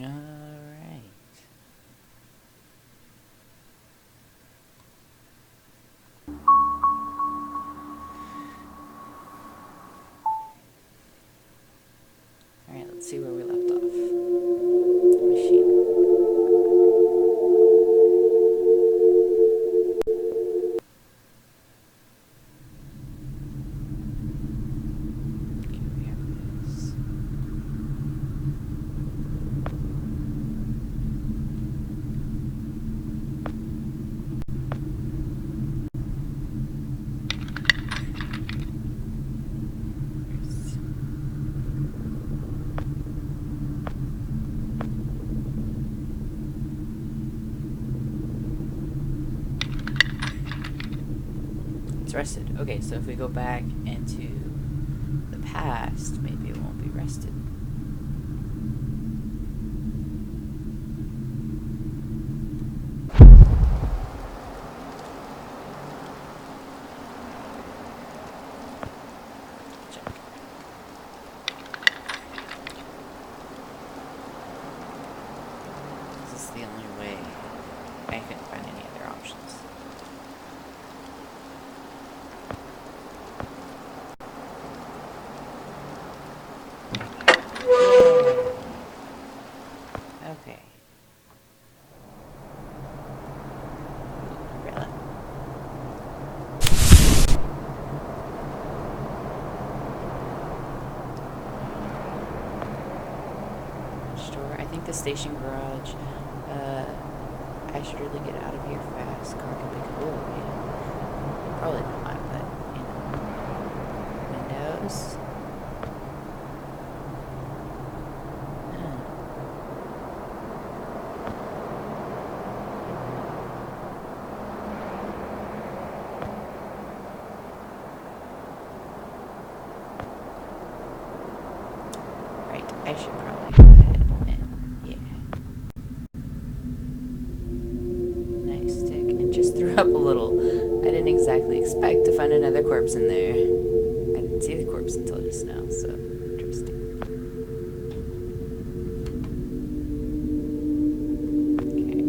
Alright. Alright, let's see where we left off. Machine. Okay, we have this. It's rested. Okay, so if we go back into the past, maybe it won't be rested. Check. This is the only way. I couldn't find any other options. Okay. Umbrella. Store. I think the station garage. I should really get out of here fast. Car can pick up. Oh, yeah. Probably not, but you know. Windows. Right, I should probably go ahead and, yeah. Nice stick. And just threw up a little. I didn't exactly expect to find another corpse in there. I didn't see the corpse until just now, so interesting. Okay.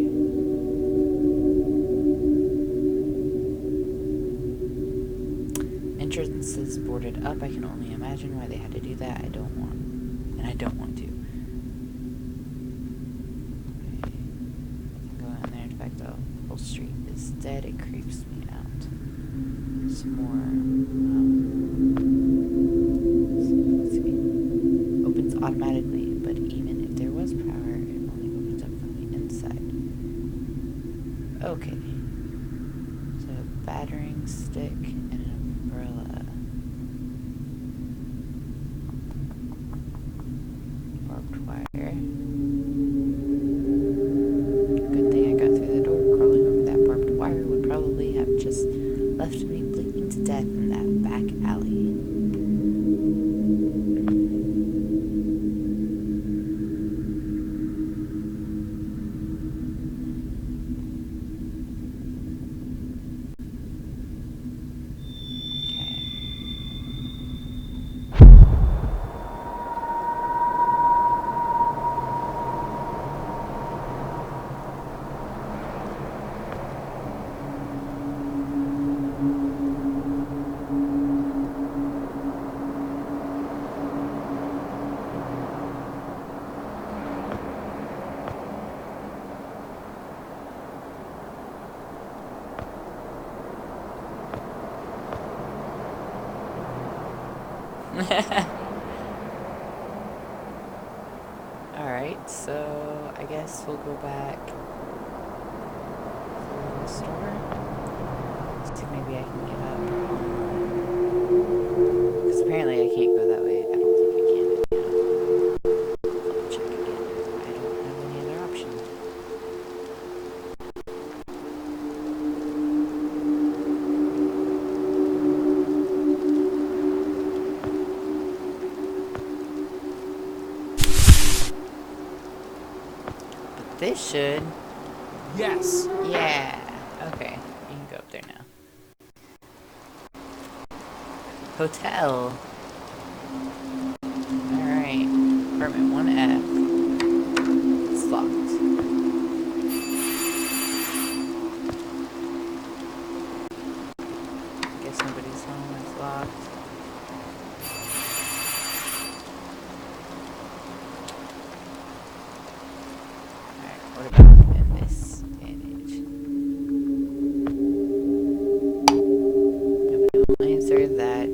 Entrance is boarded up. I can only imagine why they had to do that. I don't want to. Okay. I can go in there. In fact, the whole street is dead. It creeps me out. Some more. Let's see. Opens automatically, but even if there was power, it only opens up from the inside. Okay. So, battering stick and an umbrella. Barbed wire. Good thing I got through the door. Crawling over that barbed wire would probably have just left me bleeding to death in that back alley. Alright, so I guess we'll go back to the store. See if maybe I can get up. Because apparently I can't go that way. I don't think I can. I'll check again. I don't have any other option. This should. Yes. Yeah. Okay. You can go up there now. Hotel. Alright. Apartment 1F. guess nobody's home. It's locked. Alright, what about in this day and age? Nobody will answer that.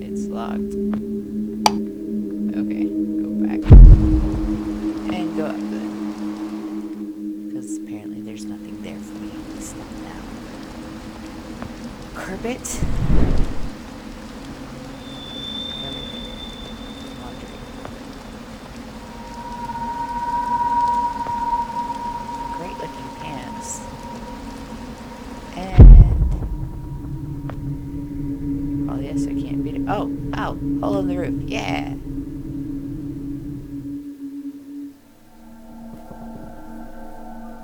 It's locked. Okay, go back. And go up then. Because apparently there's nothing there for me. At least not now. Carpet. Laundry. Great looking pants. And oh yes, I can't beat it. Oh, ow, hole in the roof. Yeah.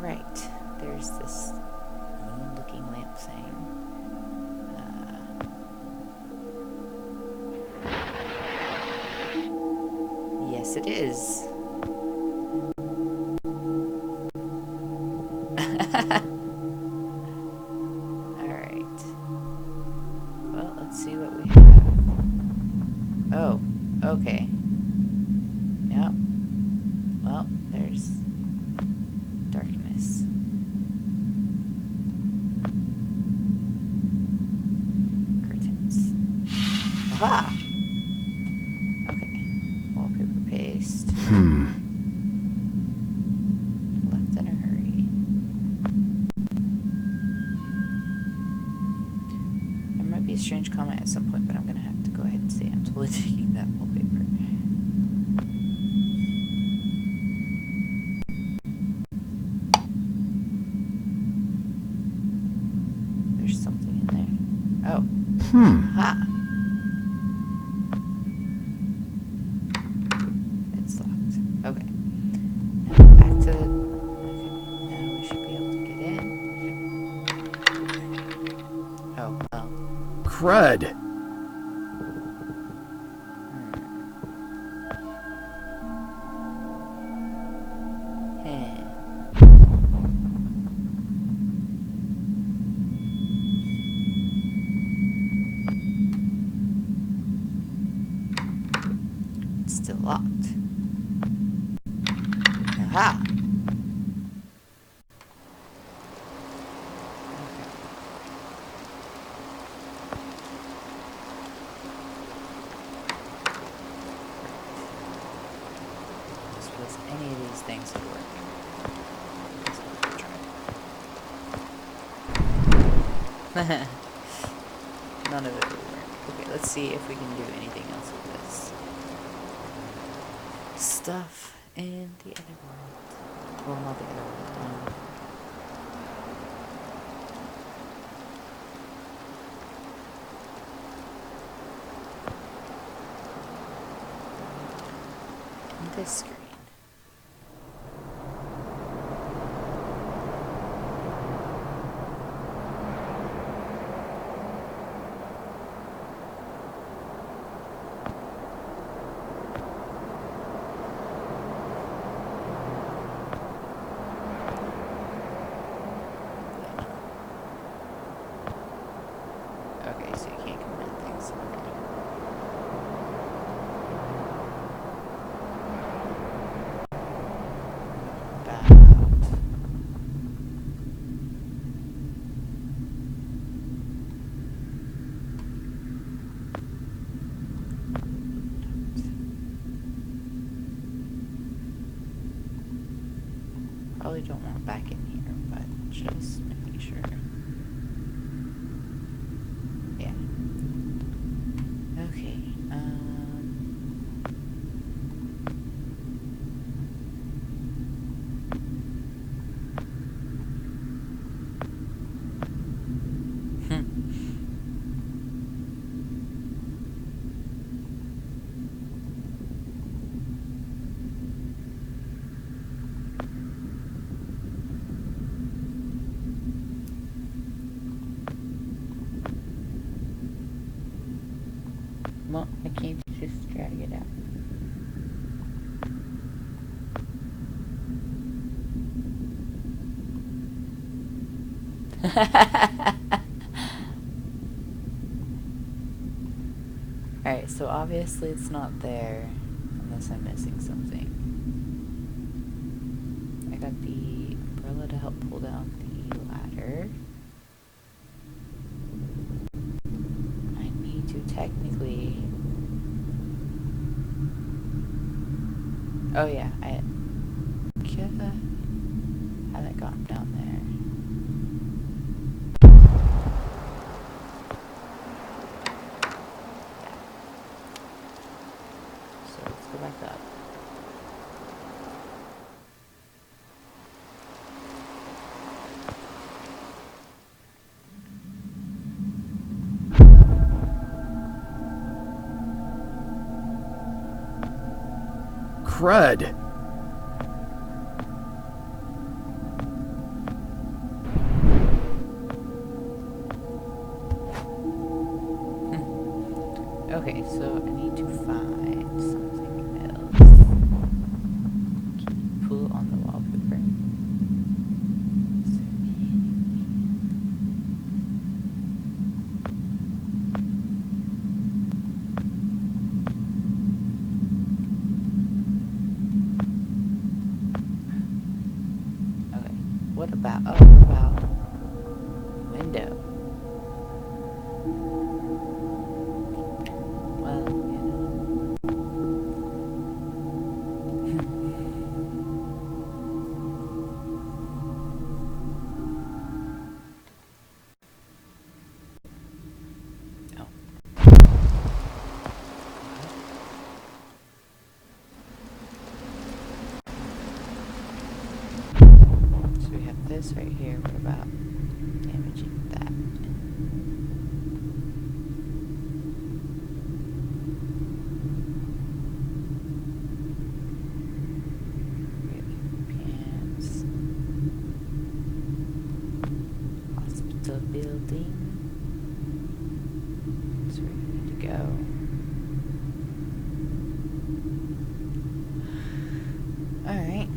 Right. There's this moon-looking lamp thing. Yes, it is. Alright. Well, let's see what we have. Oh, okay. Yep. Well, there's darkness. Curtains. Aha! Okay. Wallpaper paste. Left in a hurry. There might be a strange comment at some point, but I'm gonna have to go ahead and say I'm totally taking that wallpaper. There's something in there. Oh. Ha! It's locked. Okay. Now back to the... Okay. Now we should be able to get in. Oh, well. Crud! It's still locked. Aha! Suppose any of these things would work. Let's try. None of it will work. Okay, let's see if we can do anything else with this stuff in the other world. Well, not the other world. This screen. Okay, so you can't combine things. Probably don't want back in here, but just making sure. Yeah. Okay. Well, I can't just drag it out. Alright, so obviously it's not there unless I'm missing something. I got the umbrella to help pull down the ladder. I need to technically... Oh yeah, I could have it gone down there. So let's go back up. Crud! Okay, so I need to find something else. Can you pull on the wallpaper? Is there anything? Okay, what about window? Well, you know. Oh. So we have this right here. What about damaging that? Pants. Hospital building. That's where you need to go. Alright.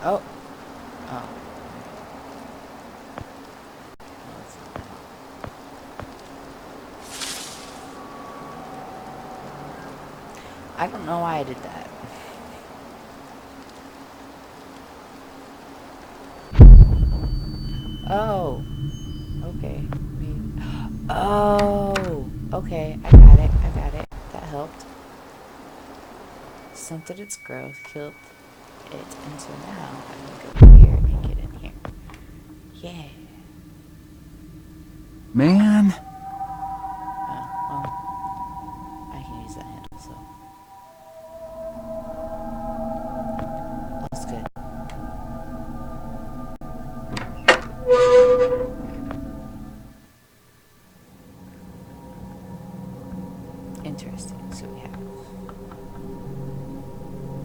Oh. Oh. I don't know why I did that. Oh. Okay. Oh. Okay. I got it. I got it. That helped. Stunted its growth, killed it, and so now I'm gonna go here and get in here. Yeah. Man. Oh, well. I can use that handle, so. That's good. Interesting. So we have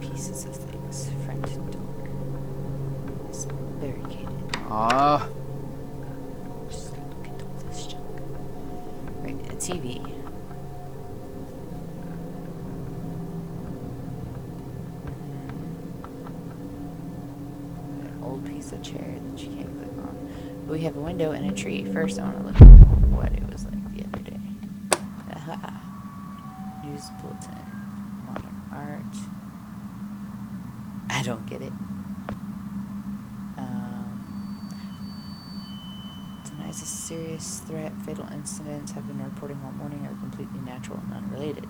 pieces of things. Front door is barricaded. Ah. Just gotta look at all this junk. TV. An old piece of chair that you can't click on. But we have a window and a tree. First, I want to look at what it was like the other day. Aha. News bulletin. Modern art. I don't get it. Denies a serious threat. Fatal incidents have been reporting all morning are completely natural and unrelated.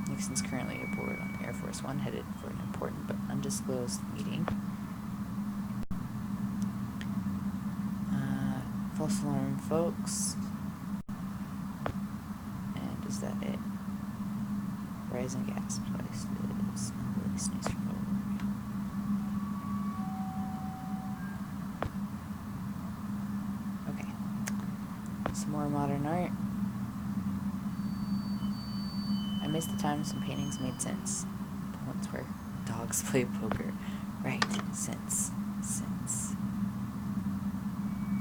Nixon's currently aboard on Air Force One, headed for an important but undisclosed meeting. False alarm, folks. And is that it? Rising gas prices. Unreleased news from over. Okay. Some more modern art. I missed the time some paintings made sense. The ones where dogs play poker. Right, sense.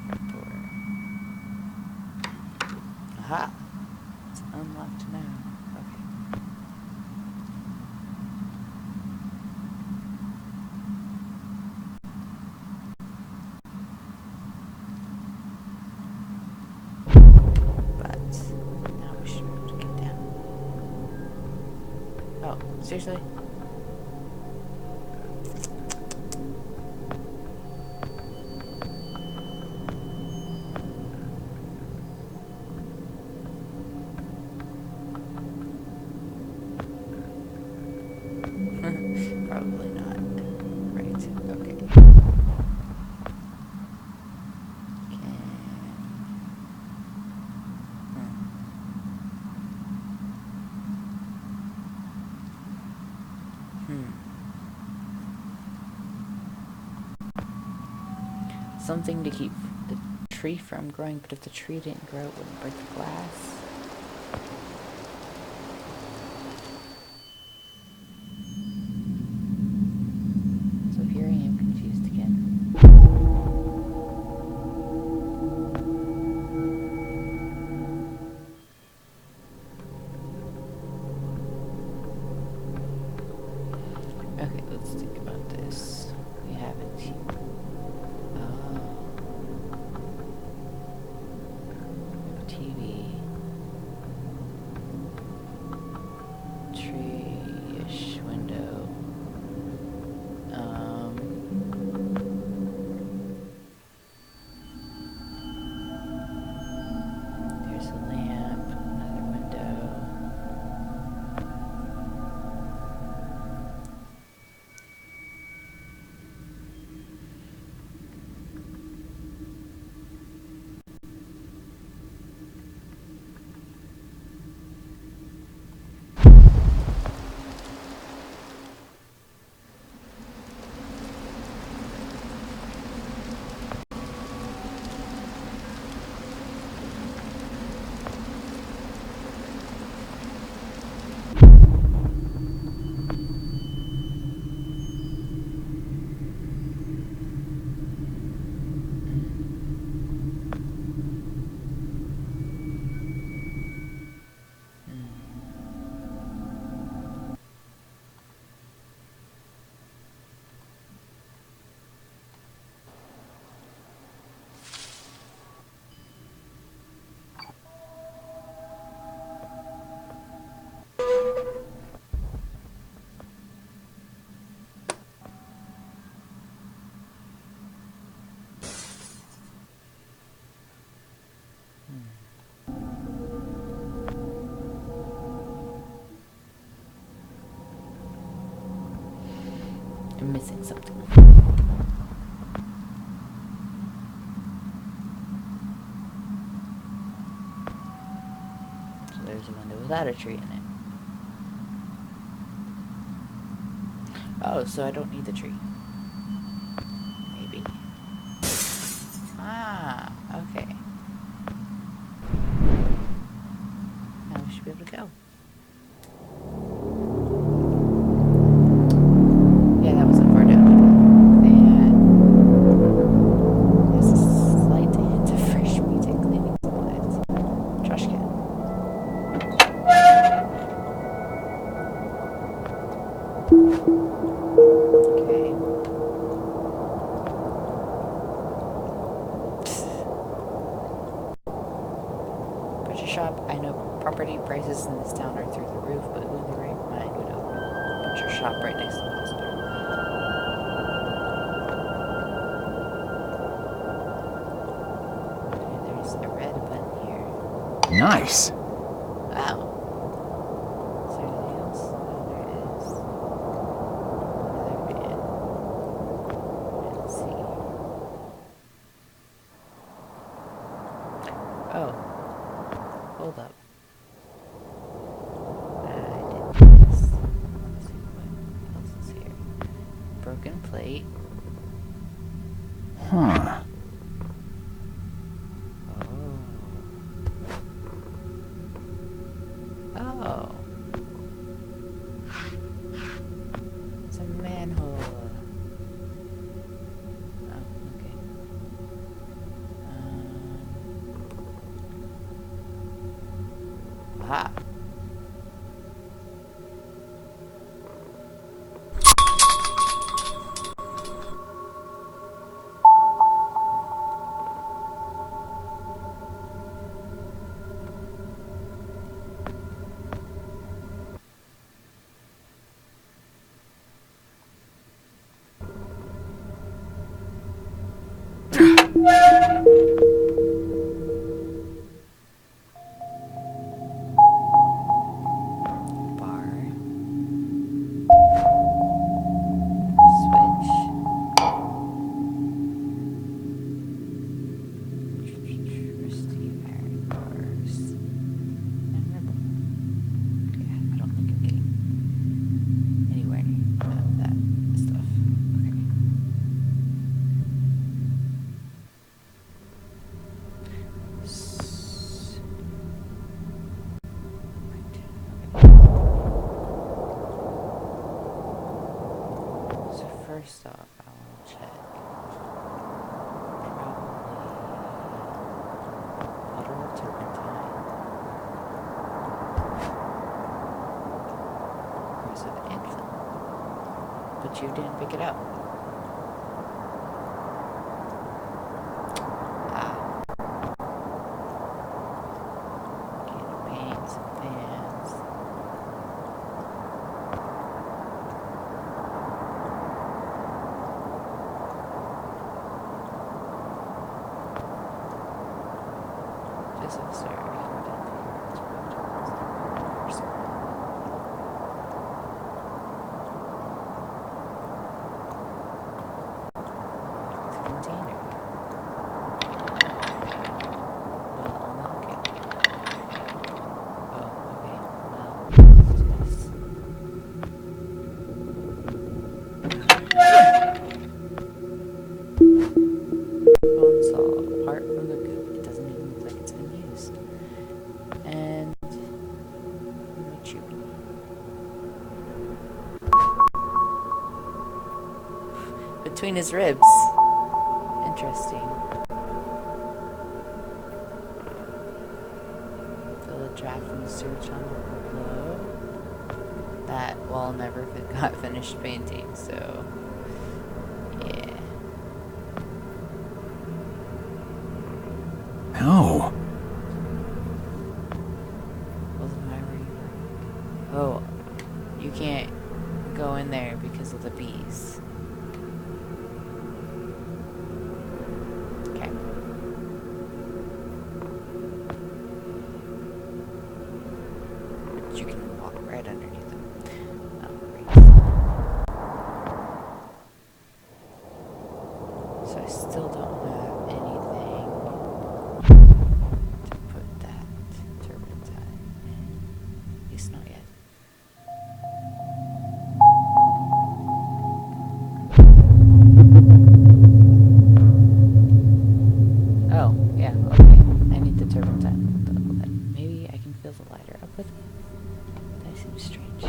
Front door. Aha! It's unlocked now. Okay. But now we should be able to get down. Oh, seriously? Probably not. Right. Okay. Something to keep the tree from growing, but if the tree didn't grow, it wouldn't break the glass. So here I am, confused again. Okay, let's think about this. We have it here. TV. Tree-ish window. There's a lamp, another window. I'm missing something. So there's a window without a tree in it. Oh, so I don't need the tree. Maybe. Ah, okay. Now we should be able to go. Yeah, that wasn't far down. And there's a slight hint of fresh music leading to butcher shop. I know property prices in this town are through the roof, but who in the right mind would open a butcher shop right next to the hospital? Okay, there's a red button here. Nice. Wow. Is there anything else? Oh, there is. Another van. Let's see. Oh. Hold up. I did this. Let's see what else is here. Broken plate. Huh. Oh. It's a manhole. Oh, okay. Aha. Bar. Switch. Trusty iron bars. Memorable. Yeah, I don't think I'm getting anywhere near that stuff. Okay. So first off, I will check. Probably bottle of turpentine. There's an anthem. But you didn't pick it up. Ah. Can of paint, some fans. Just observe. It's a container. Well, unlock it. Oh, okay. Well, let's do this. Console. Apart from the goop, it doesn't even look like it's been used. And my chewy. Between his ribs. Interesting. Fill a draft from the search on below. That wall never got finished painting, so yeah. No. Well, then why were you worried? Oh, you can't go in there because of the bees. Okay. But you can walk right underneath them. Oh, great. So I still don't have anything to put that turpentine in. At least not yet. Oh, yeah, okay. I need the turpentine. Maybe I can fill the lighter up with it? That seems strange.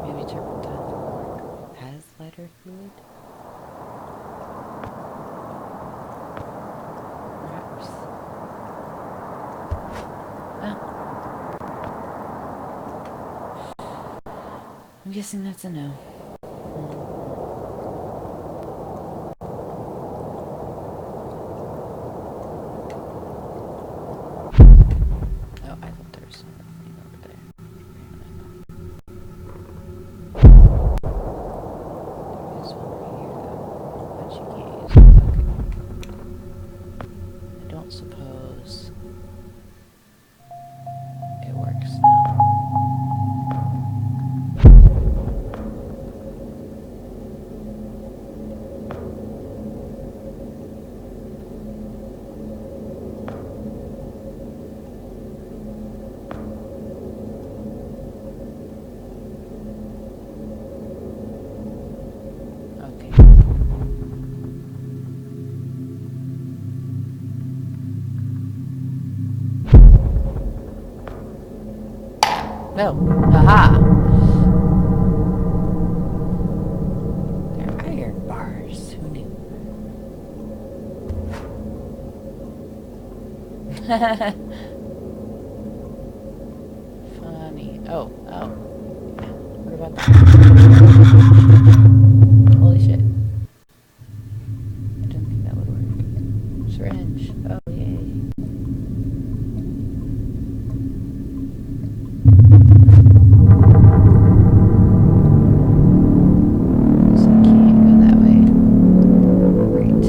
Maybe turpentine has lighter fluid? Perhaps. Oh. I'm guessing that's a no. person thing over there. There is one right here, though. But you can't use it. Okay. I don't suppose it works now. Okay. No. Haha. They're iron bars. Who knew? Funny. Oh. What about that? Holy shit. I didn't think that would work. Syringe. Oh, yay. So I can't go that way. Great.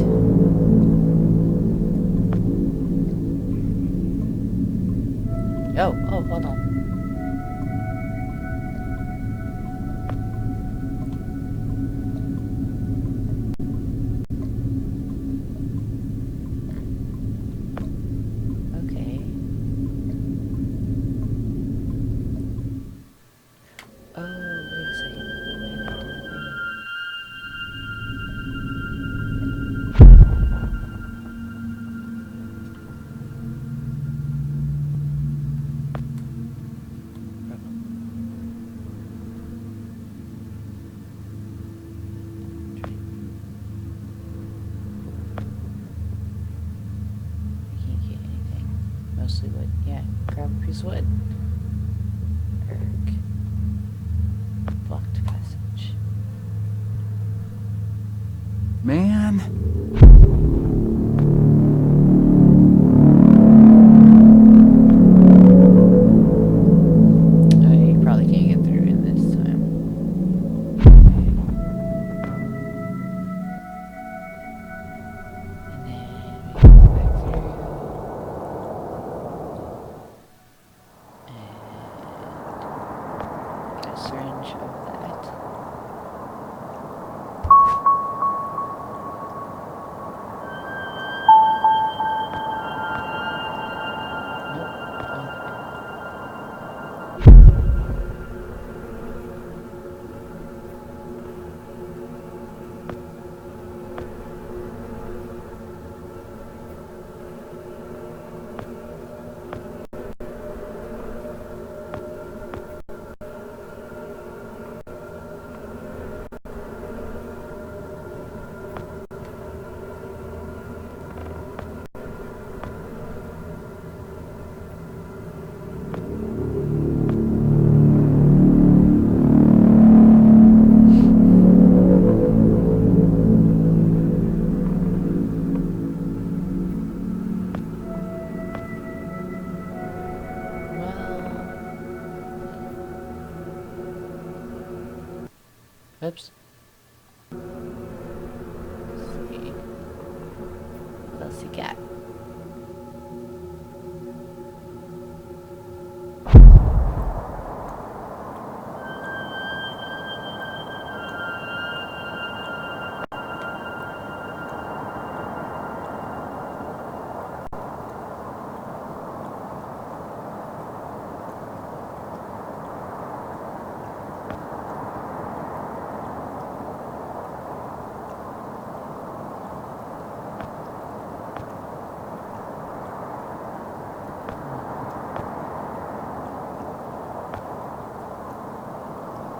Oh, hold on. Okay. Oh, wait a second. I got the thing. I can't get anything. Mostly wood. Yeah, grab a piece of wood. Erg. Blocked passage. Man. I probably can't get through in this time. Okay. And then we go back through. And get a syringe of that. Oops. Let's see. What else you got?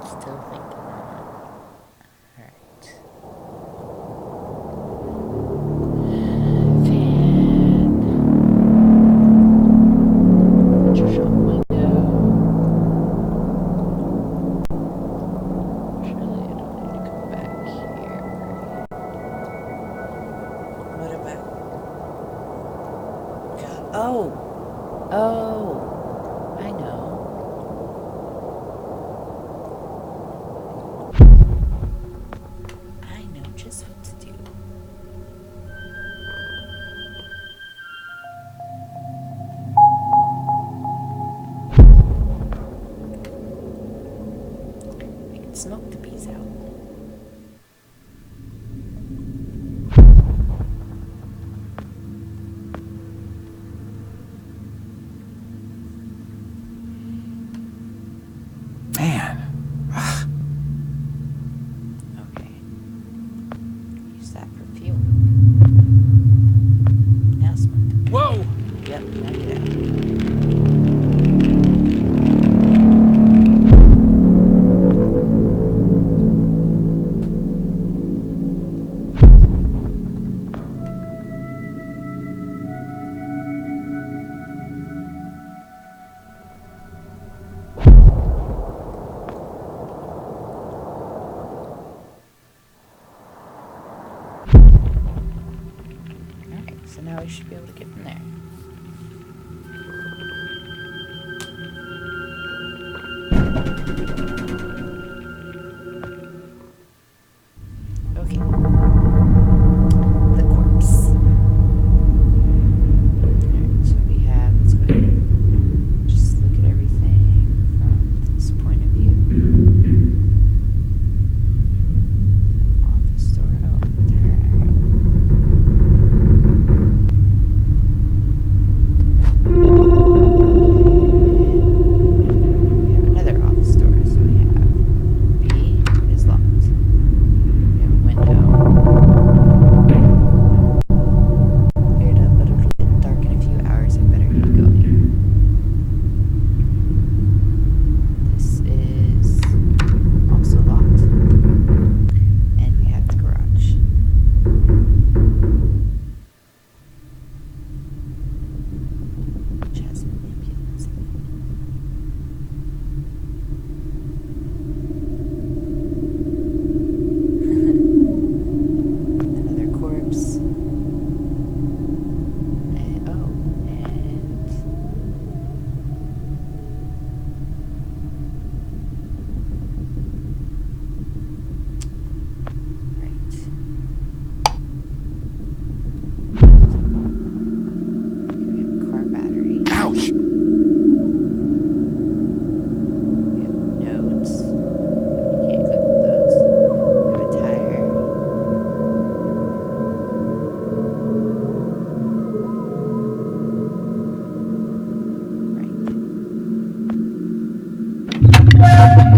Still thinking on it. Alright. Fan. Picture shop window. Surely I don't need to come back here. What about? Oh! I know. I know just what to do. I can smoke the bees out. Man. Okay. Use that for fuel. Now smoke the bees. Whoa! Yep, now get out. Alright, so now we should be able to get from there. Okay. The corpse. Alright, so we have, let's go ahead and just look at everything from this point of view. Office door, oh, we have another office door, so we have B is locked. We have a window. Cleared up, but it'll get dark in a few hours. I better get going. This is also locked. And we have the garage. Which has an ambulance. Another corpse. And, oh, and right. Okay, we have a car battery. Ouch! We have notes. You can't click with those. We have a tire. Right. Okay.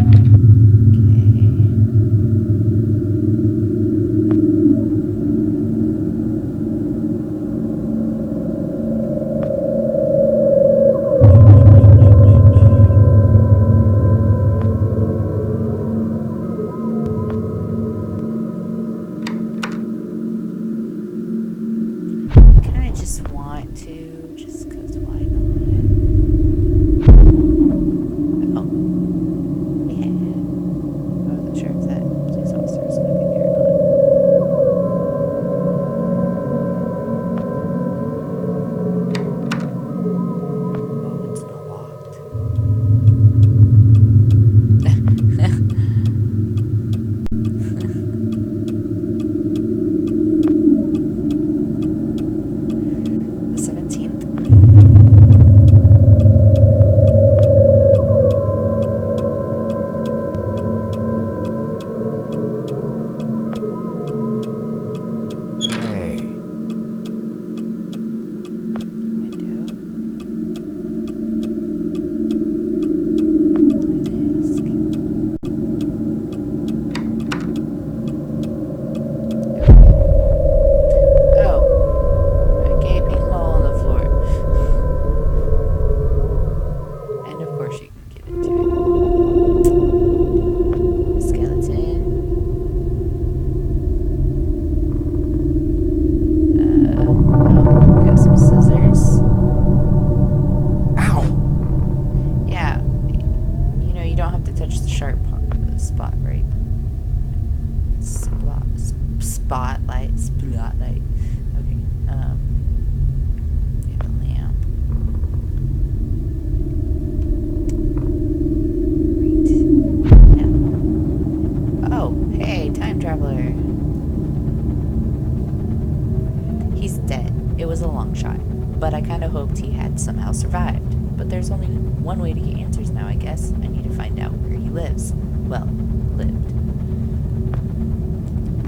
he had somehow survived. But there's only one way to get answers now, I guess. I need to find out where he lives. Well, lived.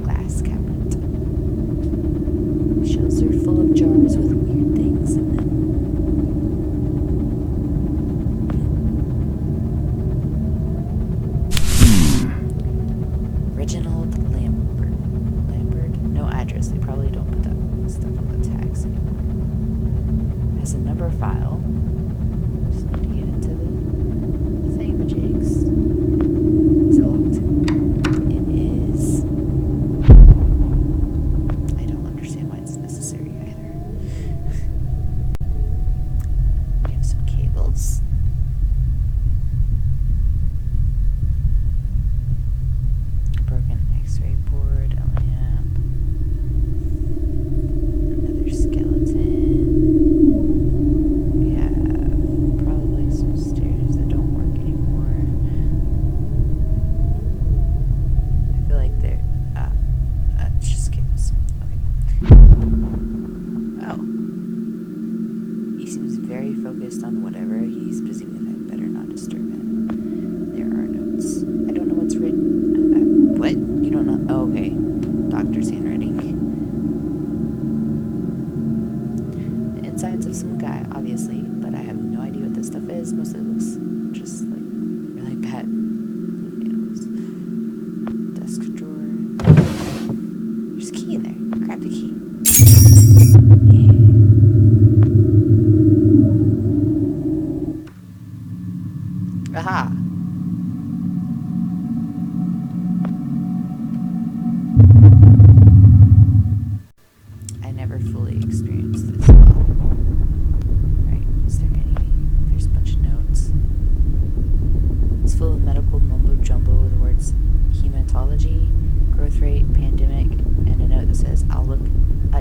Glass cabinet. Shelves are full of jars with weird things in them. Reginald Lambert. Lambert? No address. They probably don't put that stuff on the tags anymore. Has a number file. Just need to get into the thingamajigs. Is it locked? It is. I don't understand why it's necessary either. We have some cables. Broken X-ray board, a lamp, another skeleton. We have probably some stairs that don't work anymore. I feel like they're it's just cables. Okay. Oh. He seems very focused on whatever he's busy with. I better not disturb him. There are notes. I don't know what's written. What? You don't know? Oh, okay. Doctor's handwriting. The insides of some guy, obviously, but I have no idea what this stuff is. Mostly looks just like really bad nails. Desk drawer. There's a key in there. Grab the key. Yeah. Aha! I never fully experienced this well. Right, is there any... There's a bunch of notes. It's full of medical mumbo-jumbo with the words hematology, growth rate, pandemic, and a note that says, I'll look...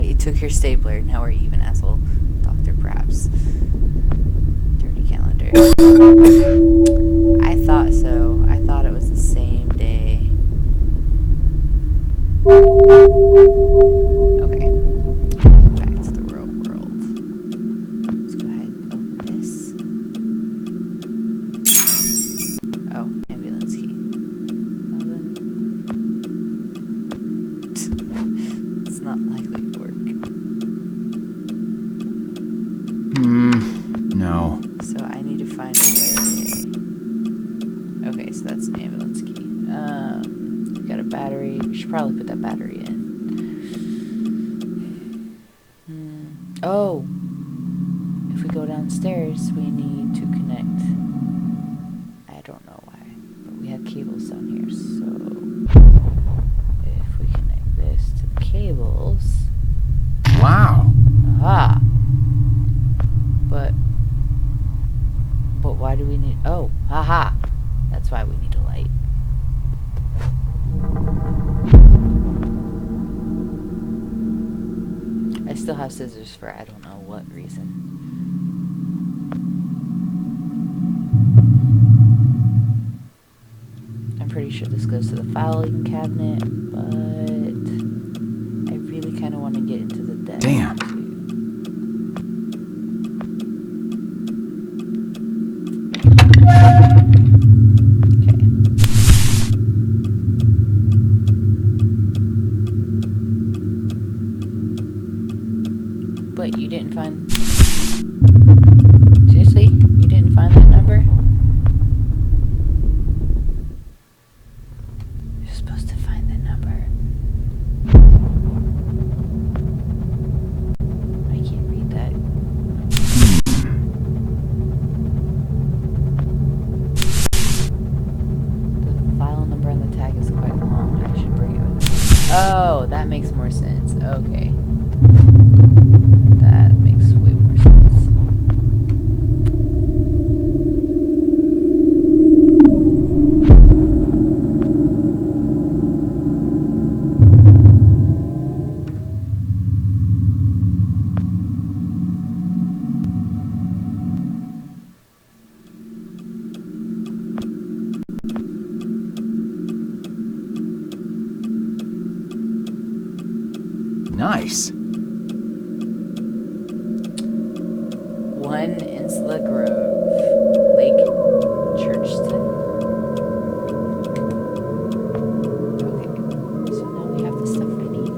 you took your stapler, now we're even, asshole. Dr. Praps. Dirty calendar. I thought so. I thought it was the same day. Okay. Back to the real world. Let's go ahead and open this. Oh, ambulance key. Well then. It's not likely to work. No. So I need to find a way. Okay, so that's an ambulance key. We got a battery. We should probably put that battery in. Oh! If we go downstairs, we need to connect. I don't know why, but we have cables down here, so if we connect this to the cables. Wow. Aha! But why do we need... Oh, haha! That's why we need a light. I still have scissors for I don't know what reason. I'm pretty sure this goes to the filing cabinet, but I really kind of want to get into the desk. Damn. Too. But you didn't find... Seriously? You didn't find that number? You're supposed to find that number. I can't read that. The file number on the tag is quite long. I should bring it with me. Oh, that makes more sense. Okay. That makes way more sense. Nice. 1 One Insula Grove. Lake Churchton. Okay. So now we have the stuff we need.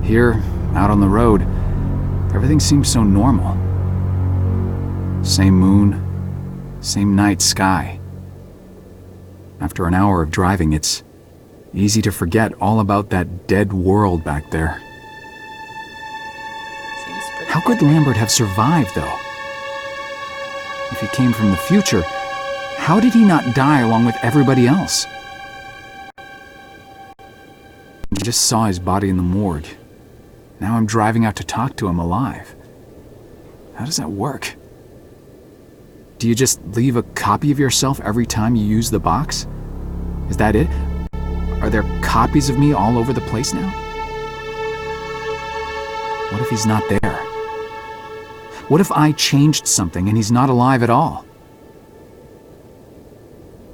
Here, out on the road, everything seems so normal. Same moon, same night sky. After an hour of driving, it's easy to forget all about that dead world back there. Seems pretty How could Lambert have survived, though? If he came from the future, how did he not die along with everybody else? I just saw his body in the morgue. Now I'm driving out to talk to him alive. How does that work? Do you just leave a copy of yourself every time you use the box? Is that it? Are there copies of me all over the place now? What if he's not there? What if I changed something and he's not alive at all?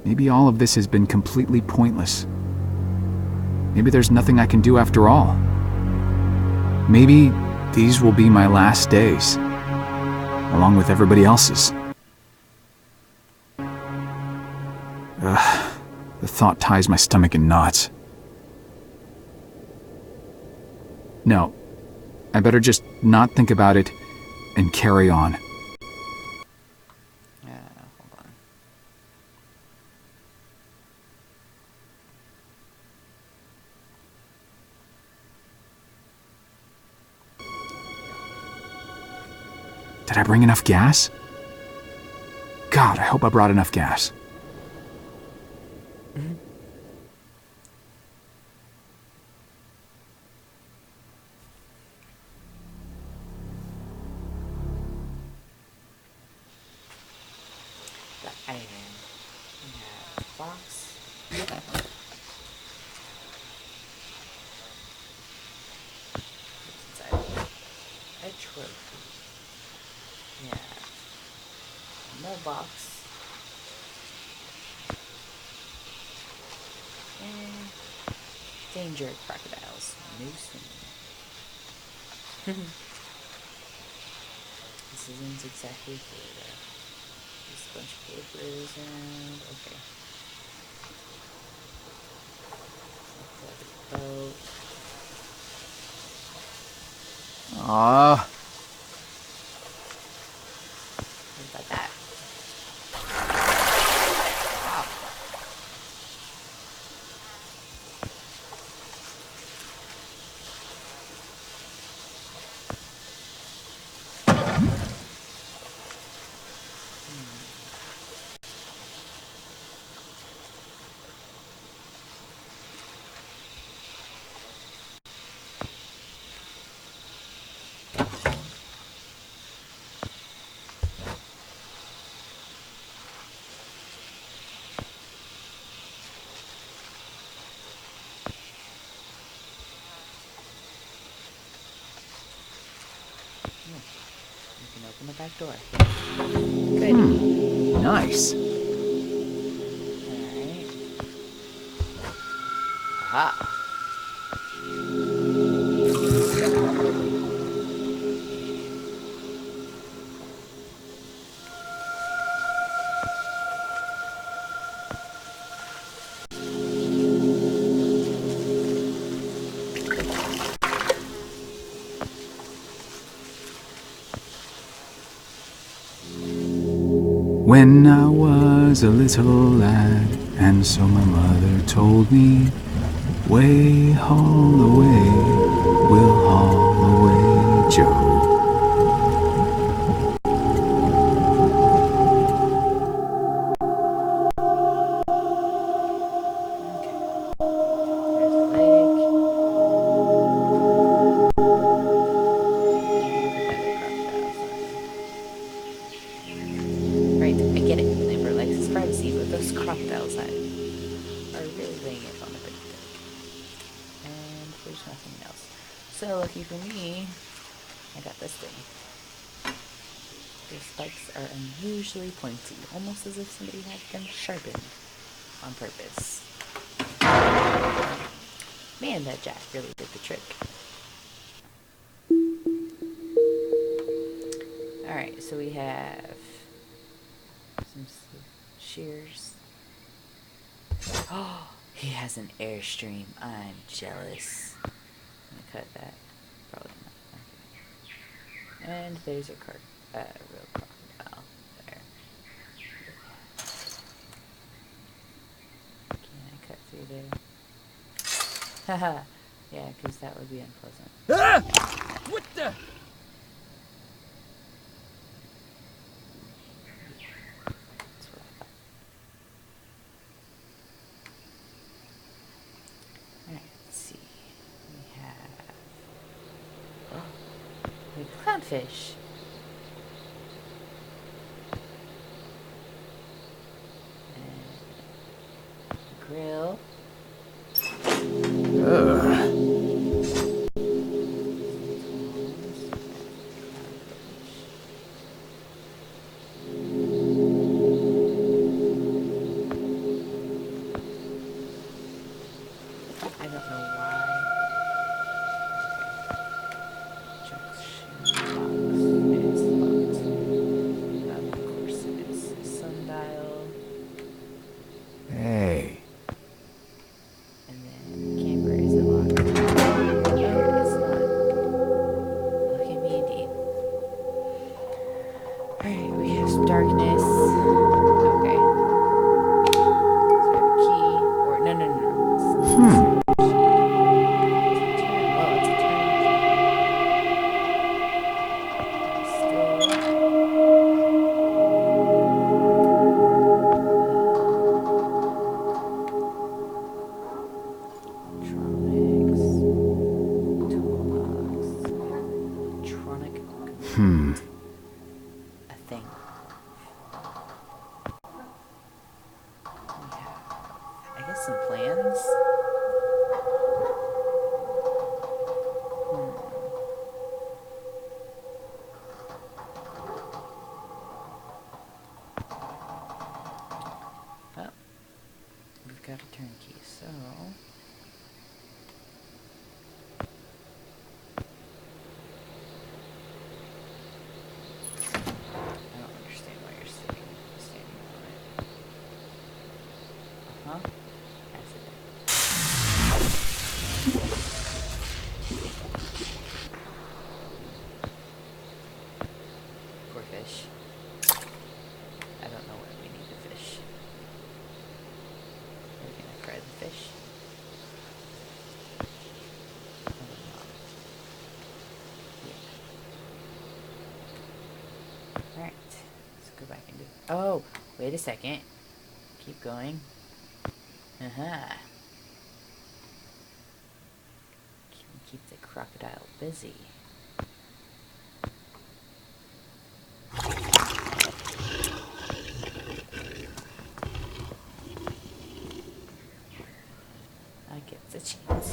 Maybe all of this has been completely pointless. Maybe there's nothing I can do after all. Maybe these will be my last days, along with everybody else's. The thought ties my stomach in knots. No, I better just not think about it and carry on. Hold on. Did I bring enough gas? God, I hope I brought enough gas. The iron. We have a box. What's inside? A trophy. Yeah. More box. And danger crocodiles. No swimming. This isn't exactly Florida. There's a bunch of papers and okay. Boat. What about that? Wow. You can open the back door. Good. Nice. Alright. Aha. When I was a little lad, and so my mother told me, way haul away, we'll haul away, Joe. There's the lake. I got this thing. The spikes are unusually pointy, almost as if somebody had them sharpened on purpose. Man, that jack really did the trick. Alright, so we have some shears. Oh, he has an Airstream. I'm jealous. I'm gonna cut that. Probably not. Okay. And there's a real crocodile there. Can I cut through there? Haha. Yeah, because that would be unpleasant. Ah! What the? That's what I thought. Alright, let's see. We have... Oh, we have clownfish. And grill. I don't know why. Junction box. It's locked. Of course it is. Sundial. Hey. And then camper, is it locked? No, it's not. Look at me indeed. Alright, we have some darkness. Okay. So we have a key. Or, no. Oh, it's a turn Electronics. Toolbox. Electronic. A thing. We have, I guess, some plans. Oh, we've got a turnkey, so I don't understand why you're standing on it. That's it. Poor fish. I don't know where we need the fish. Are we gonna fry the fish? Probably not. Yeah. Alright. Let's go back and do. Oh! Wait a second. Keep going. Can we keep the crocodile busy? I get the chance.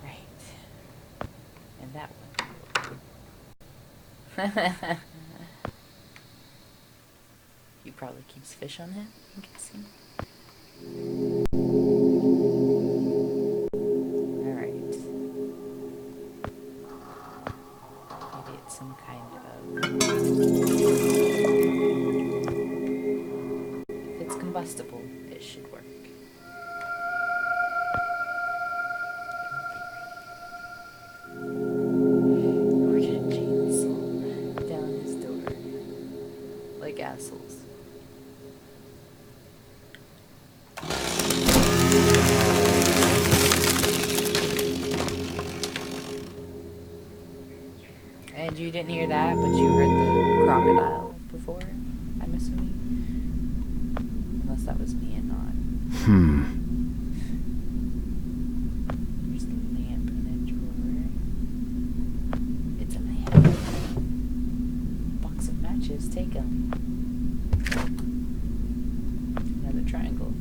Right. And that one. He probably keeps fish on him, I'm guessing. Alright. Maybe it's some kind of... If it's combustible, it should work. We're gonna chainsaw down his door. Like assholes. And you didn't hear that, but you heard the crocodile before, I'm assuming. Unless that was me and not. There's the lamp in a drawer. It's a lamp. Box of matches, take 'em. Another triangle.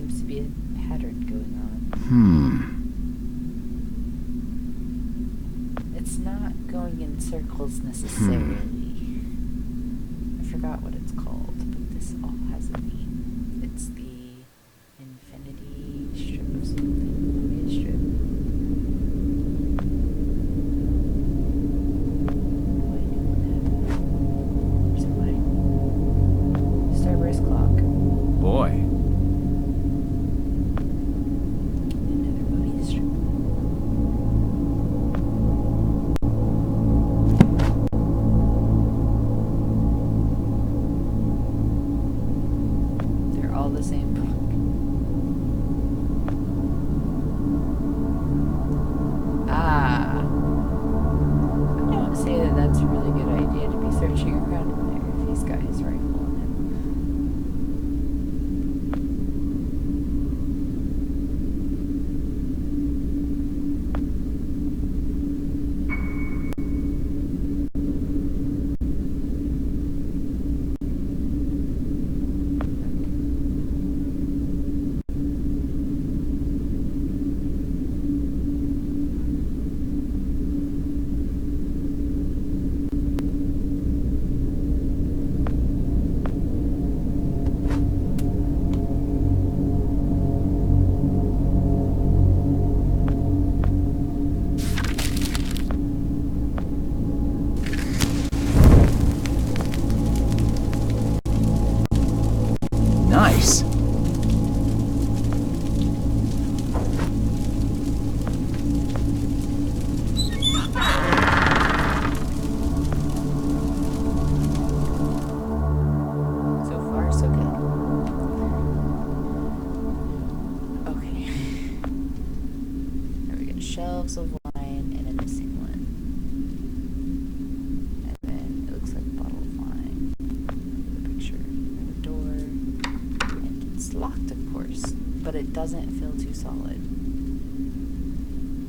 seems to be a pattern going on. It's not going in circles necessarily. I forgot what it's called, but this all has a name. It's the infinity strip of something. Maybe a strip. Oh, I know that. There's somebody. Starburst clock. Boy. Another body strip. They're all the same book. Ah. I don't say that that's a really good idea to be searching around in there if he's got his rifle on him. Nice. So far, so good. Okay. Now we got shelves of wine and a missing one. And then it looks like a bottle of wine. The picture of a door. And it's locked, of course, but it doesn't feel too solid.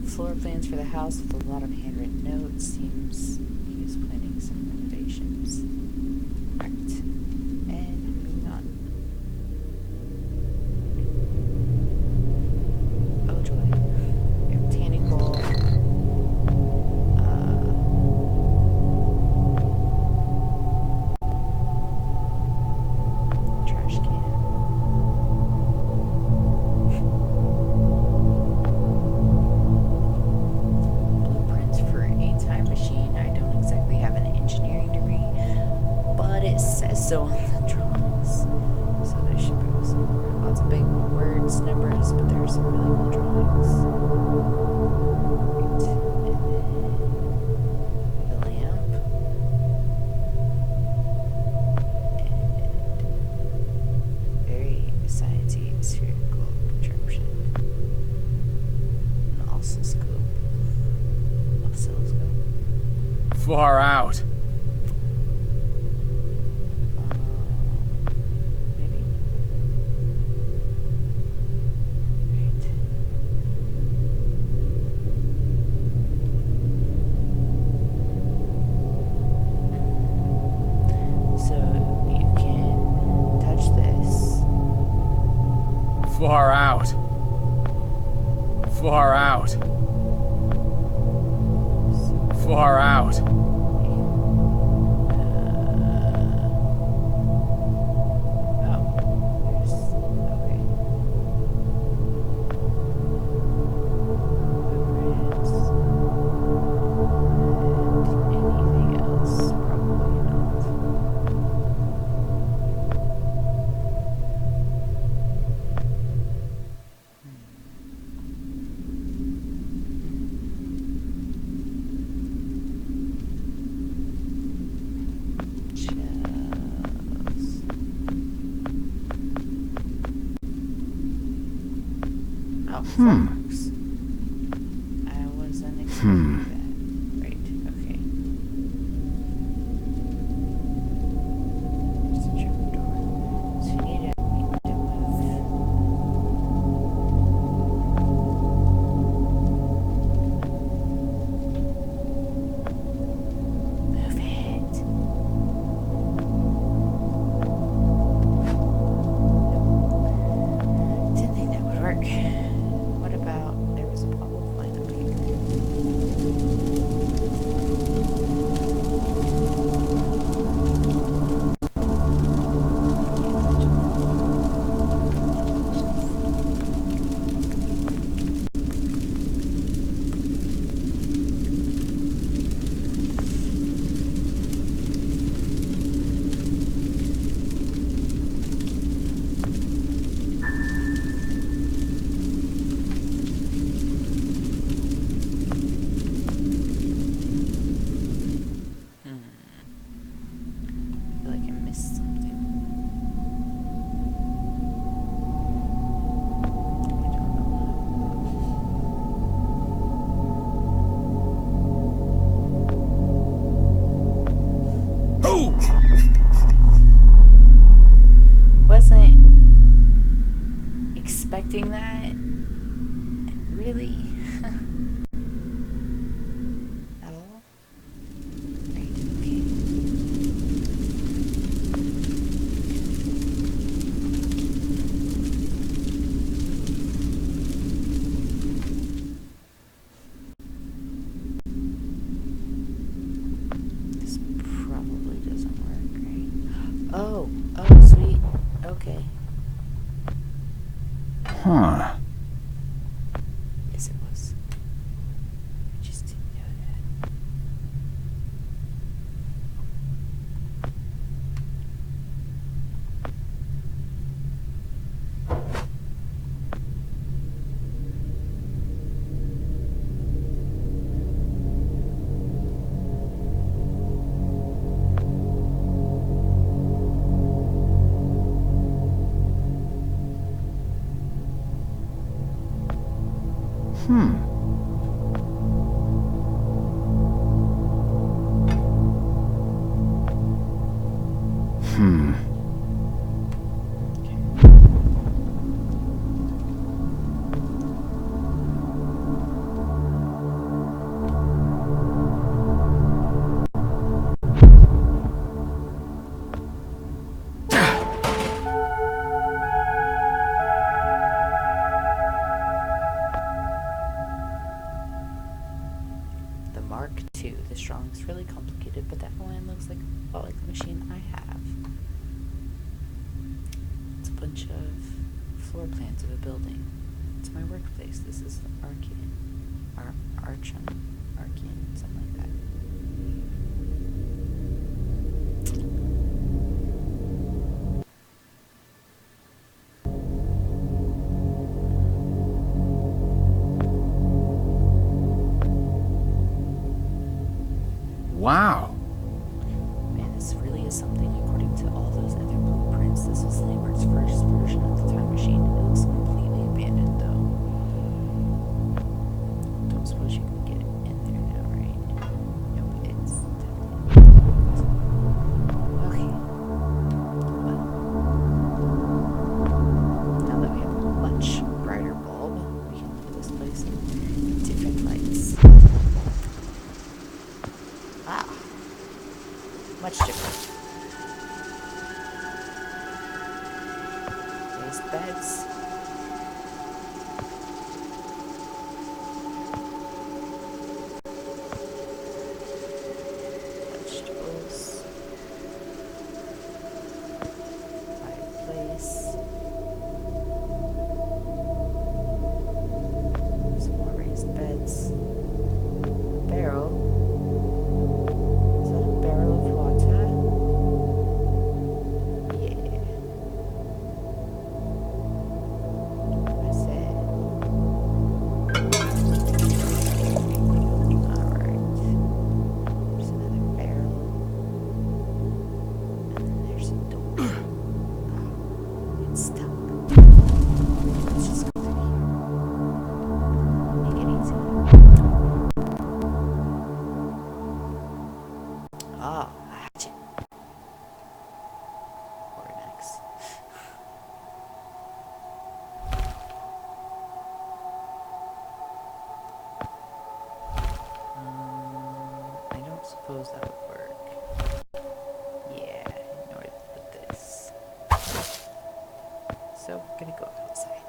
Floor plans for the house with a lot of handwritten notes. Seems he was planning some renovations. Right. And moving on. Oh joy. We have a tanning bowl. Trash can. Blueprints for a time machine. I don't exactly have an engineering degree, but it says so on the drawings. So there should be some lots of big words, numbers, but there are some really cool drawings. Right. And then the lamp. And very sciencey spherical contraption. An oscilloscope. Oscilloscope. Far out. Maybe. Right. So you can touch this. Far out. Far out. Far out. Oh, fireworks. I wasn't expecting that. Right, okay. There's a trapdoor. So we need to move. Move it. It's in work. What about there was a bottle flying up here? I feel like I missed something. I don't know. Oh! Wasn't expecting that. Really? At all? Right, okay. This probably doesn't work, right? Oh, sweet. Okay. Huh. Yes, it was. I just didn't know that. Hmm. Hmm. The Mark II. This drawing's really complicated, but that one looks like a lot like the machine I have. It's a bunch of floor plans of a building. It's my workplace. This is the Archean. Archean, something like that. Wow. Man, this really is something. According to all those other blueprints, this was Lambert's first version of the time machine. It looks completely abandoned, though. Don't suppose you can get it in there now, right? Nope, it's definitely okay. Well, now that we have a much brighter bulb, we can look at this place in different lights. Wow. Much different. Raised beds. Vegetables. Fireplace. Some more raised beds. Barrel. Is that a barrel of water? Yeah. That's it. Alright. There's another barrel. And then there's a door. It's stuck. Let's just go through here. Make it easy. Ah, a hatchet. Or an axe. I don't suppose that would work. Yeah, nor with this. So, we're gonna go outside.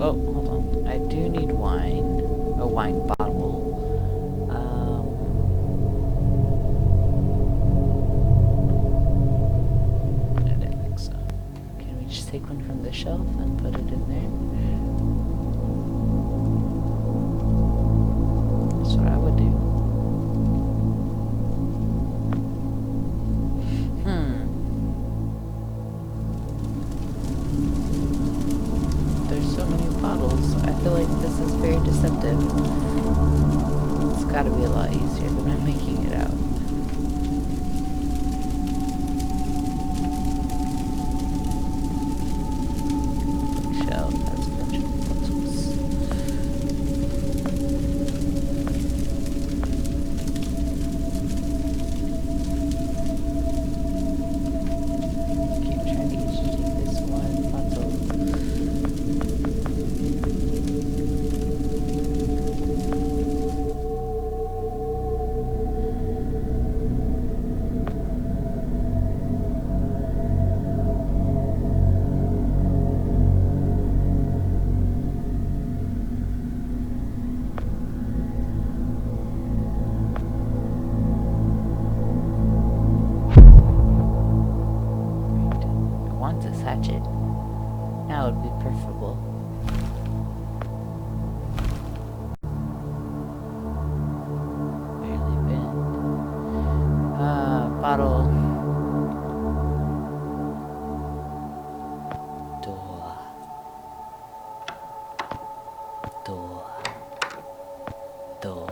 Oh, hold on. I do need wine. A wine bottle. I didn't think so. Can we just take one from the shelf and put it in there? That's what I would do. There's so many bottles. I feel like this is very deceptive. It's gotta be a lot easier than I'm making it out. Shelf has a bunch of bottles. Keep trying to get you to take this one bottle. I want this hatchet. Now it would be preferable. Barely bent. Bottle. Door. Door. Door.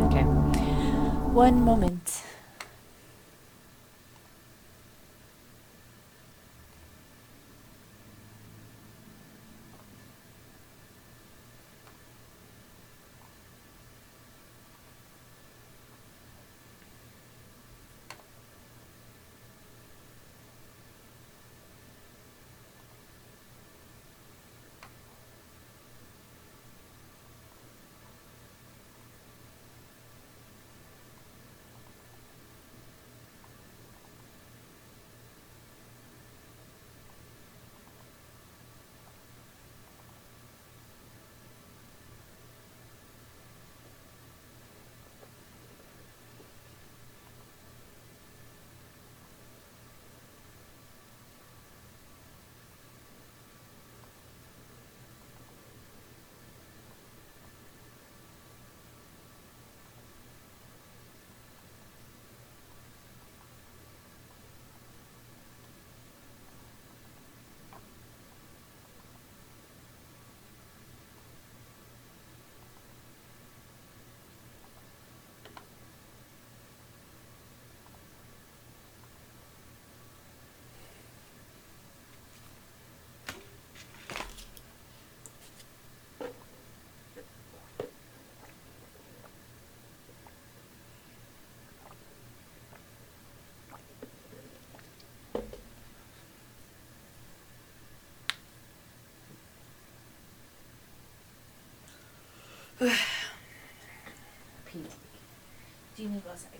Okay. One moment. Pete, do you need to go outside?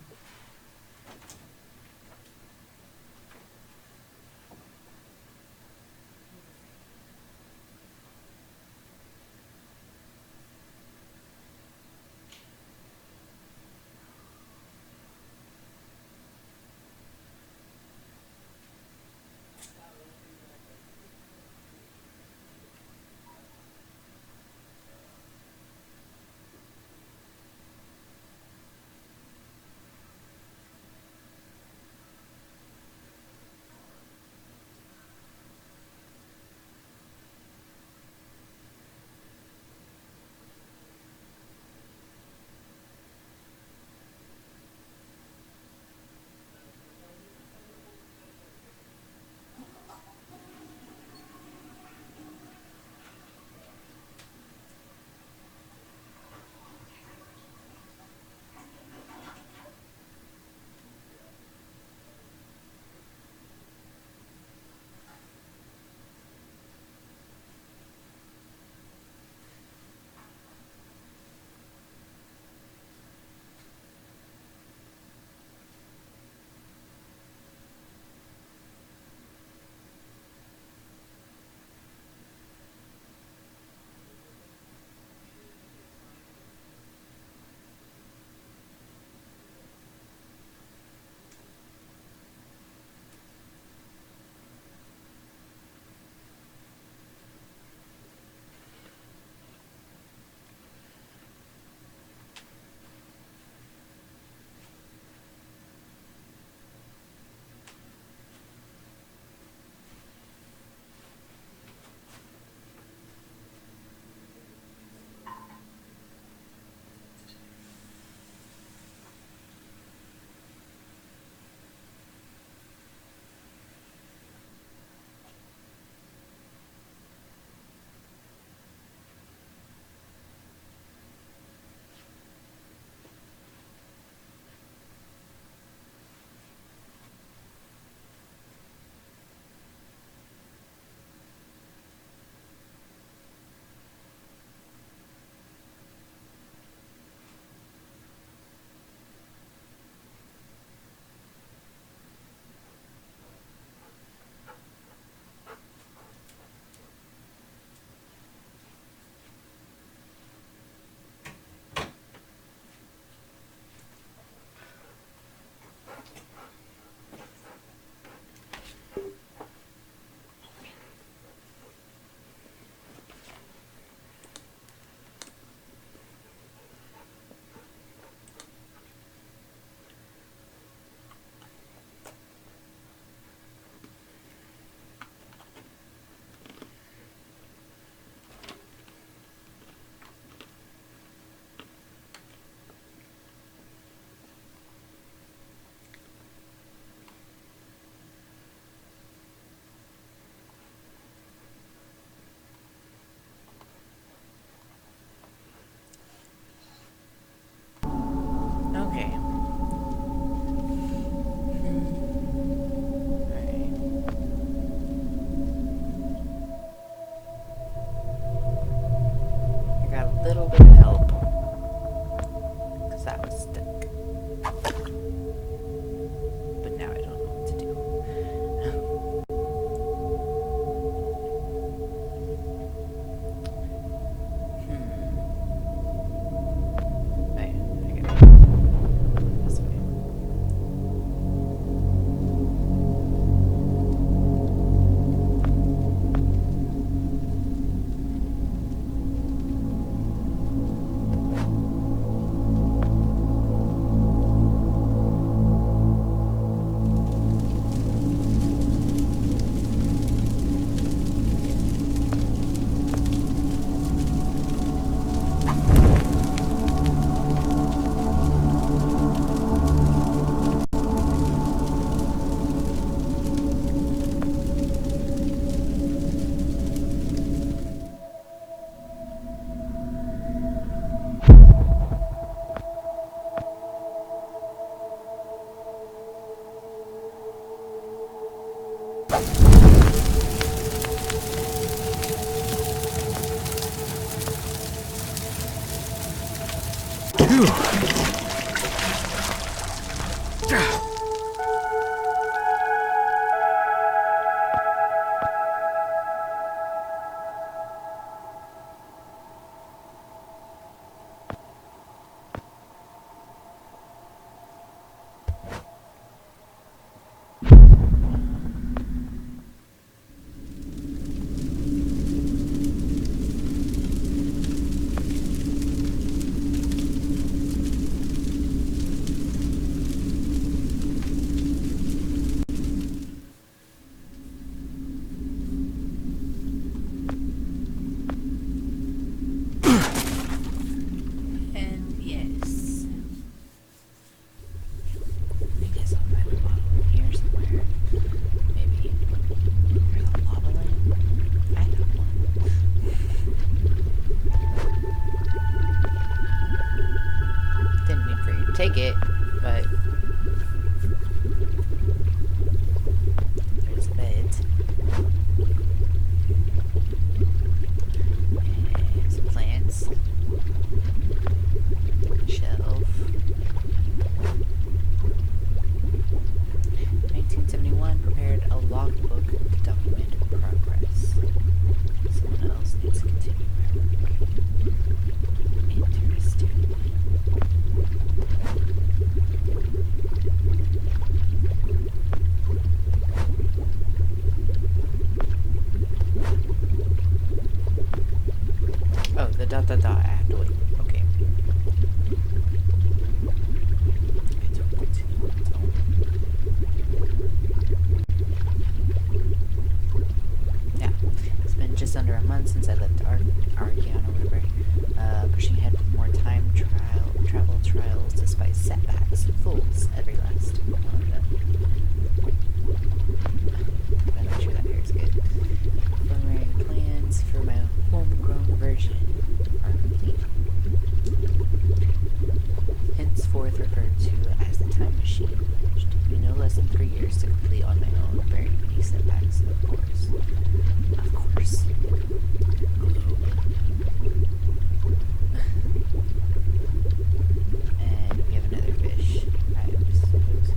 And yes. I guess I'll find a bottle in here somewhere. Maybe there's a lava lamp. I have one. Didn't mean for you to take it, but there's a bed. And some plants. Shelf. 1971 prepared a logbook to document progress. Someone else needs to continue my work. Interesting. Oh, the dot dot dot. I have to wait. Okay. It will continue until. Yeah, it's been just under a month since I left Archeon or whatever, pushing ahead with more time travel trials despite setbacks. Fools, every last one of them. Gotta make sure that hair's good. Preliminary plans for my homegrown version are complete. Henceforth referred to as the time machine, which took me no less than 3 years to complete on my own, bearing many setbacks, of course. Of course. And we have another fish, I suppose.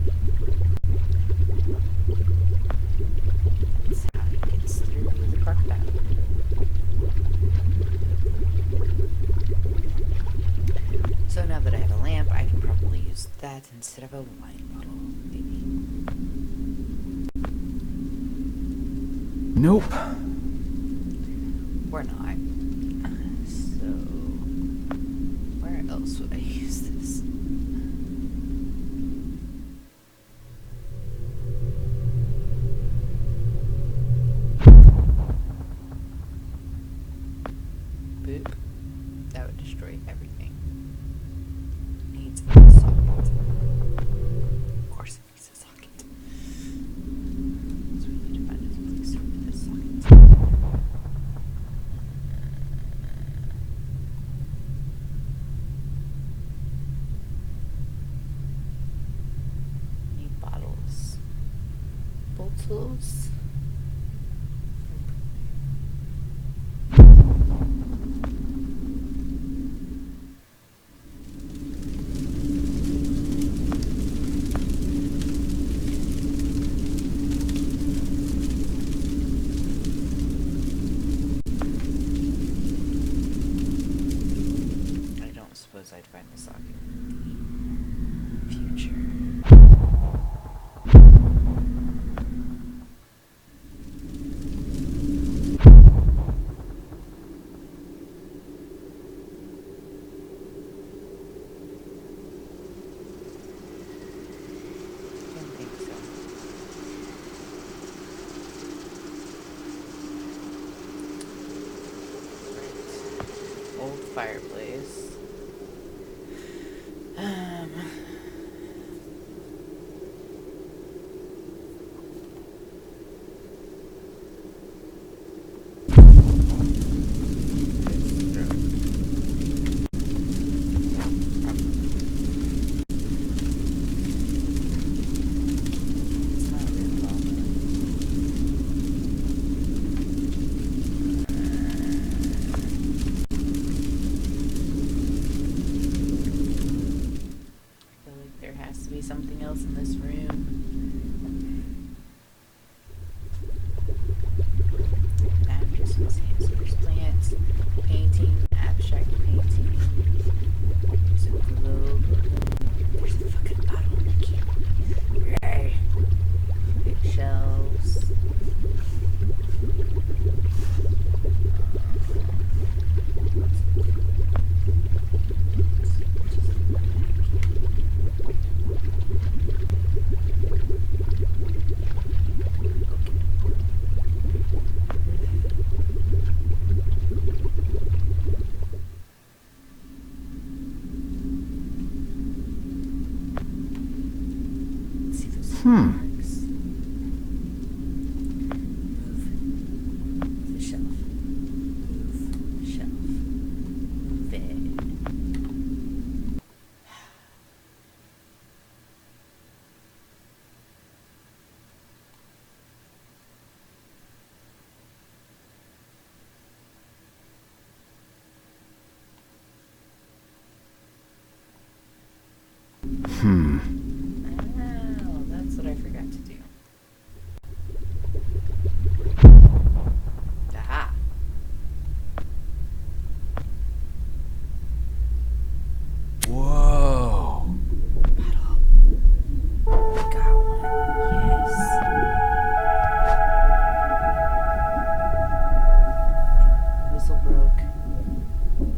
That's how he gets through the crocodile. So now that I have a lamp, I can probably use that instead of a wine bottle, maybe. Nope. Or not. So, where else would I use this? Boop. That would destroy everything. Needs a socket. Of course it needs a socket. So we need to find a place for this socket. Need bottles. Bottles. I don't suppose I'd find the socket in the future. Don't think so. Right. Old fireplace. It's not really lava. Hmm. Oh, that's what I forgot to do. Aha. Whoa. Got one. Yes. Whistle broke.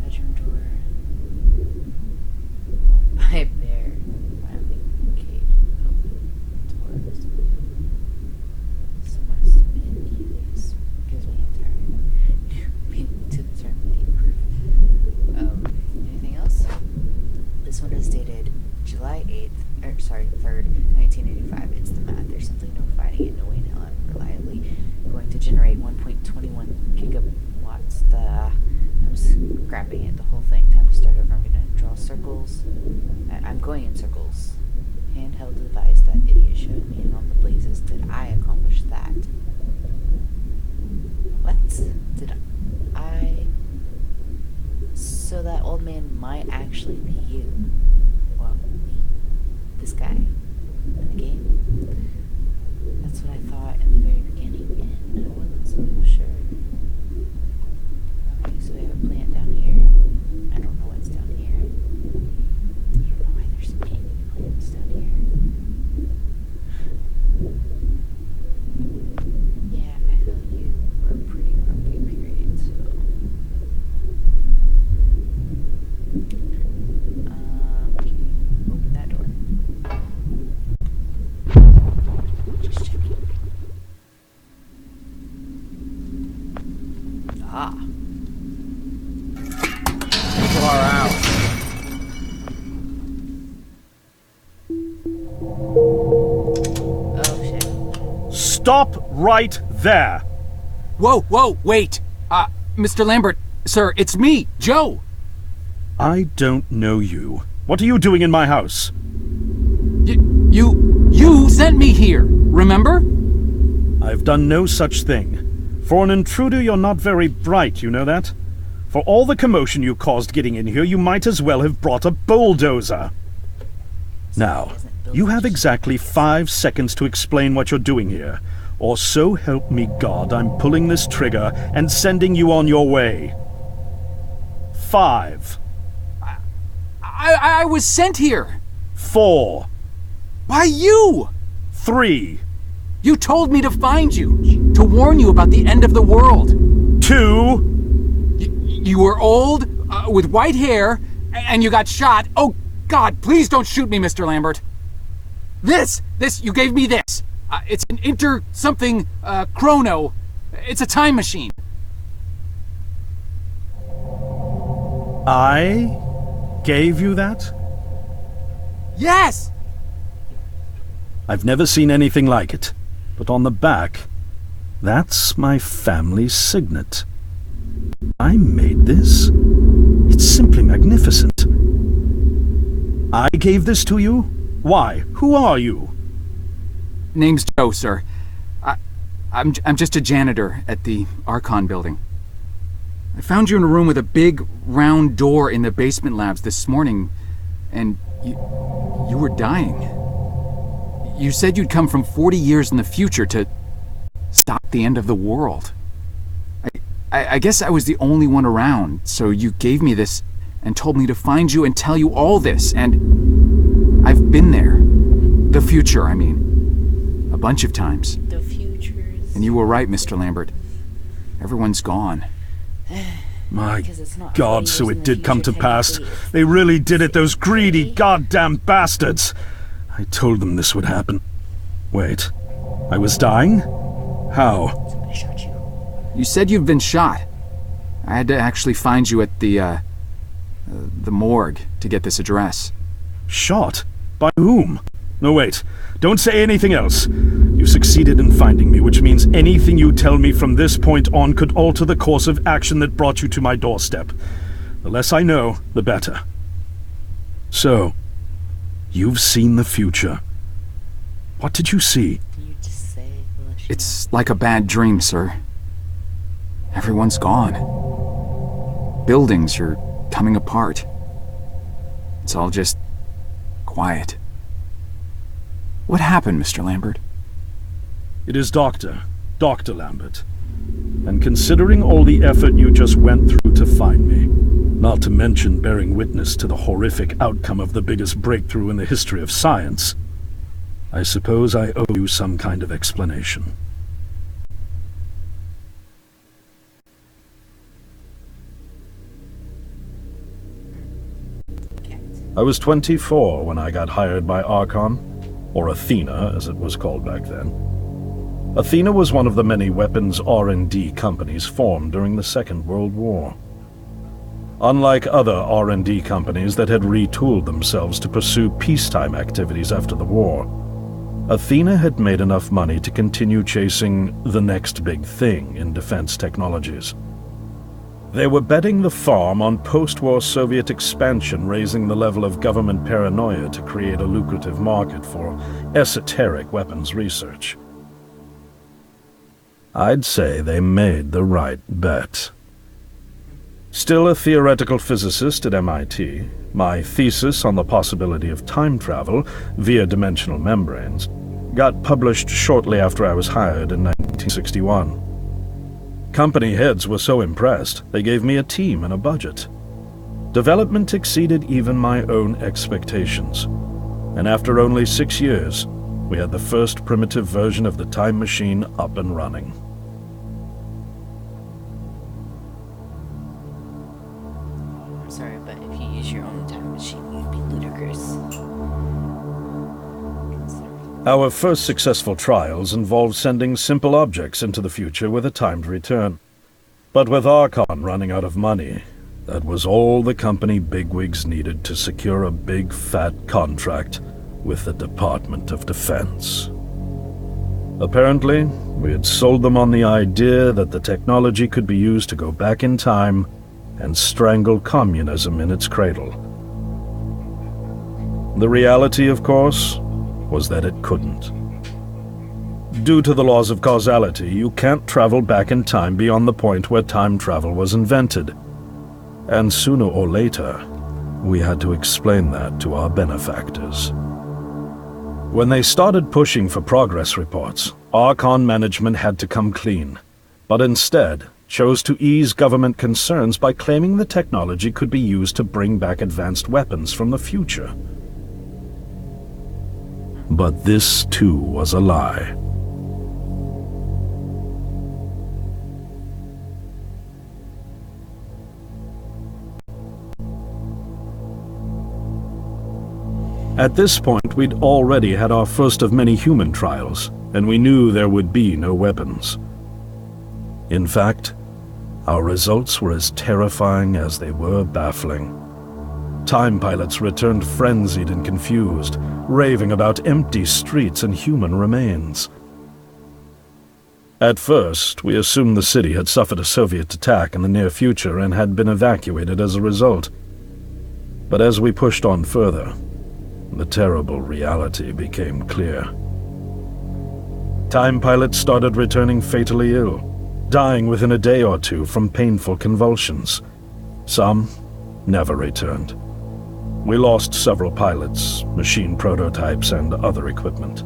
Bedroom door. Pipe there. Finally, Kate opened doors. So must have been these. Gives me entire new meaning to the term idiot proof. Anything else? This one is dated July 3rd, 1985. It's the math. There's simply no fighting it. No way in hell I'm reliably going to generate 1.21 gigawatts. I'm scrapping it, the whole thing. Time to start over. I'm going to draw circles. I'm going in circles. Handheld device that idiot showed me, and on the blazes did I accomplish that. What? Did I... So that old man might actually be you. Well, me. This guy. In the game. That's what I thought in the very beginning, and I wasn't so sure. Okay, so we have a plant down here. I don't know what's down here. I don't know why there's any plants down here. Yeah, I feel like you were pretty grumpy, period, so... Can you open that door? Just checking. Ah. Far out. Oh shit. Stop right there! Whoa, wait. Mr. Lambert, sir, it's me, Joe. I don't know you. What are you doing in my house? You sent me here, remember? I've done no such thing. For an intruder, you're not very bright, you know that? For all the commotion you caused getting in here, you might as well have brought a bulldozer. Now, you have exactly 5 seconds to explain what you're doing here. Or so help me God, I'm pulling this trigger and sending you on your way. 5, I was sent here. 4, By you. 3, You told me to find you, to warn you about the end of the world. 2. You were old, with white hair, and you got shot. Oh, God, please don't shoot me, Mr. Lambert. This, you gave me this. It's an chrono. It's a time machine. I gave you that? Yes! I've never seen anything like it. But on the back, that's my family signet. I made this. It's simply magnificent. I gave this to you? Why? Who are you? Name's Joe, sir. I'm just a janitor at the Archon building. I found you in a room with a big, round door in the basement labs this morning, and you were dying. You said you'd come from 40 years in the future to stop the end of the world. I guess I was the only one around, so you gave me this and told me to find you and tell you all this, and I've been there. The future, I mean. A bunch of times. The futures. And you were right, Mr. Lambert. Everyone's gone. My Because it's not God, 40 so years in it the did come to future, pass. technically. They really did it, those greedy Really? goddamn bastards. I told them this would happen. Wait, I was dying? How? Somebody shot you. You said you've been shot. I had to actually find you at the morgue to get this address. Shot? By whom? No, wait. Don't say anything else. You succeeded in finding me, which means anything you tell me from this point on could alter the course of action that brought you to my doorstep. The less I know, the better. So, you've seen the future. What did you see? Can you just say unless you It's like a bad dream, sir. Everyone's gone. Buildings are coming apart. It's all just quiet. What happened, Mr. Lambert? It is Dr. Lambert. And considering all the effort you just went through to find me, not to mention bearing witness to the horrific outcome of the biggest breakthrough in the history of science, I suppose I owe you some kind of explanation. I was 24 when I got hired by Archon, or Athena as it was called back then. Athena was one of the many weapons R&D companies formed during the Second World War. Unlike other R&D companies that had retooled themselves to pursue peacetime activities after the war, Athena had made enough money to continue chasing the next big thing in defense technologies. They were betting the farm on post-war Soviet expansion, raising the level of government paranoia to create a lucrative market for esoteric weapons research. I'd say they made the right bet. Still a theoretical physicist at MIT, my thesis on the possibility of time travel via dimensional membranes got published shortly after I was hired in 1961. Company heads were so impressed, they gave me a team and a budget. Development exceeded even my own expectations, and after only 6 years, we had the first primitive version of the time machine up and running. I'm sorry, but if you use your own time machine, you'd be ludicrous. Our first successful trials involved sending simple objects into the future with a timed return. But with Archon running out of money, that was all the company bigwigs needed to secure a big fat contract with the Department of Defense. Apparently, we had sold them on the idea that the technology could be used to go back in time and strangle communism in its cradle. The reality, of course, was that it couldn't. Due to the laws of causality, you can't travel back in time beyond the point where time travel was invented. And sooner or later, we had to explain that to our benefactors. When they started pushing for progress reports, Archon management had to come clean, but instead chose to ease government concerns by claiming the technology could be used to bring back advanced weapons from the future. But this, too, was a lie. At this point, we'd already had our first of many human trials, and we knew there would be no weapons. In fact, our results were as terrifying as they were baffling. Time pilots returned frenzied and confused, raving about empty streets and human remains. At first, we assumed the city had suffered a Soviet attack in the near future and had been evacuated as a result. But as we pushed on further, the terrible reality became clear. Time pilots started returning fatally ill, dying within a day or two from painful convulsions. Some never returned. We lost several pilots, machine prototypes, and other equipment.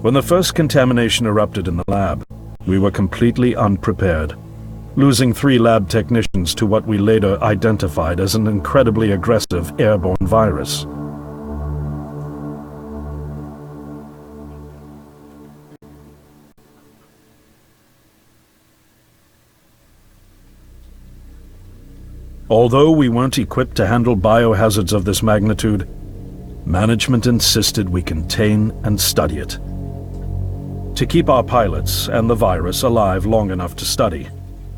When the first contamination erupted in the lab, we were completely unprepared, losing 3 lab technicians to what we later identified as an incredibly aggressive airborne virus. Although we weren't equipped to handle biohazards of this magnitude, management insisted we contain and study it. To keep our pilots and the virus alive long enough to study,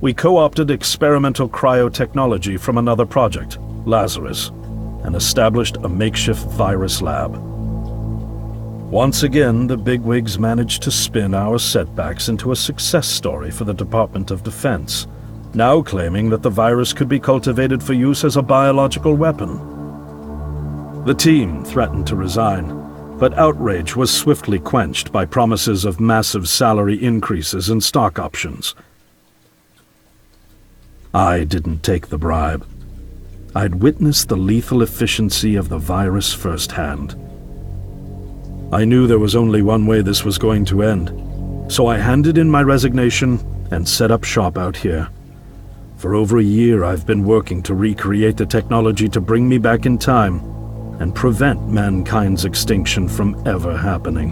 we co-opted experimental cryotechnology from another project, Lazarus, and established a makeshift virus lab. Once again, the bigwigs managed to spin our setbacks into a success story for the Department of Defense, now claiming that the virus could be cultivated for use as a biological weapon. The team threatened to resign, but outrage was swiftly quenched by promises of massive salary increases and stock options. I didn't take the bribe. I'd witnessed the lethal efficiency of the virus firsthand. I knew there was only one way this was going to end, so I handed in my resignation and set up shop out here. For over a year I've been working to recreate the technology to bring me back in time and prevent mankind's extinction from ever happening.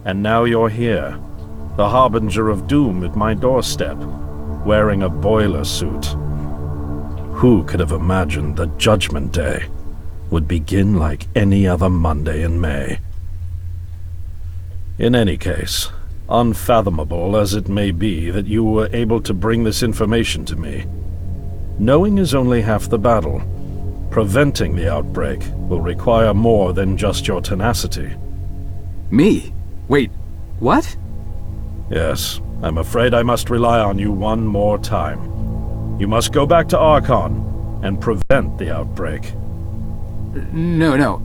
And now you're here, the harbinger of doom at my doorstep, wearing a boiler suit. Who could have imagined that Judgment Day would begin like any other Monday in May? In any case, unfathomable as it may be that you were able to bring this information to me, knowing is only half the battle. Preventing the outbreak will require more than just your tenacity. Me? Wait, what? Yes, I'm afraid I must rely on you one more time. You must go back to Archon and prevent the outbreak. No,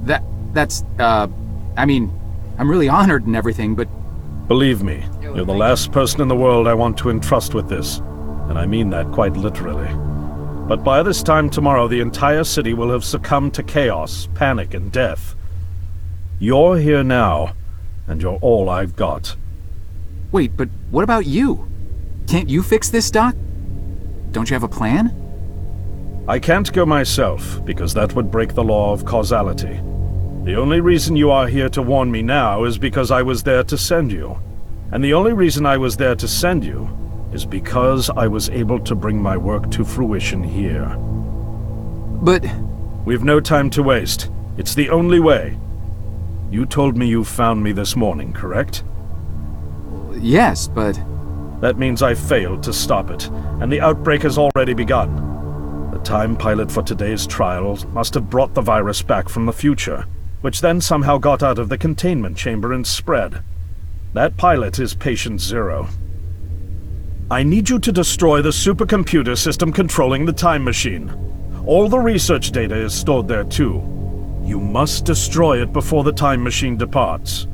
that's, I mean, I'm really honored and everything, but... Believe me, you're the last person in the world I want to entrust with this, and I mean that quite literally. But by this time tomorrow, the entire city will have succumbed to chaos, panic, and death. You're here now, and you're all I've got. Wait, but what about you? Can't you fix this, Doc? Don't you have a plan? I can't go myself, because that would break the law of causality. The only reason you are here to warn me now is because I was there to send you. And the only reason I was there to send you is because I was able to bring my work to fruition here. But... We've no time to waste. It's the only way. You told me you found me this morning, correct? yes, but... That means I failed to stop it, and the outbreak has already begun. The time pilot for today's trials must have brought the virus back from the future, which then somehow got out of the containment chamber and spread. That pilot is Patient Zero. I need you to destroy the supercomputer system controlling the time machine. All the research data is stored there too. You must destroy it before the time machine departs.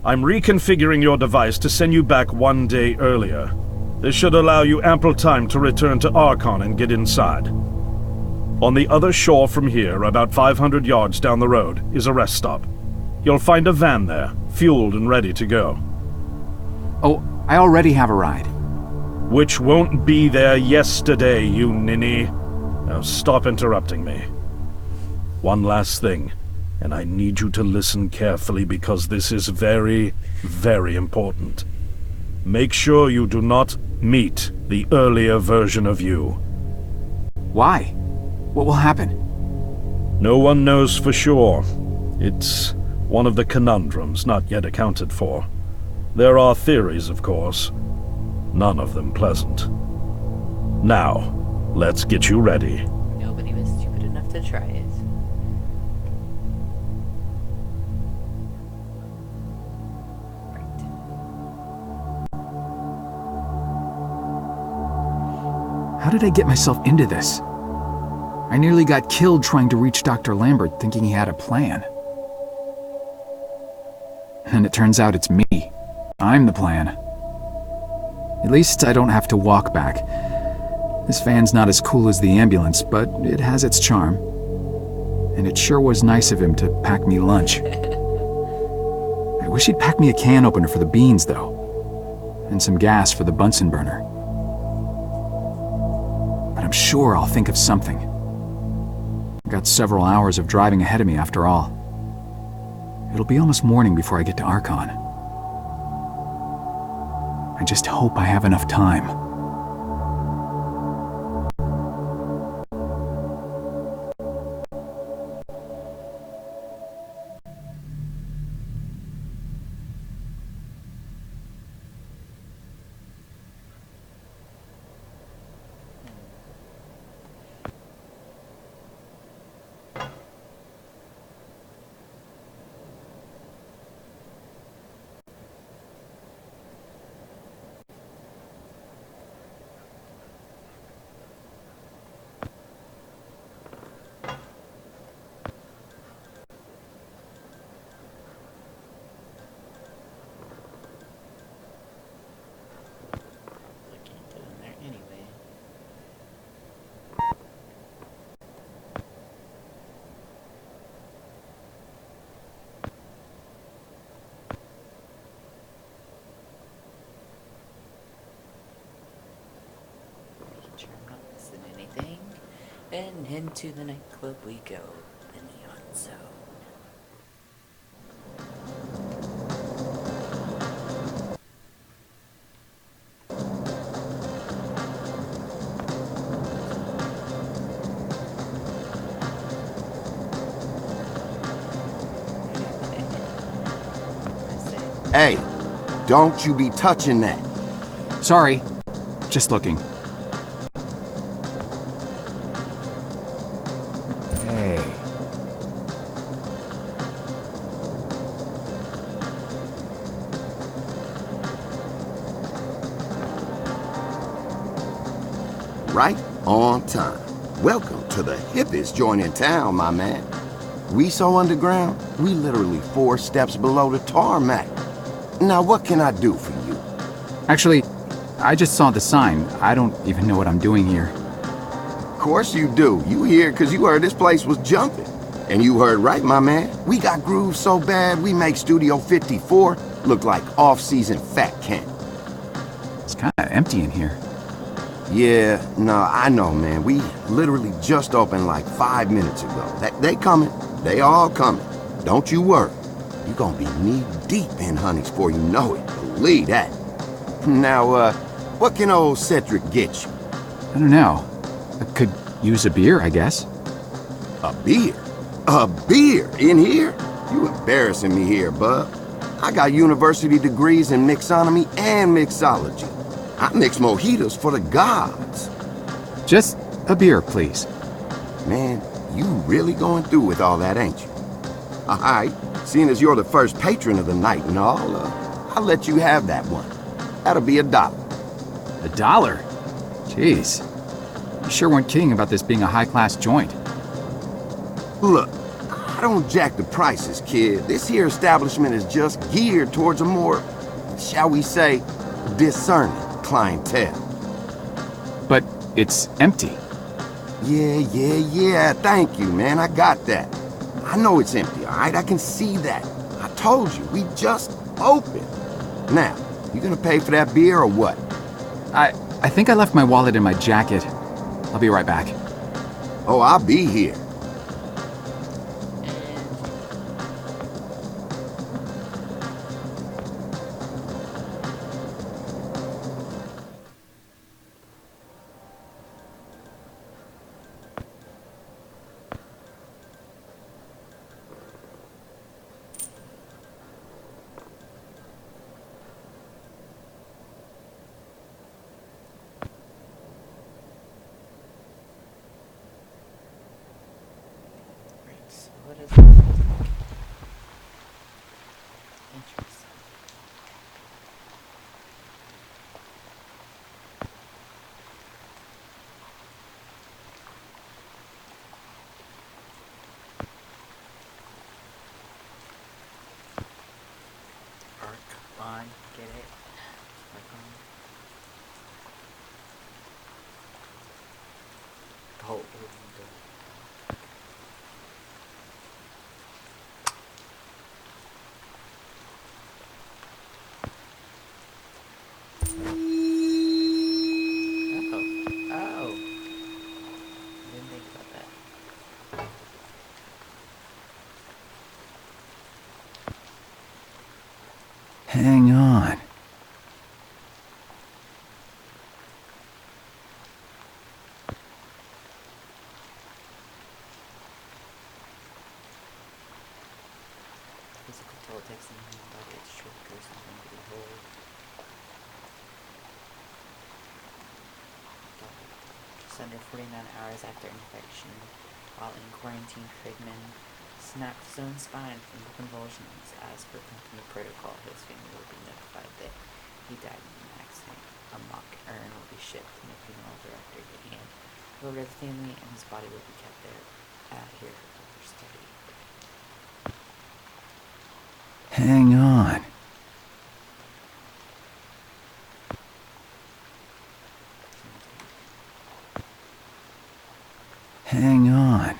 I'm reconfiguring your device to send you back 1 day earlier. This should allow you ample time to return to Archon and get inside. On the other shore from here, about 500 yards down the road, is a rest stop. You'll find a van there, fueled and ready to go. Oh, I already have a ride. Which won't be there yesterday, you ninny. Now stop interrupting me. One last thing, and I need you to listen carefully because this is very, very important. Make sure you do not meet the earlier version of you. Why? What will happen? No one knows for sure. It's one of the conundrums not yet accounted for. There are theories, of course. None of them pleasant. Now, let's get you ready. Nobody was stupid enough to try it. Right. How did I get myself into this? I nearly got killed trying to reach Dr. Lambert thinking he had a plan. And it turns out it's me. I'm the plan. At least I don't have to walk back. This van's not as cool as the ambulance, but it has its charm. And it sure was nice of him to pack me lunch. I wish he'd pack me a can opener for the beans, though. And some gas for the Bunsen burner. But I'm sure I'll think of something. I've got several hours of driving ahead of me after all. It'll be almost morning before I get to Archon. I just hope I have enough time. And into the nightclub we go, the Neon Zone. Hey, don't you be touching that. Sorry. Just looking. Hey. Right on time. Welcome to the hippest joint in town, my man. We so underground, we literally 4 steps below the tarmac. Now what can I do for you? Actually, I just saw the sign. I don't even know what I'm doing here. Of course you do. You here because you heard this place was jumping. And you heard right, my man. We got grooves so bad we make Studio 54 look like off-season fat camp. It's kind of empty in here. Yeah, no, I know, man. We literally just opened like 5 minutes ago. They coming. They all coming. Don't you worry. You gonna be knee-deep in honeys before you know it. Believe that. Now, what can old Cedric get you? I don't know. I could use a beer, I guess. A beer? A beer in here? You embarrassing me here, bub. I got university degrees in mixonomy and mixology. I mix mojitos for the gods. Just a beer, please. Man, you really going through with all that, ain't you? All right, seeing as you're the first patron of the night and all, I'll let you have that one. That'll be $1. $1? Jeez. You sure weren't kidding about this being a high-class joint. Look, I don't jack the prices, kid. This here establishment is just geared towards a more, shall we say, discerning clientele. But it's empty. Yeah, thank you, man. I got that. I know it's empty, all right? I can see that. I told you, we just opened. Now, you gonna pay for that beer or what? I think I left my wallet in my jacket. I'll be right back. Oh, I'll be here. So what is it? Interesting. Arc on, get it? Arc on. Bolt window. Oh. I didn't think about that. Hang on. Physical toll takes the human body its short or something to behold. Just under 49 hours after infection, while in quarantine, Friedman snapped his own spine from the convulsions. As per company protocol, his family will be notified that he died in an accident. A mock urn will be shipped and a funeral director to hand over to the family, and his body will be kept there here for study. Hang on. Hang on.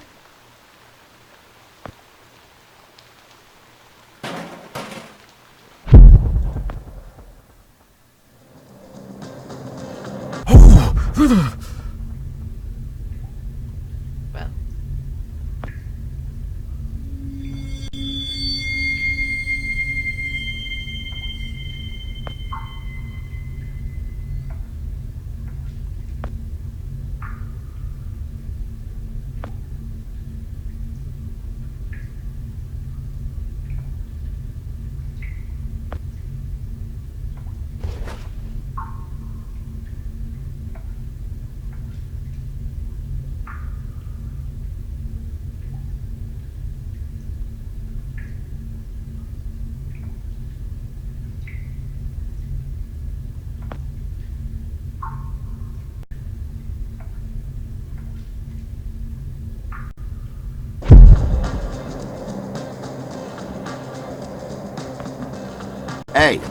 Hey,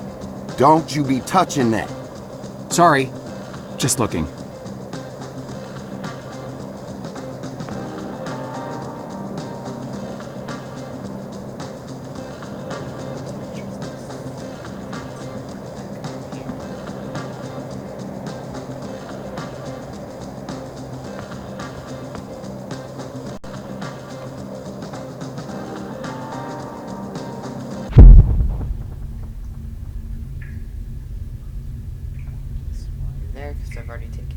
don't you be touching that. Sorry. Just looking. There, because I've already taken it.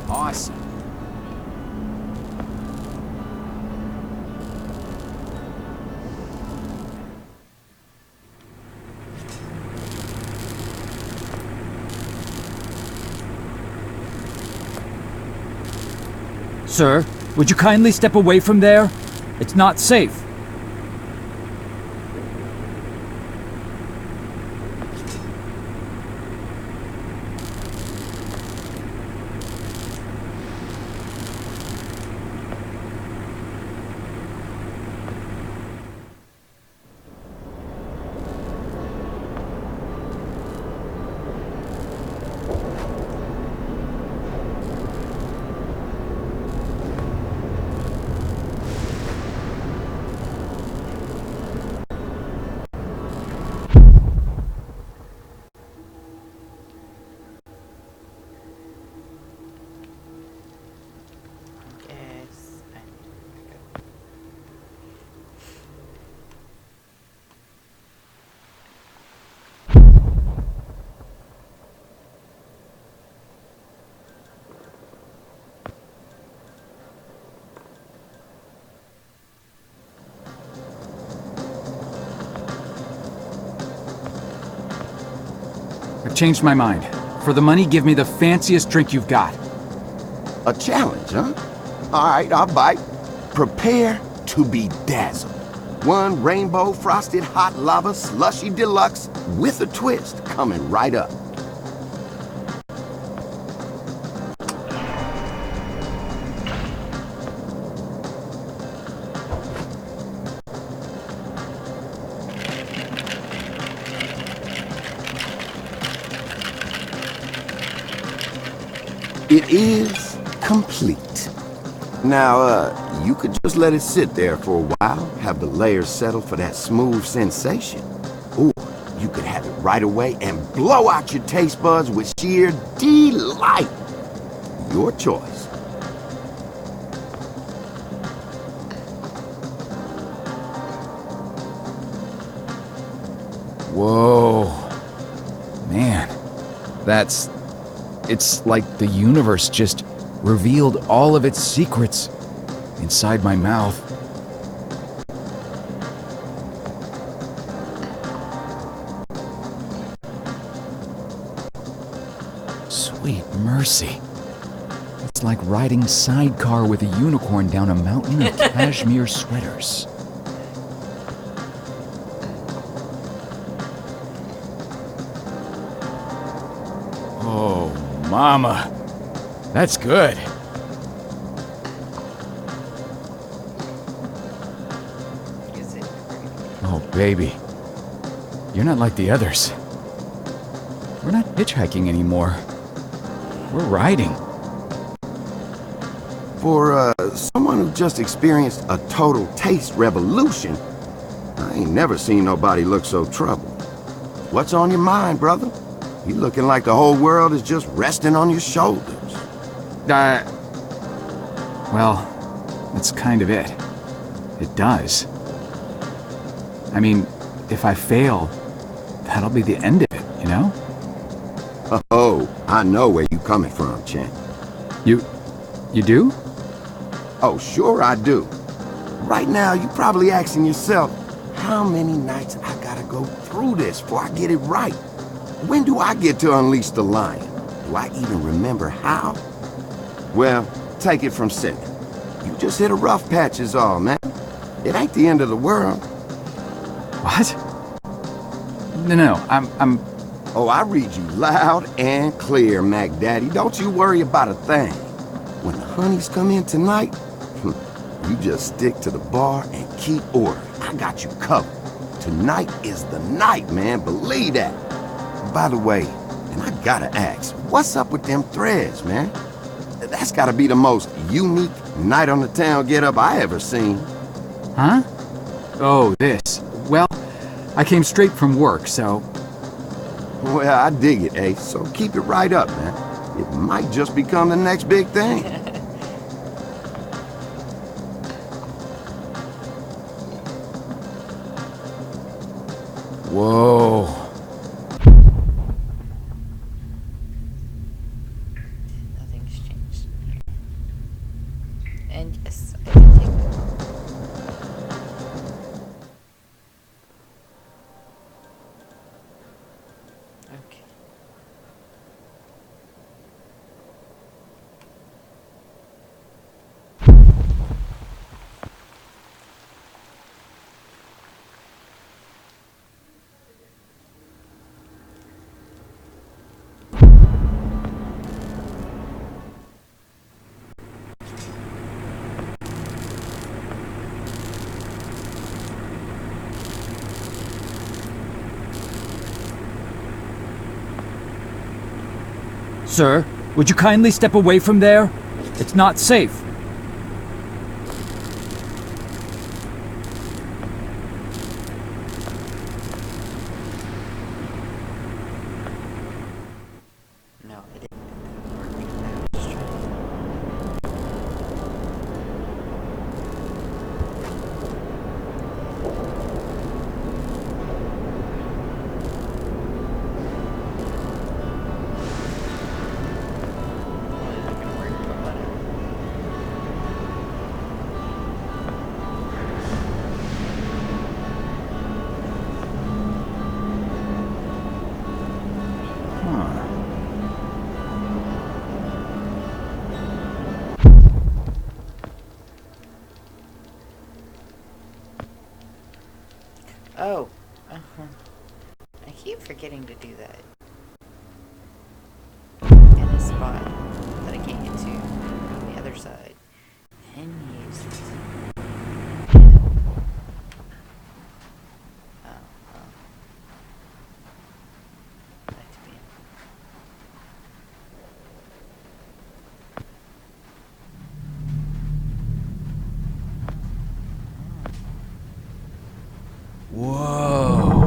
Alright. Awesome. Sir, would you kindly step away from there? It's not safe. Yes. I go. I've changed my mind. For the money, give me the fanciest drink you've got. A challenge, huh? All right, I'll bite. Prepare to be dazzled. One rainbow frosted hot lava slushy deluxe with a twist coming right up. It is complete. Now, you could just let it sit there for a while, have the layers settle for that smooth sensation. Or you could have it right away and blow out your taste buds with sheer delight. Your choice. Whoa. Man, it's like the universe just revealed all of its secrets inside my mouth. Sweet mercy. It's like riding sidecar with a unicorn down a mountain of cashmere sweaters. Oh, mama. That's good. Is it? Oh, baby. You're not like the others. We're not hitchhiking anymore. We're riding. For someone who just experienced a total taste revolution, I ain't never seen nobody look so troubled. What's on your mind, brother? You looking like the whole world is just resting on your shoulders. Well, that's kind of it. It does. I mean, if I fail, that'll be the end of it, you know? Oh, I know where you coming from, Champ. You do? Oh, sure I do. Right now, you probably asking yourself, how many nights I gotta go through this before I get it right? When do I get to unleash the lion? Do I even remember how? Well, take it from Seth. You just hit a rough patch is all, man. It ain't the end of the world. What? No, I'm... Oh, I read you loud and clear, Mac Daddy. Don't you worry about a thing. When the honeys come in tonight, you just stick to the bar and keep order. I got you covered. Tonight is the night, man. Believe that. By the way, and I gotta ask, what's up with them threads, man? That's gotta be the most unique night on the town get-up I ever seen. Huh? Oh, this. Well, I came straight from work, so... Well, I dig it, Ace, so keep it right up, man. It might just become the next big thing. Whoa. Nothing's changed. And yes, I can take that. Okay. Sir, would you kindly step away from there? It's not safe. No, it didn't work. Just try. Well, it's not gonna work, but whatever. Oh, I keep forgetting to do that. In a spot that I can't get to on the other side. And use it. Oh. Back to being. Whoa.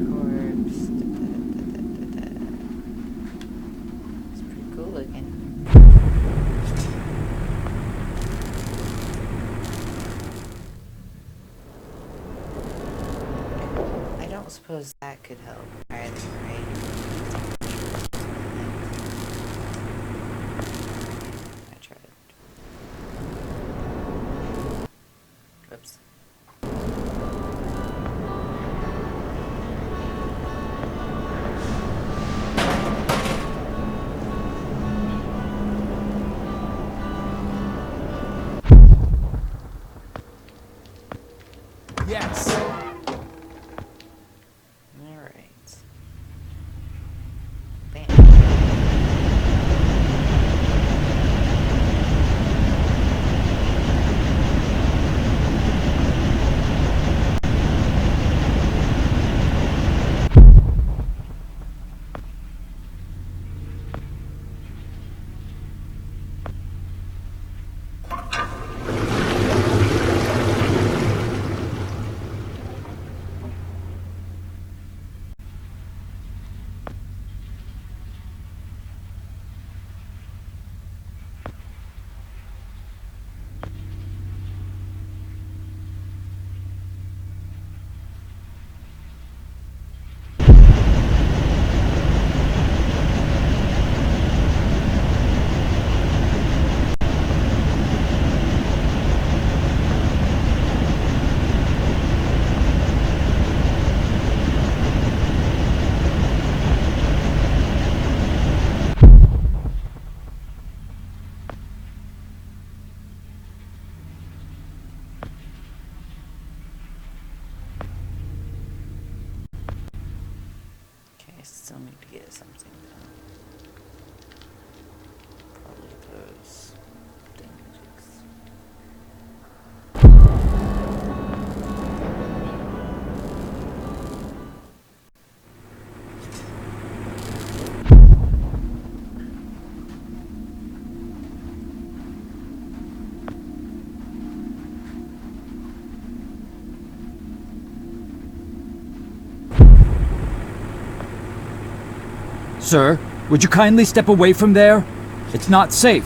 Corpse. Da, da, da, da, da, da. suppose that could help either, right? I tried. Whoops. Yes. Alright. Bam. Okay, still need to get something done. Probably those damages. Sir, would you kindly step away from there? It's not safe.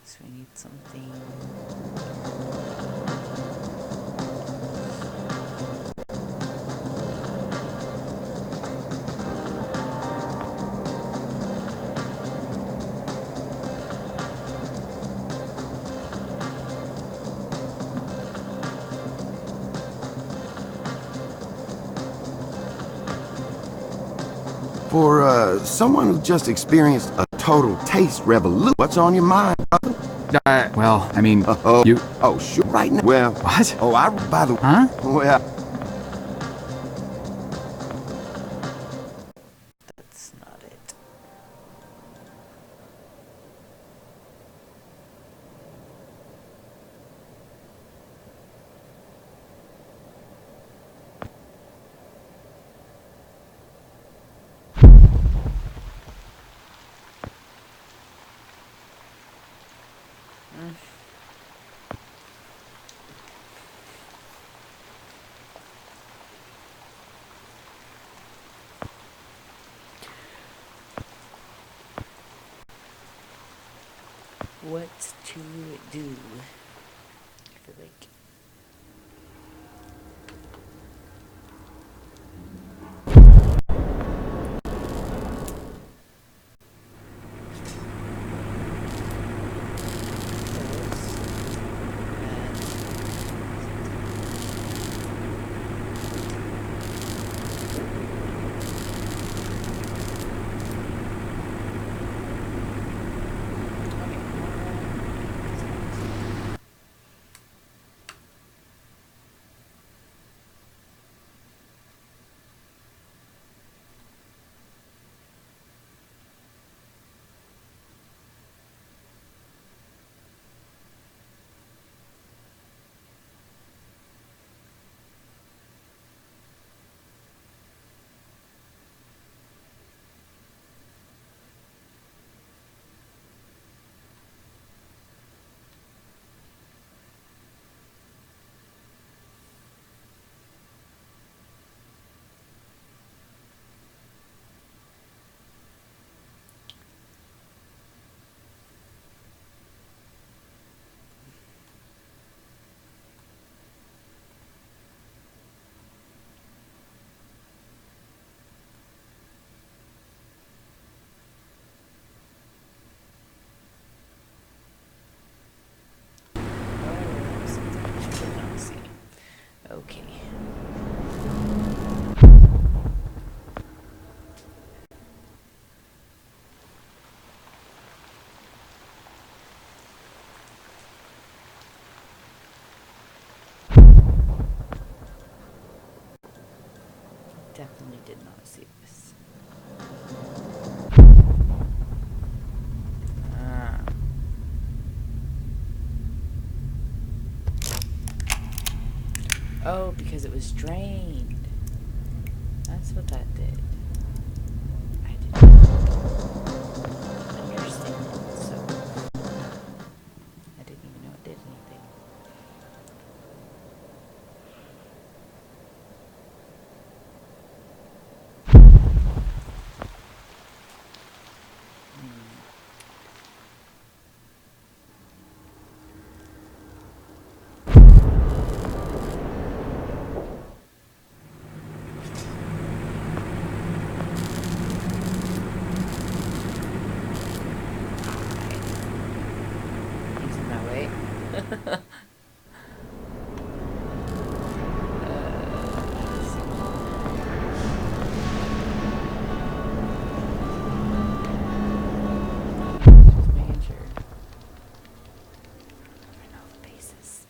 So we need something. For someone who just experienced a total taste revolution, what's on your mind, brother? Well, I mean, Oh, you... oh, sure, right now. Well, What? oh, by the way, Huh? well, That's not it. what to do. I feel like okay. Definitely did not see this. Ah. Oh, because it was drained. That's what that did. I didn't understand it, so I didn't even know it did anything. He's in my way. Just making sure. I know the basis.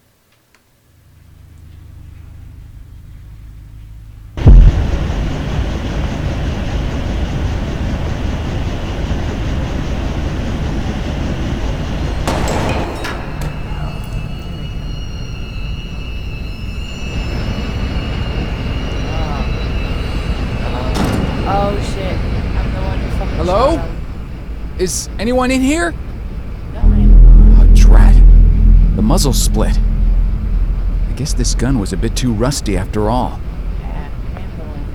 Oh shit. I'm the one who fucking Hello? shot him. Is anyone in here? No, I'm Oh, drat. The muzzle split. I guess this gun was a bit too rusty after all. yeah, I'm the one who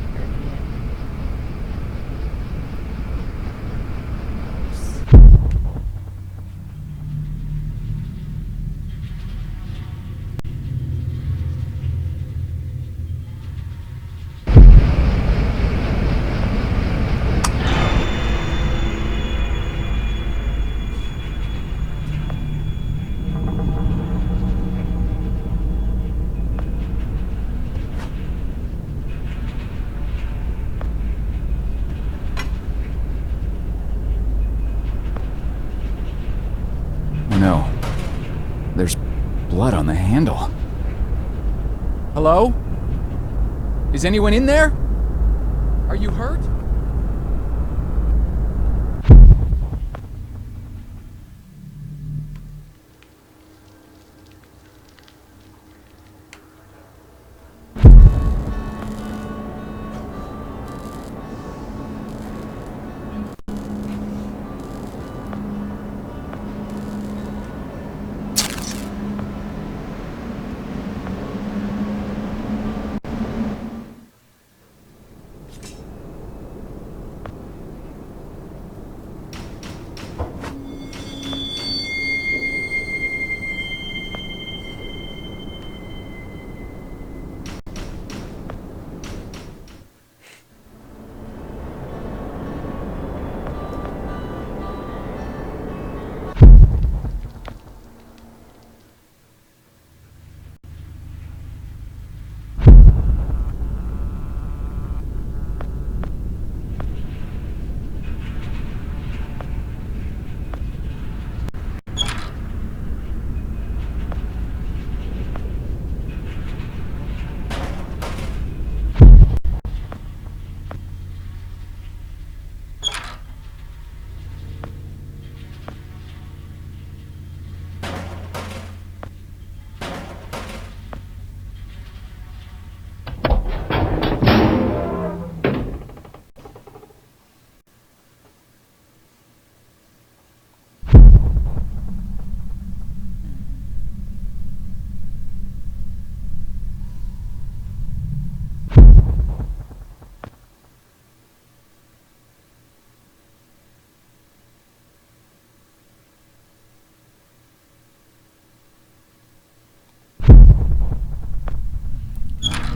hurt Oh no. There's blood on the handle. Hello? Is anyone in there? Are you hurt?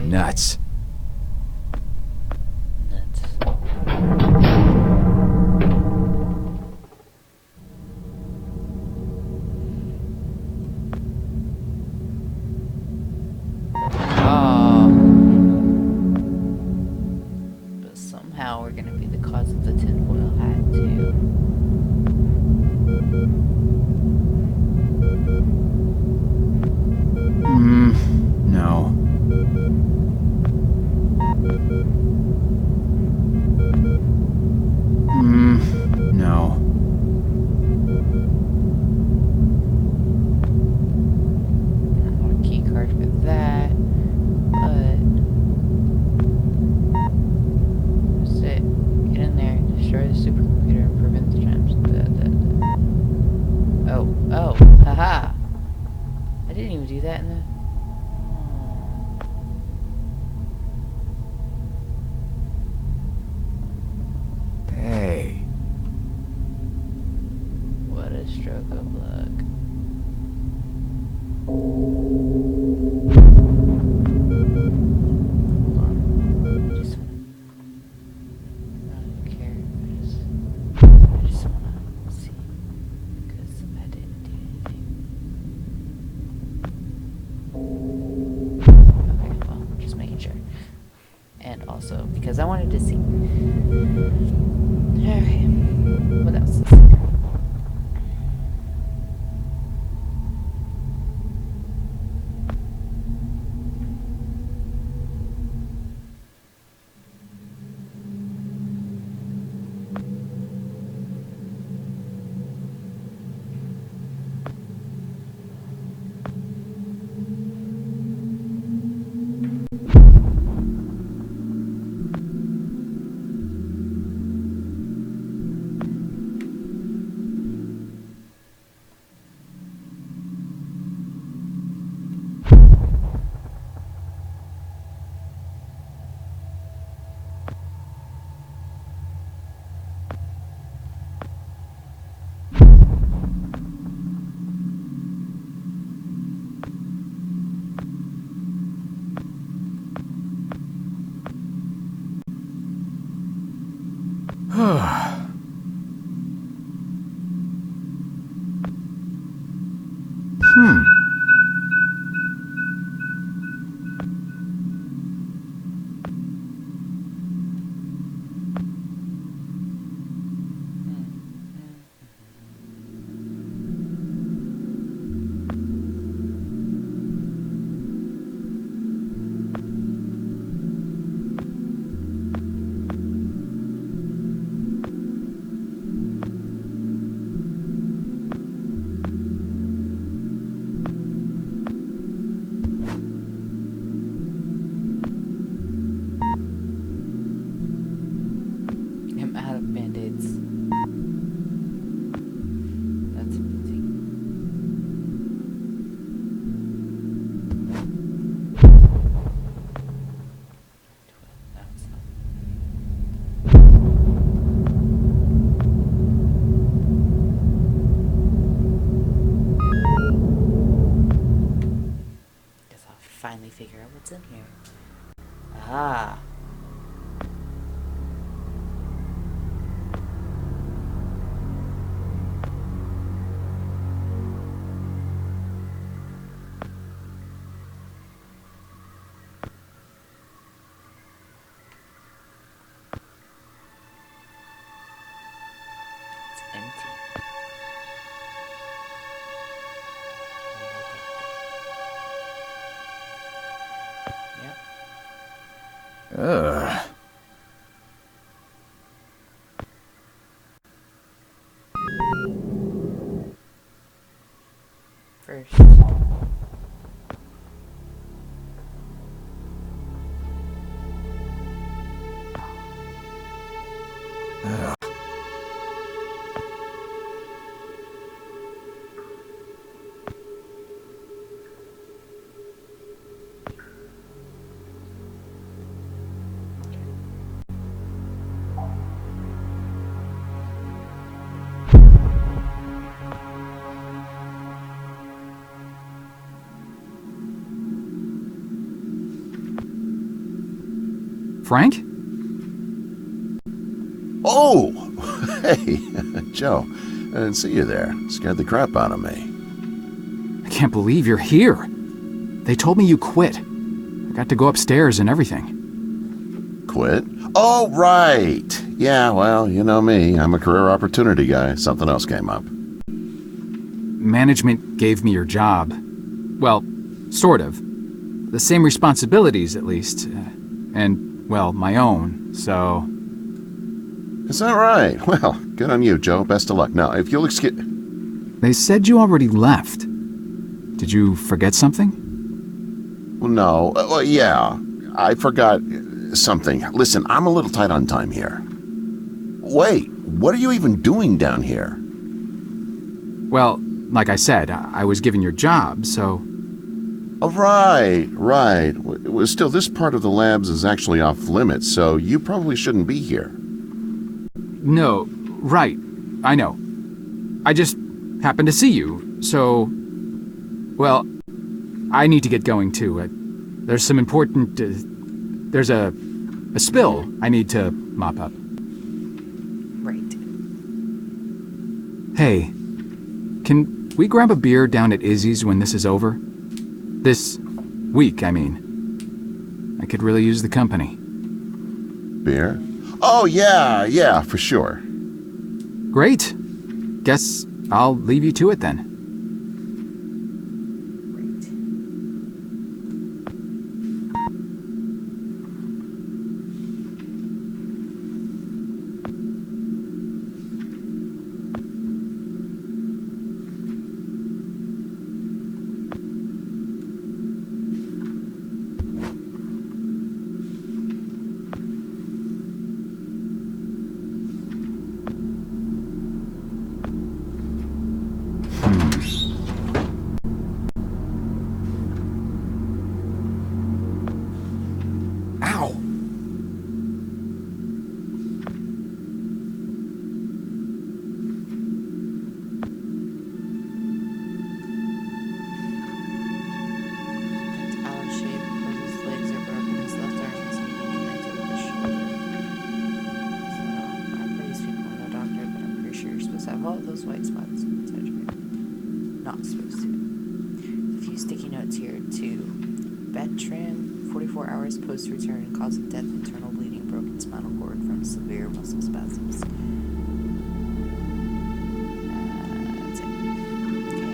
nuts. Nuts. Oh. But somehow we're gonna be the cause of the tinfoil hat too. No. No. I don't want a key card for that, but that's it. Get in there, destroy the supercomputer, and prevent the gems. Oh, haha! I didn't even do that in the. Hey. What a stroke of luck. Hold on. I just wanna. I don't care. I just wanna see. Because I didn't do anything. Okay, well, just making sure. And also, because I wanted to see. Okay. What else is there? I'm out of band-aids. That's amazing. No, it's not. Guess I'll finally figure out what's in here. Ah. Empty. Yep. Ugh. First. Frank? Oh! Hey, Joe. I didn't see you there. Scared the crap out of me. I can't believe you're here. They told me you quit. I got to go upstairs and everything. Quit? Oh, right. Yeah, well, you know me. I'm a career opportunity guy. Something else came up. Management gave me your job. Well, sort of. The same responsibilities, at least. And, well, my own, so... Is that right? Well, good on you, Joe. Best of luck. Now, if you'll excuse... They said you already left. Did you forget something? No. Well, yeah. I forgot something. Listen, I'm a little tight on time here. Wait, what are you even doing down here? Well, like I said, I was given your job, so... Oh, right. Well, still, this part of the labs is actually off limits, so you probably shouldn't be here. No, right. I know. I just happened to see you, so... Well, I need to get going too. There's some important... there's a spill I need to mop up. Right. Hey, can we grab a beer down at Izzy's when this is over? This week, I mean. I could really use the company. Beer? Oh, yeah, for sure. Great. Guess I'll leave you to it then. Right. Ow! It's owl shape, but his legs are broken. His left arm is being connected with his shoulder. So, not that these people are no doctor, but I'm pretty sure you're supposed to have all those white spots inside your hair. Not supposed to. There's a few sticky notes here, too. Betram, 44 hours post-return, cause of death, internal bleeding, broken spinal cord from severe muscle spasms. That's it. Okay.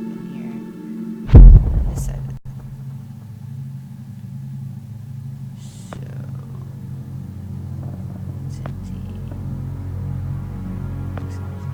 Even here. This side of it. So it's empty. Looks empty.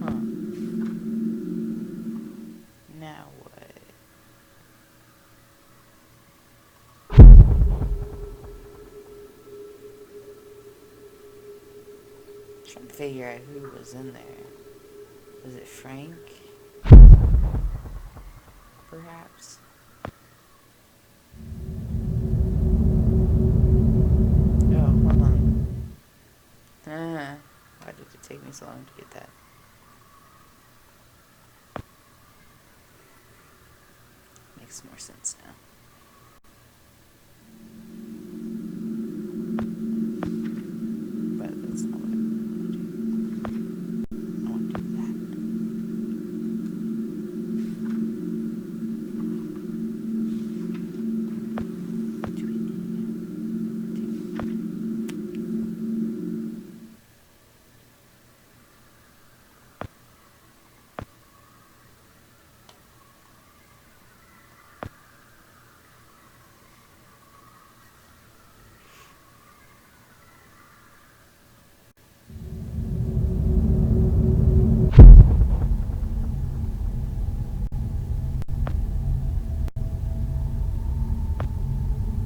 Huh. Now what? Trying to figure out who was in there. Was it Frank? Perhaps? Oh, hold on. Why did it take me so long to get that? Makes more sense now. But that's not what I want to do. I want to do that. Do we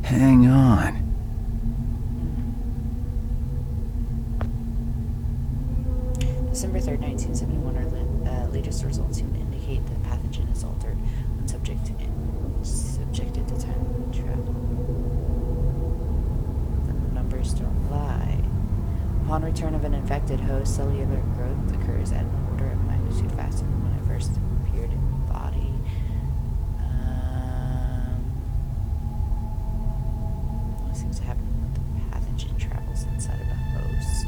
Hang on. December 3rd, 1971, our latest results seem to indicate the pathogen is altered when subjected to time travel. The numbers don't lie. Upon return of an infected host, cellular growth occurs at an order of magnitude faster than when it first appeared in the body. What seems to happen when the pathogen travels inside of a host?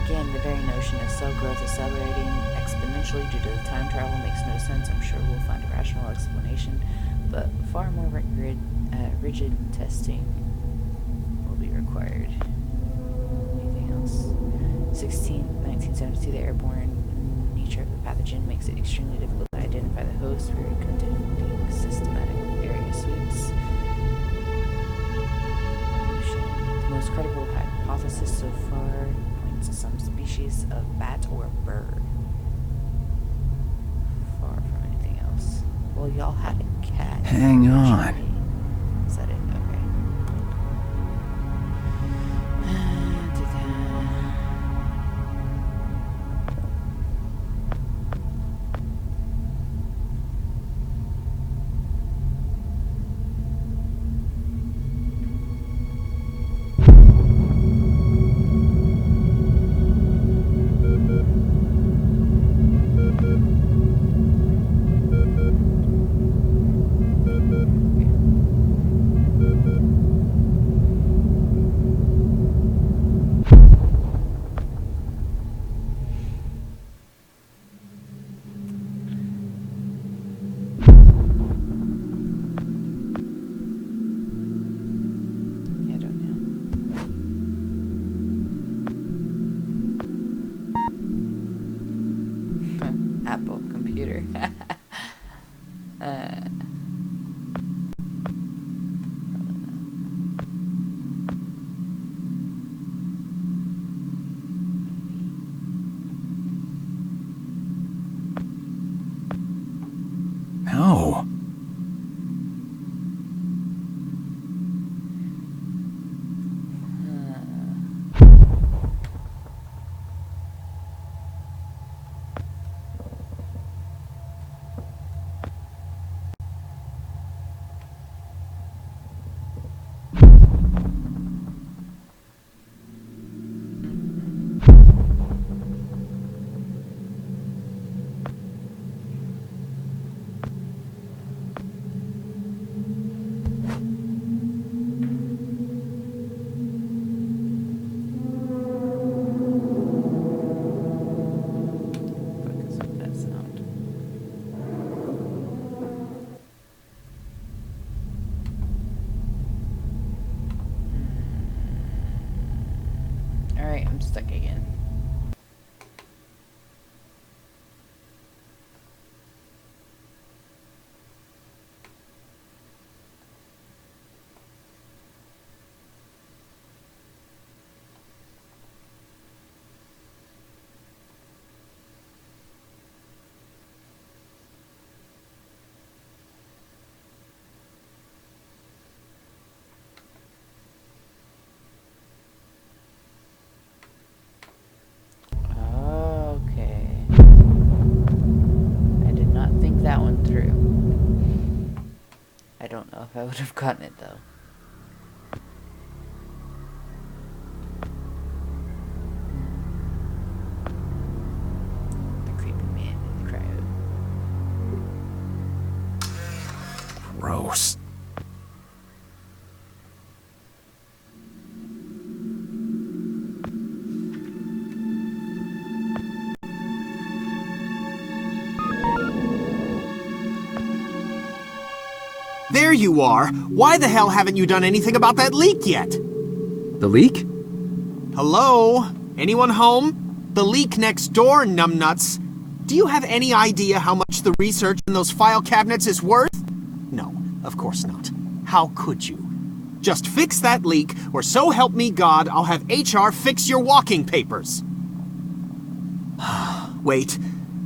Again, the very notion of cell growth accelerating exponentially due to the time travel makes no sense. I'm sure we'll find a rational explanation, but far more rigid testing will be required. Anything else? 1972, the airborne nature of the pathogen makes it extremely difficult to identify the host. We're conducting systematic area sweeps. The most credible hypothesis so far points to some species of bat or bird. Far from anything else. Well, y'all had a cat. Hang on. Is that it? Okay. I don't know. Apple computer. No. Focus on that sound. Alright, I'm stuck again. Okay. I did not think that one through. I don't know if I would have gotten it though. The creepy man in the crowd. Gross. There you are. Why the hell haven't you done anything about that leak yet? The leak? Hello? Anyone home? The leak next door, numbnuts. Do you have any idea how much the research in those file cabinets is worth? No, of course not. How could you? Just fix that leak, or so help me God, I'll have HR fix your walking papers. Wait.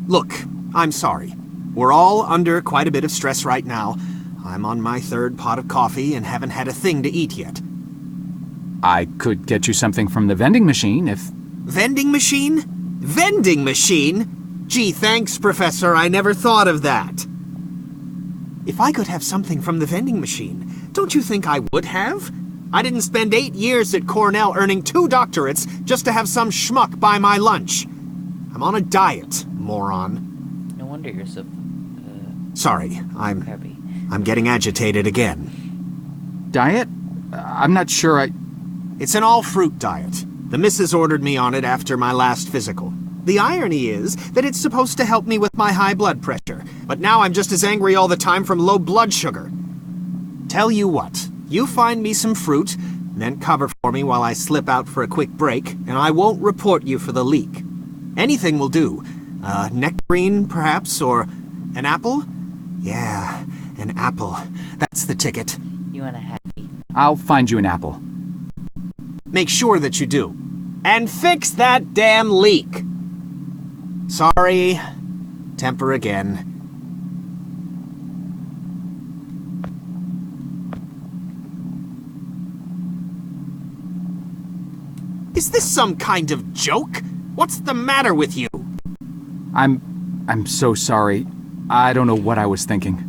Look, I'm sorry. We're all under quite a bit of stress right now. I'm on my third pot of coffee and haven't had a thing to eat yet. I could get you something from the vending machine if... Vending machine? Vending machine? Gee, thanks, Professor. I never thought of that. If I could have something from the vending machine, don't you think I would have? I didn't spend 8 years at Cornell earning 2 doctorates just to have some schmuck buy my lunch. I'm on a diet, moron. No wonder you're so Sorry, I'm crabby. getting agitated again. Diet? I'm not sure I... It's an all-fruit diet. The missus ordered me on it after my last physical. The irony is that it's supposed to help me with my high blood pressure, but now I'm just as angry all the time from low blood sugar. Tell you what, you find me some fruit, then cover for me while I slip out for a quick break, and I won't report you for the leak. Anything will do. Nectarine, perhaps, or an apple? Yeah, an apple. That's the ticket. You want a happy? I'll find you an apple. Make sure that you do. And fix that damn leak! Sorry. Temper again. Is this some kind of joke? What's the matter with you? I'm so sorry. I don't know what I was thinking.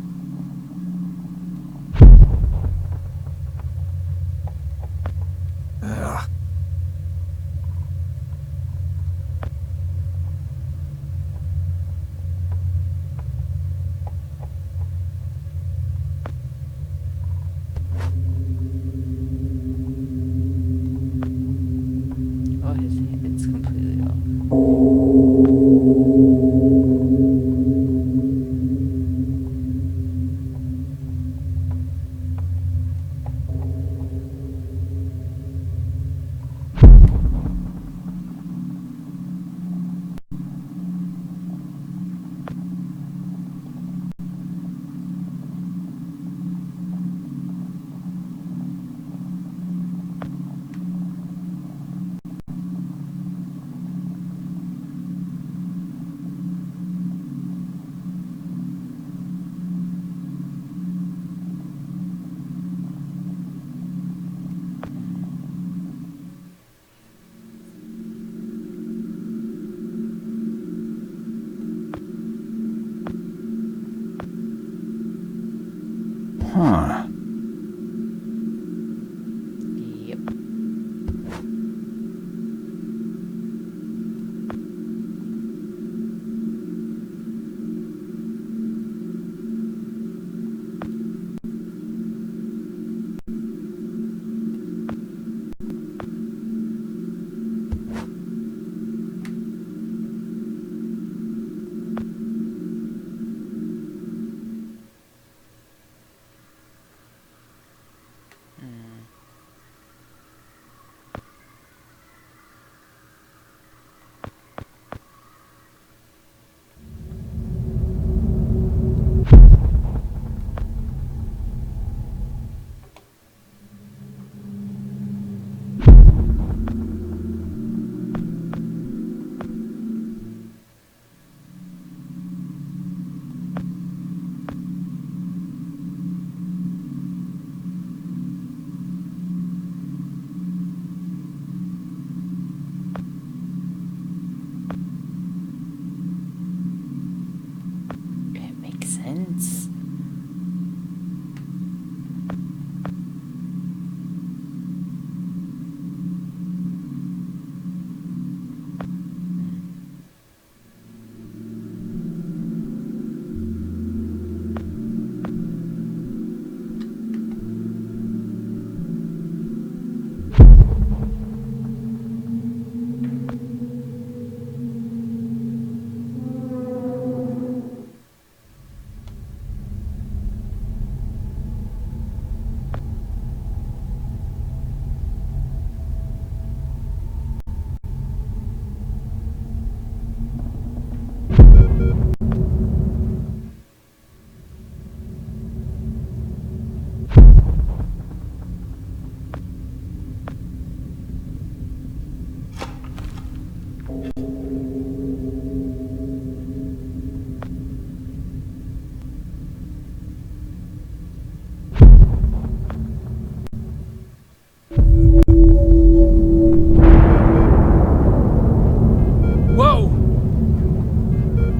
Oh, it's completely off. Huh. Yep.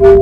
Scared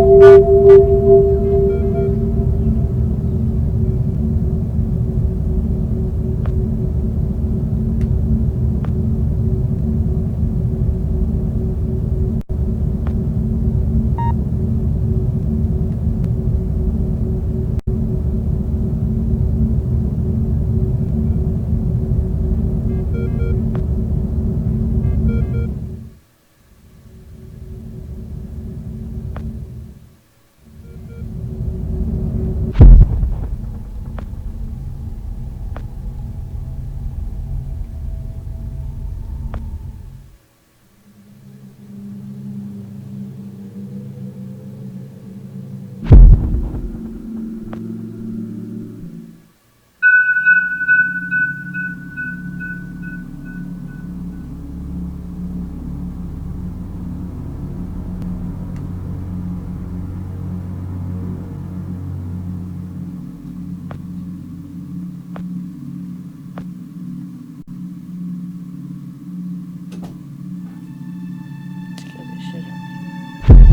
the shit out of me.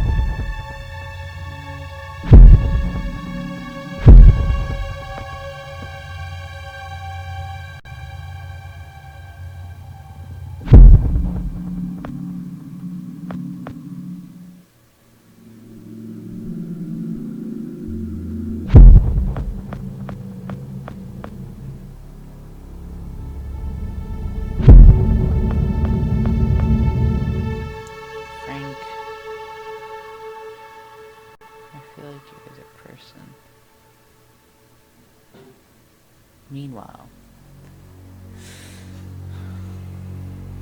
Frank, I feel like you're the person. Meanwhile,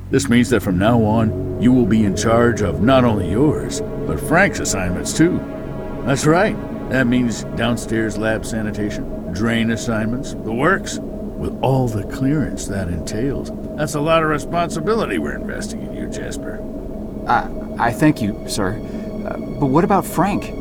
This means that from now on, you will be in charge of not only yours, but Frank's assignments too. That's right. That means downstairs lab sanitation, drain assignments, the works, with all the clearance that entails. That's a lot of responsibility we're investing in you, Jasper. I thank you, sir. But what about Frank?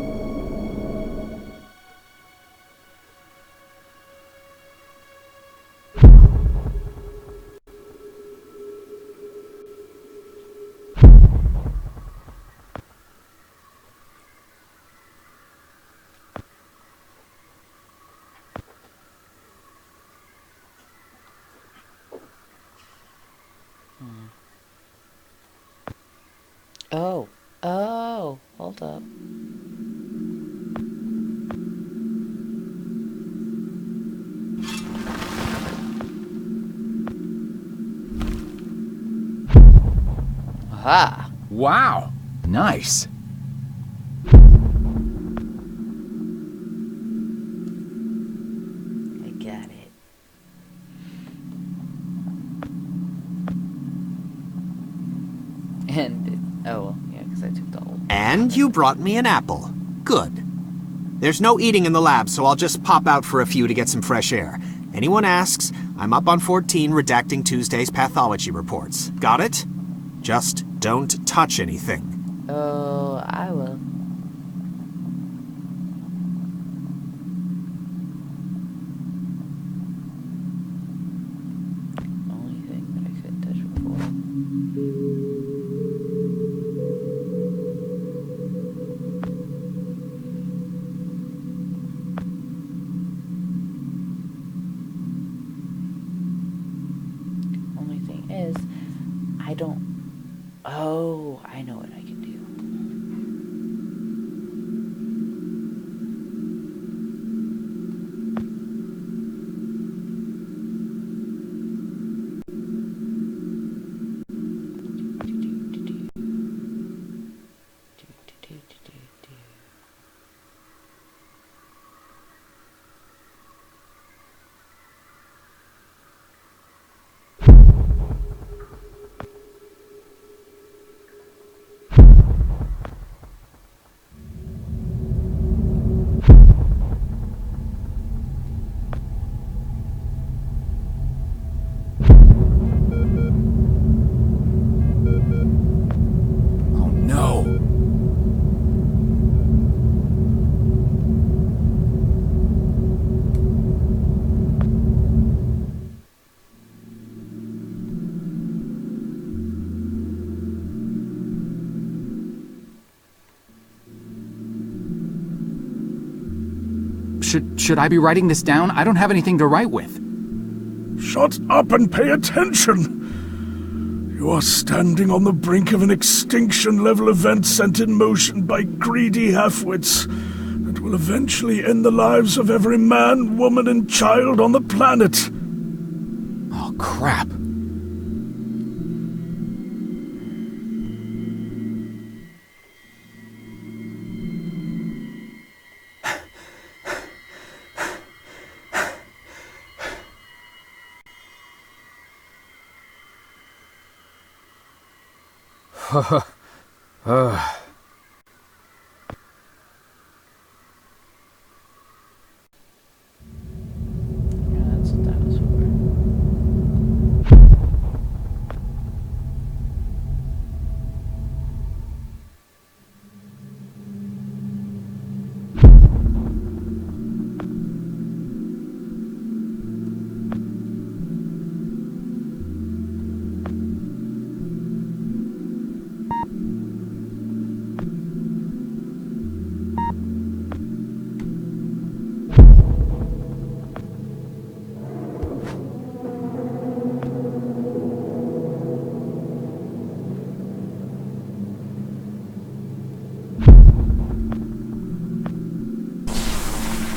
Oh, hold up. Aha! Wow. Nice. I got it. And, oh, well, yeah, because I took the old. And you brought me an apple. Good. There's no eating in the lab, so I'll just pop out for a few to get some fresh air. Anyone asks, I'm up on 14 redacting Tuesday's pathology reports. Got it? Just don't touch anything. Oh, I will. Only thing that I couldn't touch before. Only thing is, I don't. Oh, I know what I can do. Should I be writing this down? I don't have anything to write with. Shut up and pay attention! You are standing on the brink of an extinction-level event sent in motion by greedy halfwits that will eventually end the lives of every man, woman, and child on the planet. Oh, crap. Yeah, that's what that was for.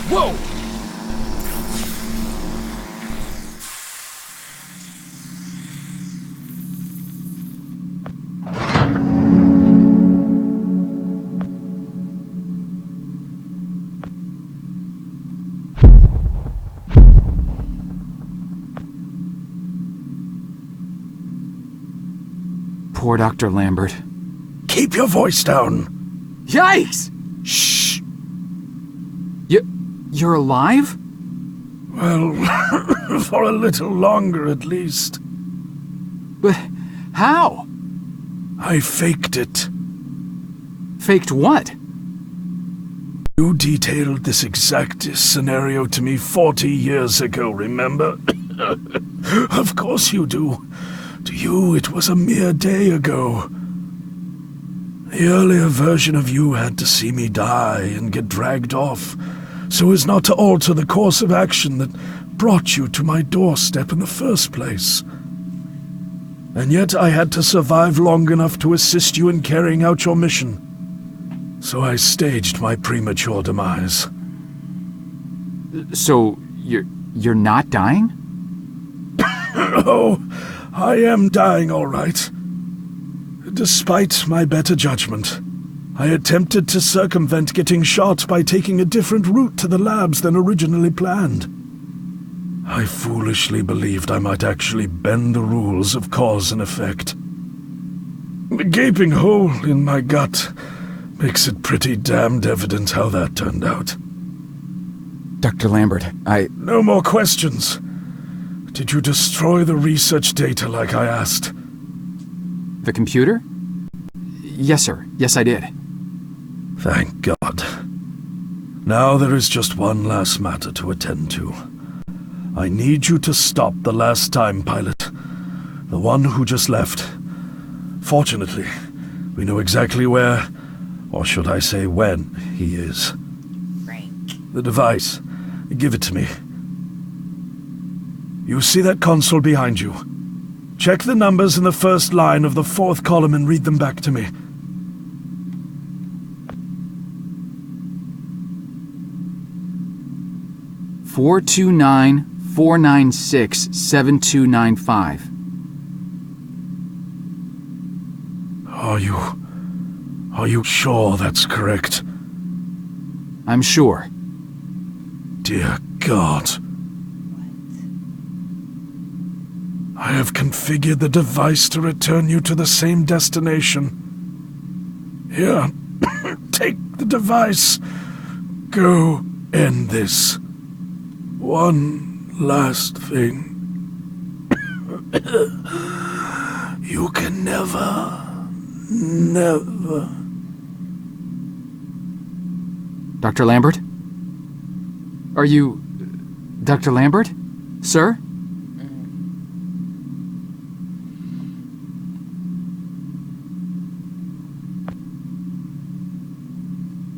Whoa! Poor Dr. Lambert. Keep your voice down. Yikes! Shh. You're alive? Well, for a little longer at least. But how? I faked it. Faked what? You detailed this exact scenario to me 40 years ago, remember? Of course you do. To you, it was a mere day ago. The earlier version of you had to see me die and get dragged off, so as not to alter the course of action that brought you to my doorstep in the first place. And yet I had to survive long enough to assist you in carrying out your mission. So I staged my premature demise. So, you're not dying? Oh, I am dying all right. Despite my better judgment, I attempted to circumvent getting shot by taking a different route to the labs than originally planned. I foolishly believed I might actually bend the rules of cause and effect. The gaping hole in my gut makes it pretty damned evident how that turned out. Dr. Lambert, No more questions. Did you destroy the research data like I asked? The computer? Yes, sir. Yes, I did. Thank God. Now there is just one last matter to attend to. I need you to stop the last time pilot. The one who just left. Fortunately, we know exactly where, or should I say when, he is. Frank. The device. Give it to me. You see that console behind you? Check the numbers in the first line of the fourth column and read them back to me. Four 496-7295. Are you sure that's correct? I'm sure. Dear God. I have configured the device to return you to the same destination. Here, take the device. Go end this. One last thing. You can never... Dr. Lambert? Are you... Dr. Lambert? Sir?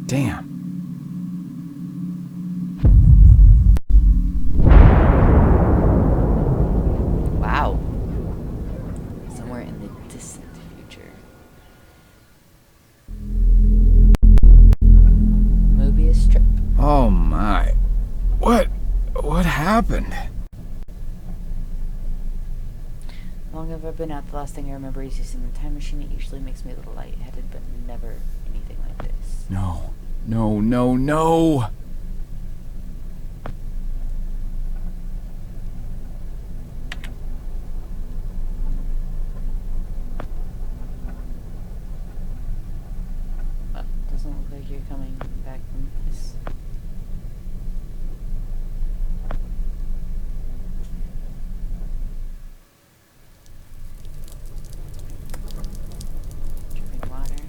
Damn. happened? How long have I been out? The last thing I remember is using the time machine. It usually makes me a little lightheaded, but never anything like this. No. No, no, no! Well, doesn't look like you're coming back from this. Dripping water.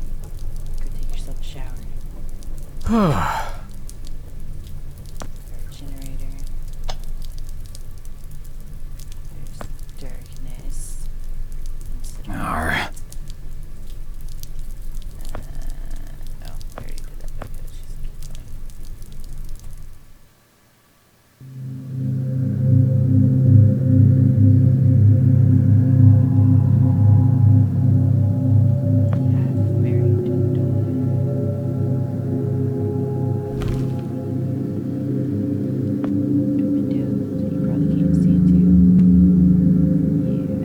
Go take yourself a shower. Generator. There's darkness. Arr. Oh, I already did that. Okay, let's just keep going. Half married daughter. Windows that you probably can't see into. Yeah.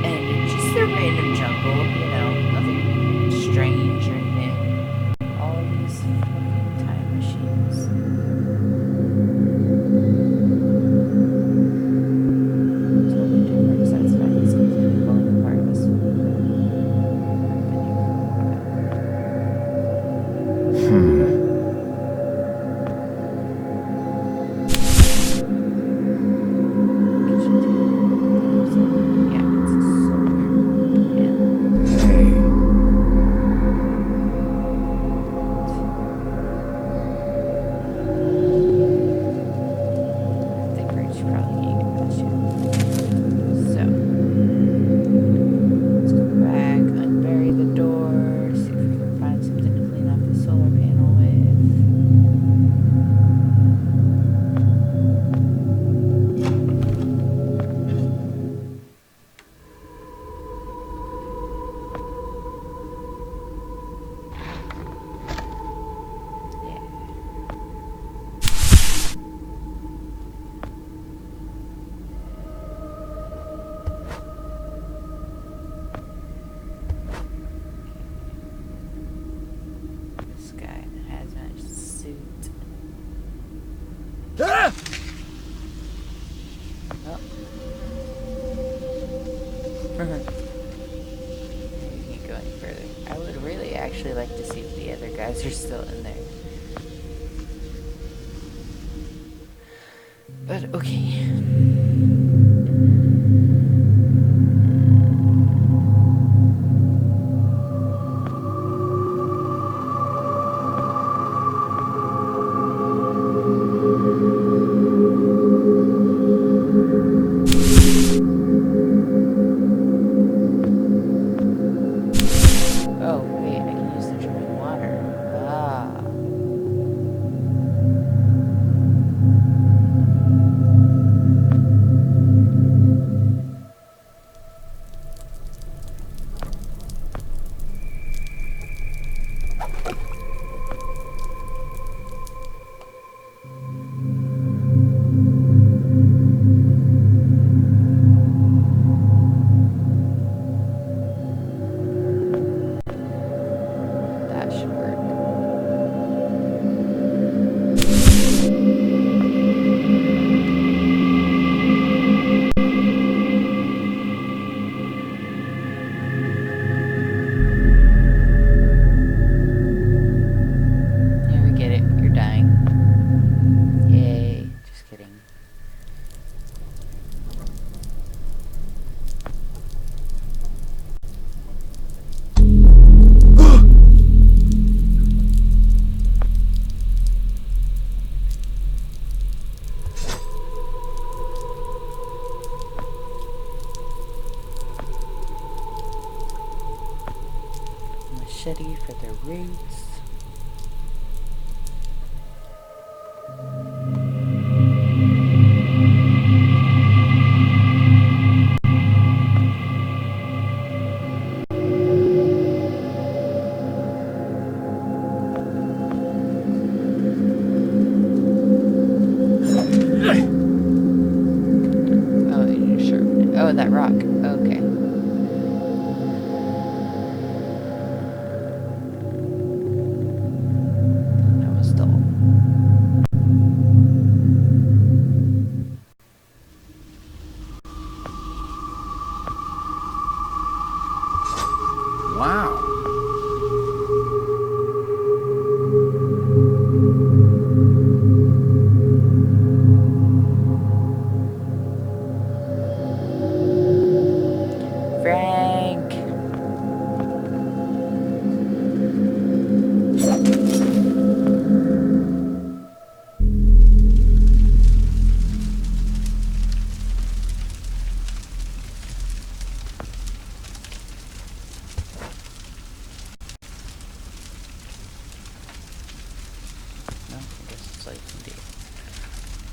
And it's just a random jungle, you know, nothing strange or anything. All these fucking time machines. Totally different besides the fact it's completely falling apart. This been here for a while. Kitchen table. Yeah, it's solar. Yeah. Hey. I think Rich probably can't get past you. So, let's go back, unbury the door, see if we can find something to clean off the solar panel with. Yeah. This guy in a hazmat suit. Oh. You can't go any further. I would really actually like to see if the other guys are still in there. But okay. Oh, wait, I can use the dripping water. Ah. That should work. Yeah, we get it. You're dying. Yay. Just kidding. Machete for the roots.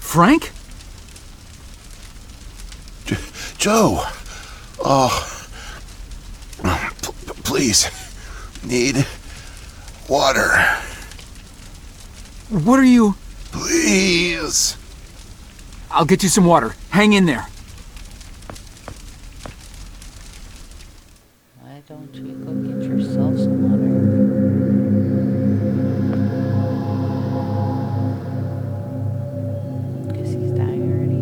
Frank? Joe! Oh. Please. Need water. What are you... Please. I'll get you some water. Hang in there. Why don't you go get yourself some water? Guess he's dying already.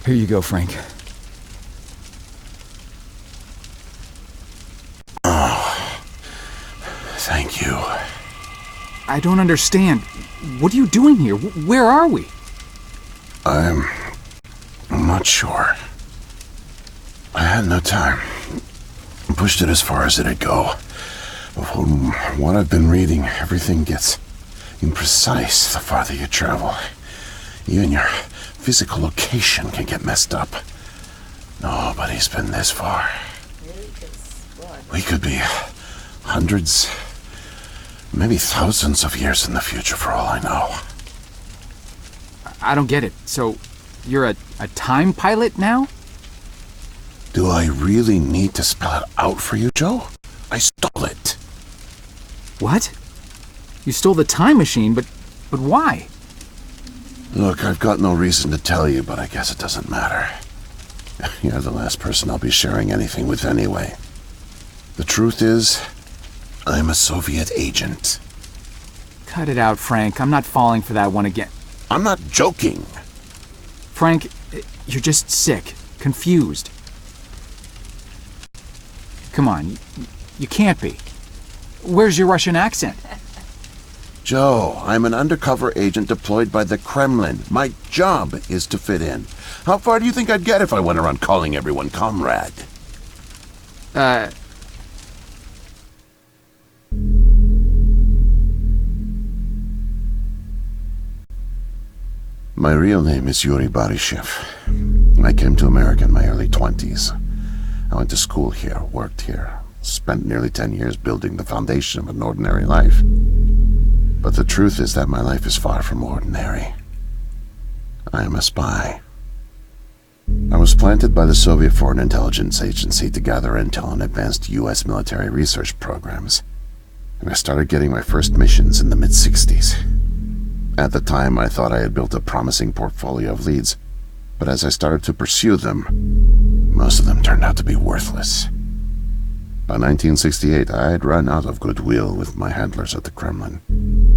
Here you go, Frank. Thank you. I don't understand. What are you doing here? Where are we? I'm not sure. I had no time. Pushed it as far as it'd go. But from what I've been reading, everything gets imprecise the farther you travel. Even your physical location can get messed up. Nobody's been this far. We could be hundreds, maybe thousands of years in the future for all I know. I don't get it. So, you're a time pilot now? Do I really need to spell it out for you, Joe? I stole it. What? You stole the time machine, but why? Look, I've got no reason to tell you, but I guess it doesn't matter. You're the last person I'll be sharing anything with anyway. The truth is, I'm a Soviet agent. Cut it out, Frank. I'm not falling for that one again. I'm not joking. Frank, you're just sick, confused. Come on, you can't be. Where's your Russian accent? Joe, I'm an undercover agent deployed by the Kremlin. My job is to fit in. How far do you think I'd get if I went around calling everyone comrade? My real name is Yuri Barishev. I came to America in my early 20s. I went to school here, worked here, spent nearly 10 years building the foundation of an ordinary life. But the truth is that my life is far from ordinary. I am a spy. I was planted by the Soviet Foreign Intelligence Agency to gather intel on advanced U.S. military research programs, and I started getting my first missions in the mid-60s. At the time, I thought I had built a promising portfolio of leads, but as I started to pursue them, most of them turned out to be worthless. By 1968, I had run out of goodwill with my handlers at the Kremlin.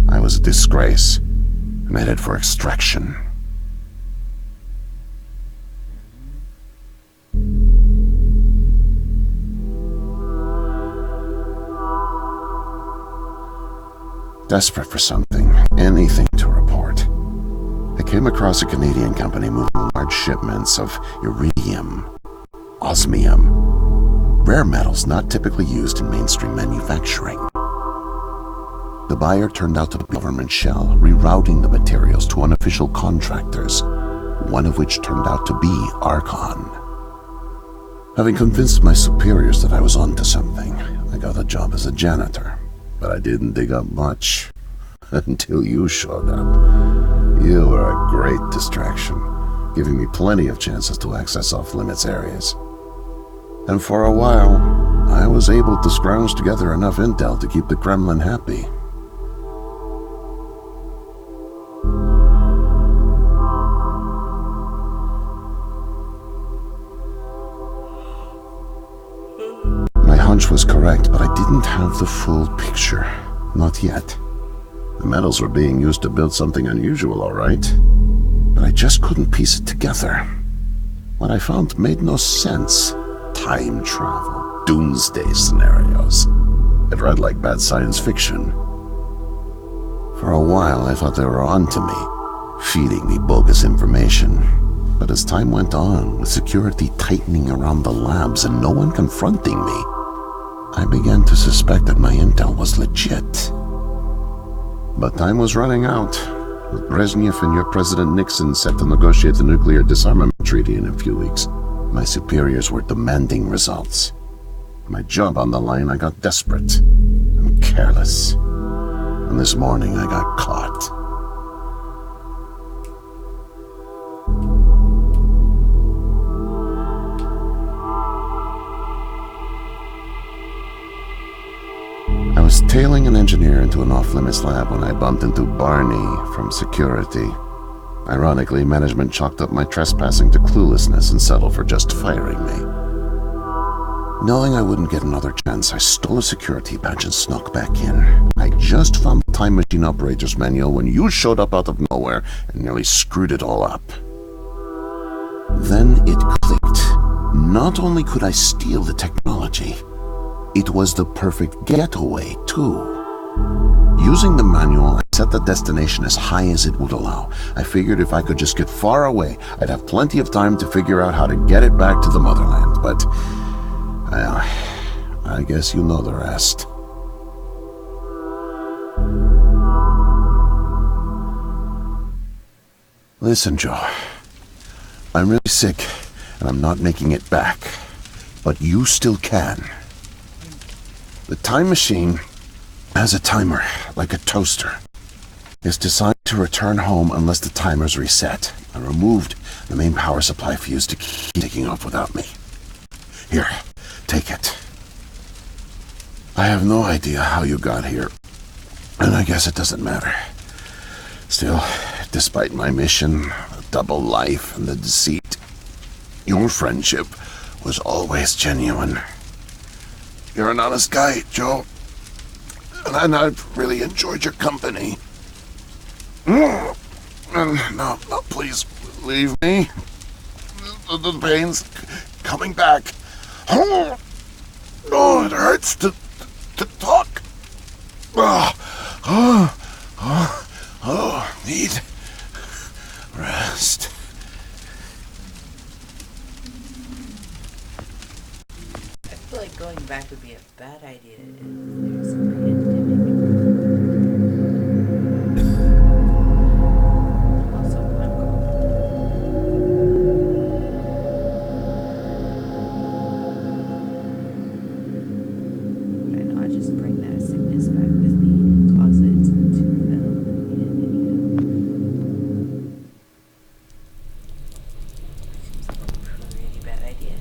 I was a disgrace, and headed for extraction. Desperate for something, anything to report, I came across a Canadian company moving large shipments of iridium, osmium, rare metals not typically used in mainstream manufacturing. The buyer turned out to be a government shell, rerouting the materials to unofficial contractors, one of which turned out to be Archon. Having convinced my superiors that I was onto something, I got a job as a janitor. But I didn't dig up much until you showed up. You were a great distraction, giving me plenty of chances to access off-limits areas. And for a while, I was able to scrounge together enough intel to keep the Kremlin happy. My hunch was correct, but I didn't have the full picture. Not yet. The metals were being used to build something unusual, all right. But I just couldn't piece it together. What I found made no sense. Time travel. doomsday scenarios. It read like bad science fiction. For a while, I thought they were onto me, feeding me bogus information. But as time went on, with security tightening around the labs and no one confronting me, I began to suspect that my intel was legit. But time was running out, with Brezhnev and your President Nixon set to negotiate the nuclear disarmament treaty in a few weeks. My superiors were demanding results. My job on the line, I got desperate and careless. And this morning I got caught. I was tailing an engineer into an off-limits lab when I bumped into Barney from security. Ironically, management chalked up my trespassing to cluelessness and settled for just firing me. Knowing I wouldn't get another chance, I stole a security badge and snuck back in. I just found the time machine operator's manual when you showed up out of nowhere and nearly screwed it all up. Then it clicked. Not only could I steal the technology, it was the perfect getaway, too. Using the manual, I set the destination as high as it would allow. I figured if I could just get far away, I'd have plenty of time to figure out how to get it back to the motherland, but I guess you know the rest. Listen, Joe. I'm really sick, and I'm not making it back. But you still can. The time machine has a timer, like a toaster. It's designed to return home unless the timer's reset. I removed the main power supply fuse to keep taking off without me. Here, take it. I have no idea how you got here, and I guess it doesn't matter. Still, despite my mission, the double life, and the deceit, your friendship was always genuine. You're an honest guy, Joe, and I've really enjoyed your company. And now, please leave me. The pain's coming back. Oh, it hurts to talk. Need rest. I feel like going back would be a bad idea if there's some pandemic. Also, I'm cold. I know I just bring that sickness back with me and cause it to develop seems like a pretty bad idea.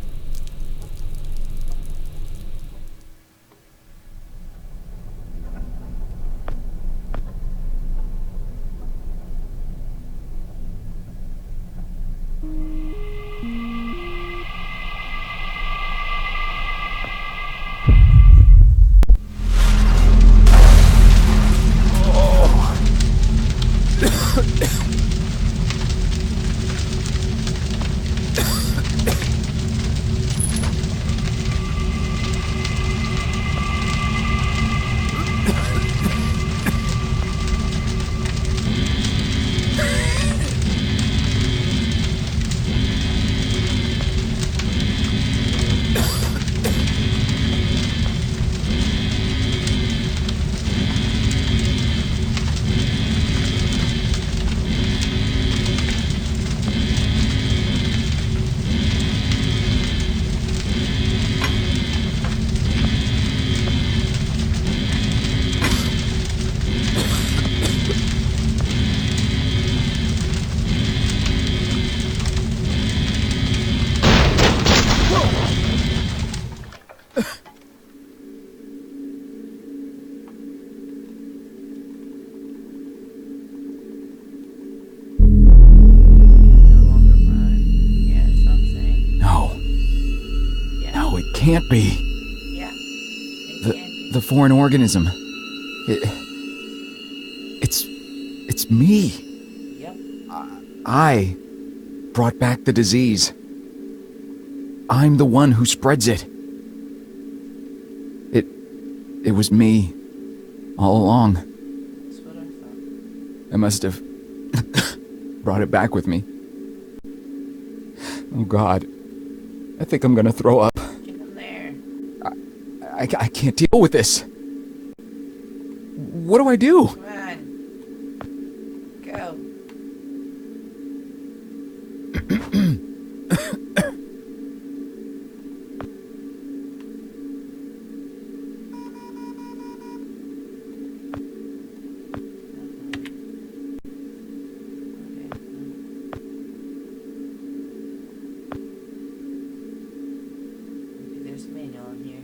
Can't be. Yeah. The foreign organism. It's me. Yep. I brought back the disease. I'm the one who spreads it. It was me. All along. That's what I thought. I must have brought it back with me. Oh God. I think I'm gonna throw up. Get in there. I can't deal with this. What do I do? Come on. Go. Maybe there's a manual in here.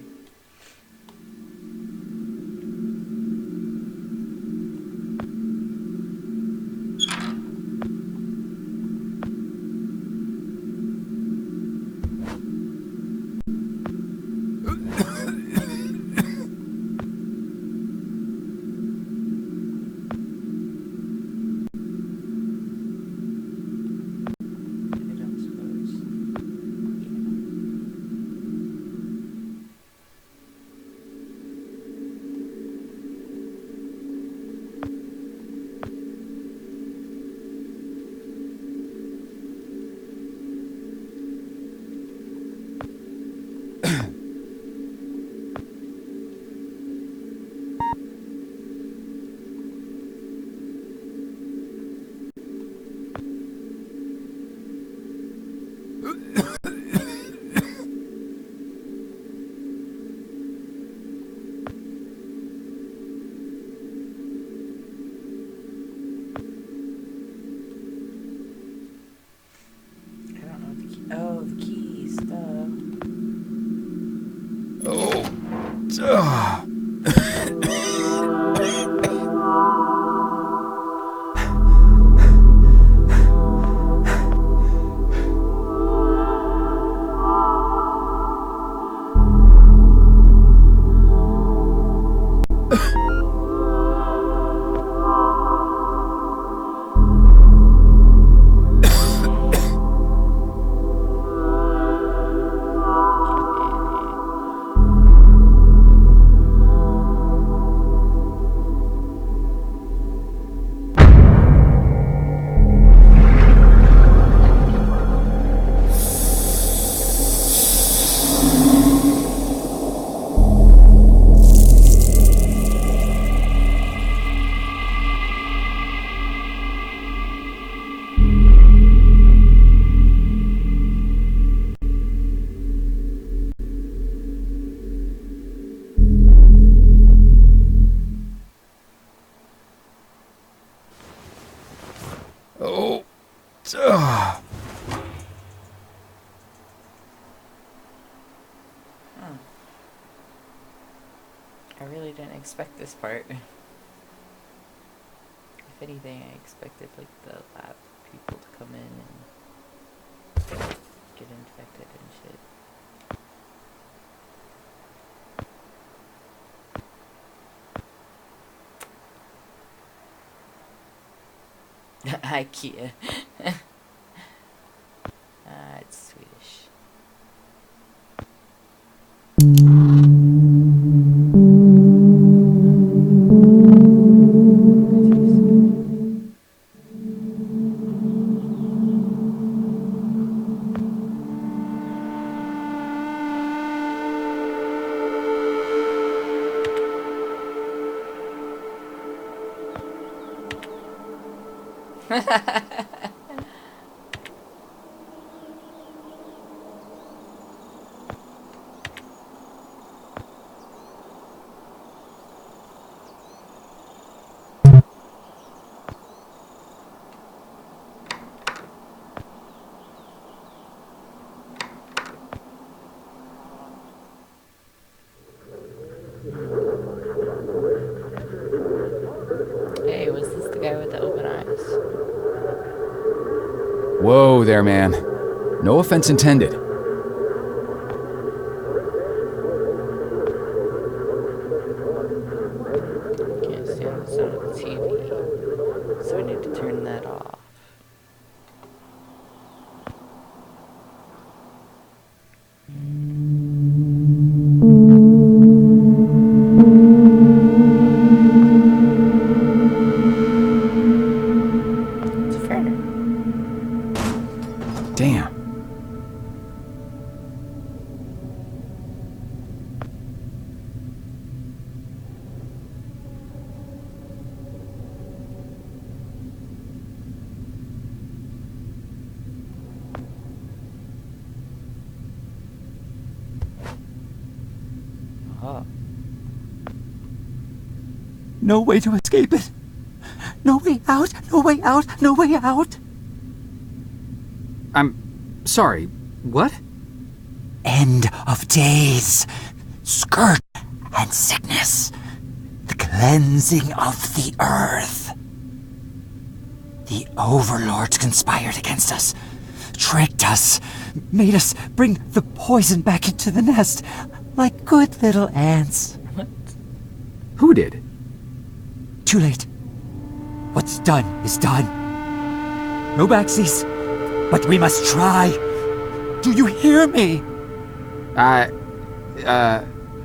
I don't suppose. I don't know what the key. Oh, the keys. I really didn't expect this part. If anything, I expected like the lab people to come in and get infected and shit. IKEA. It's Swedish. Hey, was this the guy with the open eyes? Whoa there, man. No offense intended. Can't stand the sound of the TV, so I need to turn that off. No way to escape it. No way out, no way out, no way out. I'm sorry, what? End of days. Scourge and sickness. The cleansing of the earth. The overlords conspired against us. Tricked us. Made us bring the poison back into the nest. Like good little ants. Who did? Too late. What's done is done. No backsies. But we must try. Do you hear me?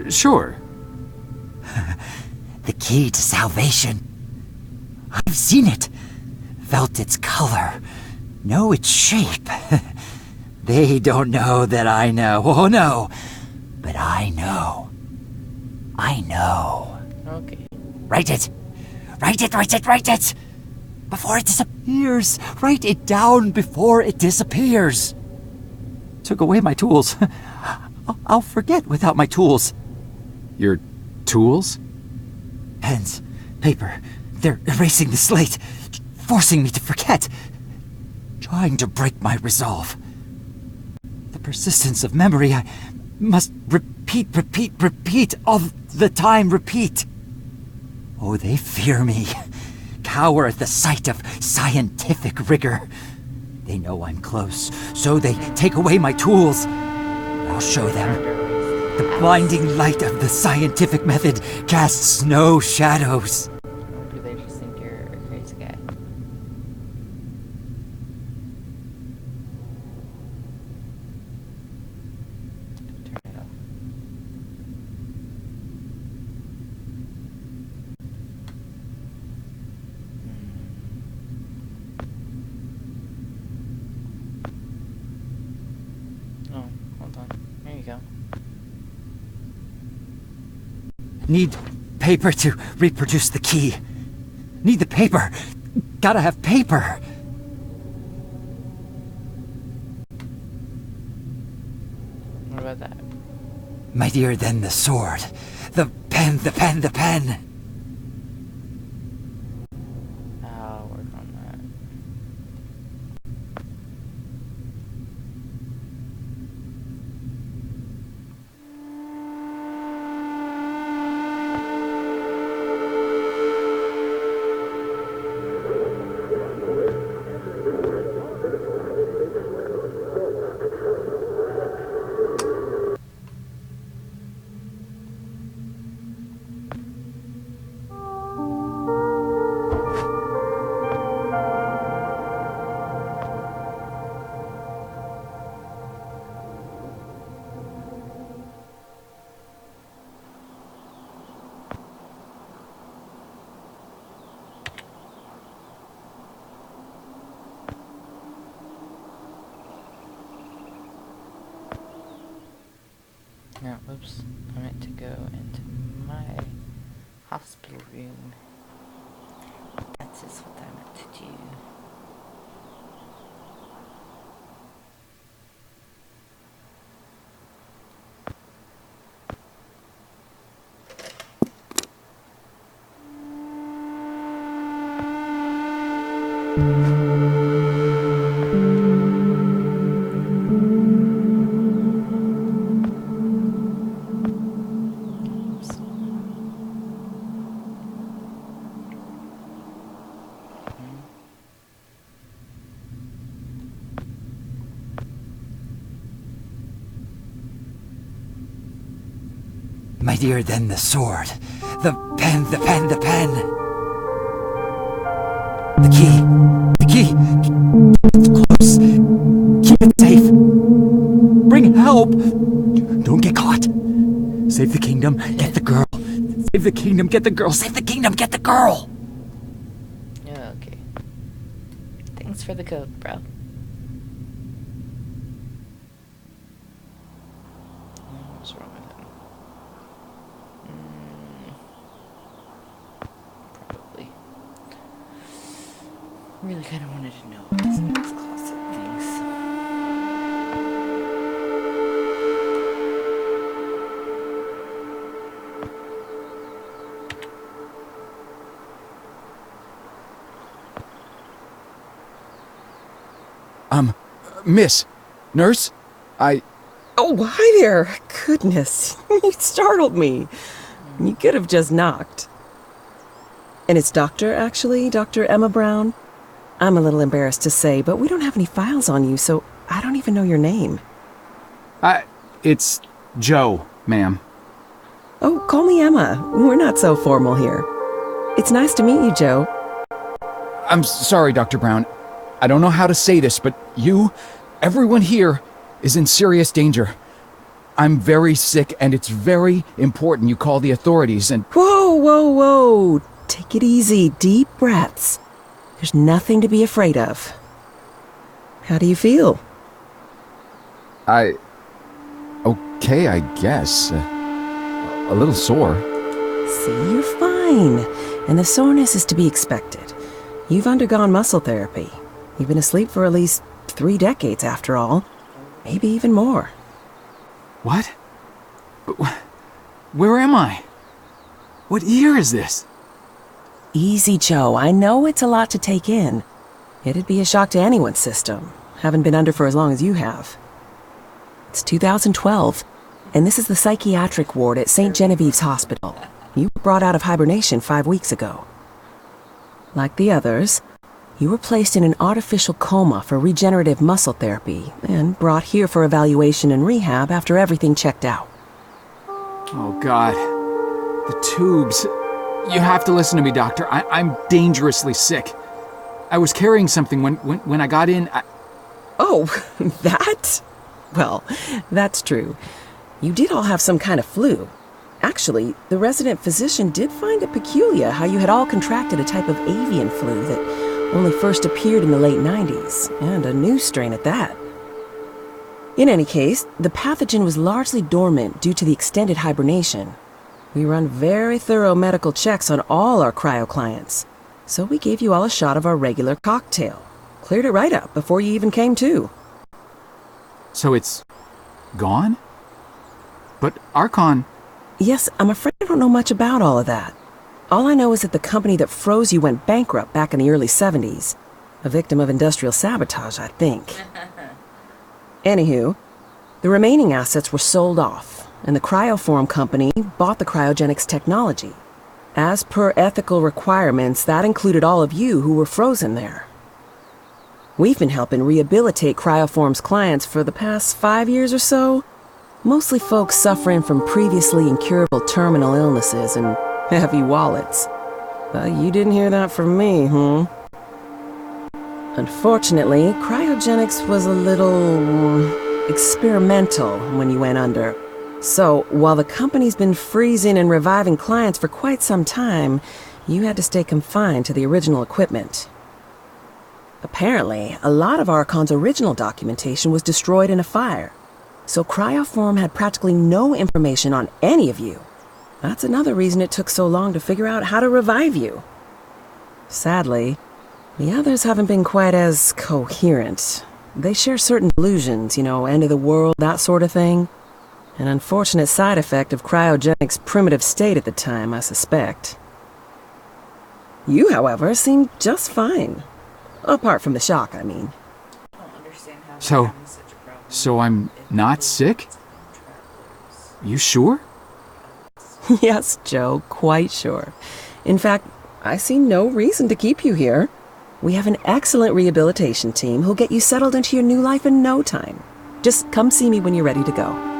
Sure. The key to salvation. I've seen it. Felt its color. Know its shape. They don't know that I know. Oh no. But I know. I know. Okay. Write it. Write it, write it, write it! Before it disappears. Write it down before it disappears. Took away my tools. I'll forget without my tools. Your tools? Pens, paper. They're erasing the slate. Forcing me to forget. Trying to break my resolve. The persistence of memory. I must repeat. All the time repeat. Oh, they fear me. Cower at the sight of scientific rigor. They know I'm close, so they take away my tools. I'll show them. The blinding light of the scientific method casts no shadows. Or do they just think you're a crazy guy? Turn it off. Oh, hold on. There you go. Need paper to reproduce the key. Need the paper. Gotta have paper. What about that? Mightier than the sword. The pen, the pen, the pen. I'll work on that. No, whoops. I meant to go into my hospital room. That is what I meant to do. Oops. Mightier than the sword. The pen, the pen, the pen. The key. The key. It's close. Keep it safe. Bring help. Don't get caught. Save the kingdom. Get the girl. Save the kingdom. Get the girl. Save the kingdom. Get the girl. Yeah, okay. Thanks for the code, bro. What's wrong with him? Probably. Really kind of wanted to know what this next closet thinks. Miss, nurse, Oh, hi there. Goodness, you startled me. You could have just knocked. And it's Dr. Emma Brown? I'm a little embarrassed to say, but we don't have any files on you, so I don't even know your name. It's Joe, ma'am. Oh, call me Emma. We're not so formal here. It's nice to meet you, Joe. I'm sorry, Dr. Brown. I don't know how to say this, but everyone here, is in serious danger. I'm very sick, and it's very important you call the authorities and... Whoa. Take it easy. Deep breaths. There's nothing to be afraid of. How do you feel? Okay, I guess. A little sore. See, you're fine. And the soreness is to be expected. You've undergone muscle therapy. You've been asleep for at least 3 decades, after all. Maybe even more. What? Where am I? What year is this? Easy, Joe. I know it's a lot to take in. It'd be a shock to anyone's system. Haven't been under for as long as you have. It's 2012, and this is the psychiatric ward at St. Genevieve's Hospital. You were brought out of hibernation 5 weeks ago. Like the others, you were placed in an artificial coma for regenerative muscle therapy and brought here for evaluation and rehab after everything checked out. Oh, God. The tubes. You have to listen to me, doctor. I'm dangerously sick. I was carrying something when I got in. Oh, that? Well, that's true. You did all have some kind of flu. Actually, the resident physician did find it peculiar how you had all contracted a type of avian flu that only first appeared in the late 90s, and a new strain at that. In any case, the pathogen was largely dormant due to the extended hibernation. We run very thorough medical checks on all our cryo clients, so we gave you all a shot of our regular cocktail. Cleared it right up before you even came to. So it's gone? But Archon... Yes, I'm afraid I don't know much about all of that. All I know is that the company that froze you went bankrupt back in the early 70s. A victim of industrial sabotage, I think. Anywho, the remaining assets were sold off, and the Cryoform company bought the cryogenics technology. As per ethical requirements, that included all of you who were frozen there. We've been helping rehabilitate Cryoform's clients for the past 5 years or so. Mostly folks suffering from previously incurable terminal illnesses and heavy wallets. But you didn't hear that from me, huh? Unfortunately, cryogenics was a little experimental when you went under. So, while the company's been freezing and reviving clients for quite some time, you had to stay confined to the original equipment. Apparently, a lot of Archon's original documentation was destroyed in a fire, so Cryoform had practically no information on any of you. That's another reason it took so long to figure out how to revive you. Sadly, the others haven't been quite as coherent. They share certain delusions, end of the world, that sort of thing. An unfortunate side effect of cryogenics' primitive state at the time, I suspect. You, however, seemed just fine. Apart from the shock, I mean. So I'm not sick? You sure? Yes, Joe, quite sure. In fact, I see no reason to keep you here. We have an excellent rehabilitation team who'll get you settled into your new life in no time. Just come see me when you're ready to go.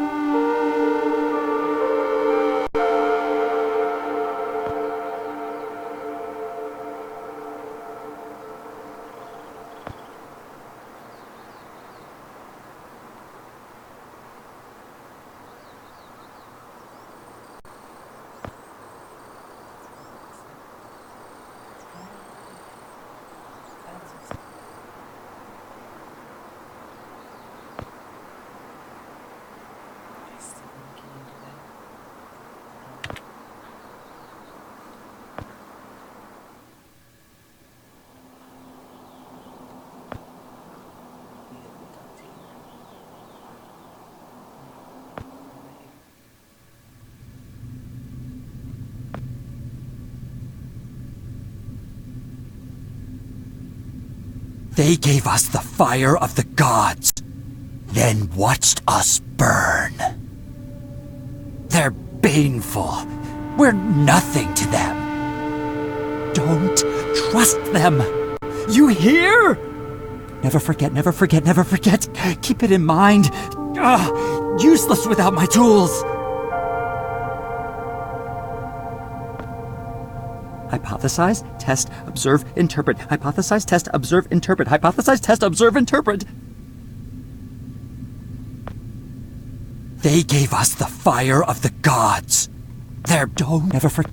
They gave us the fire of the gods, then watched us burn. They're baneful. We're nothing to them. Don't trust them. You hear? Never forget, never forget, never forget. Keep it in mind. Useless without my tools. Hypothesize, test, observe, interpret. Hypothesize, test, observe, interpret. Hypothesize, test, observe, interpret. They gave us the fire of the gods. Don't never forget.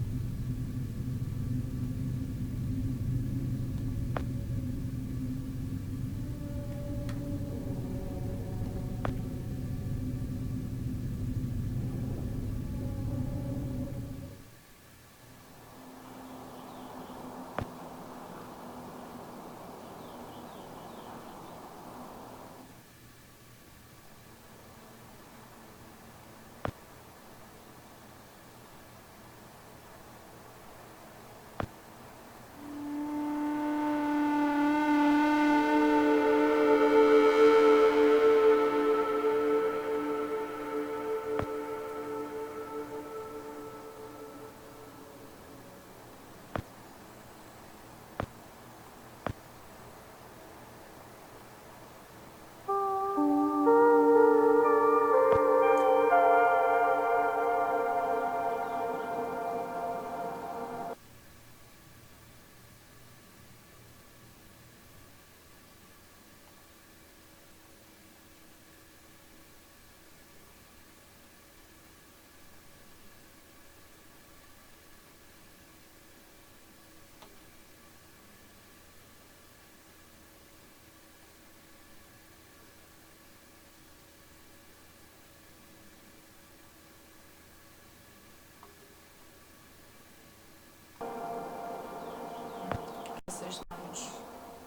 There's not much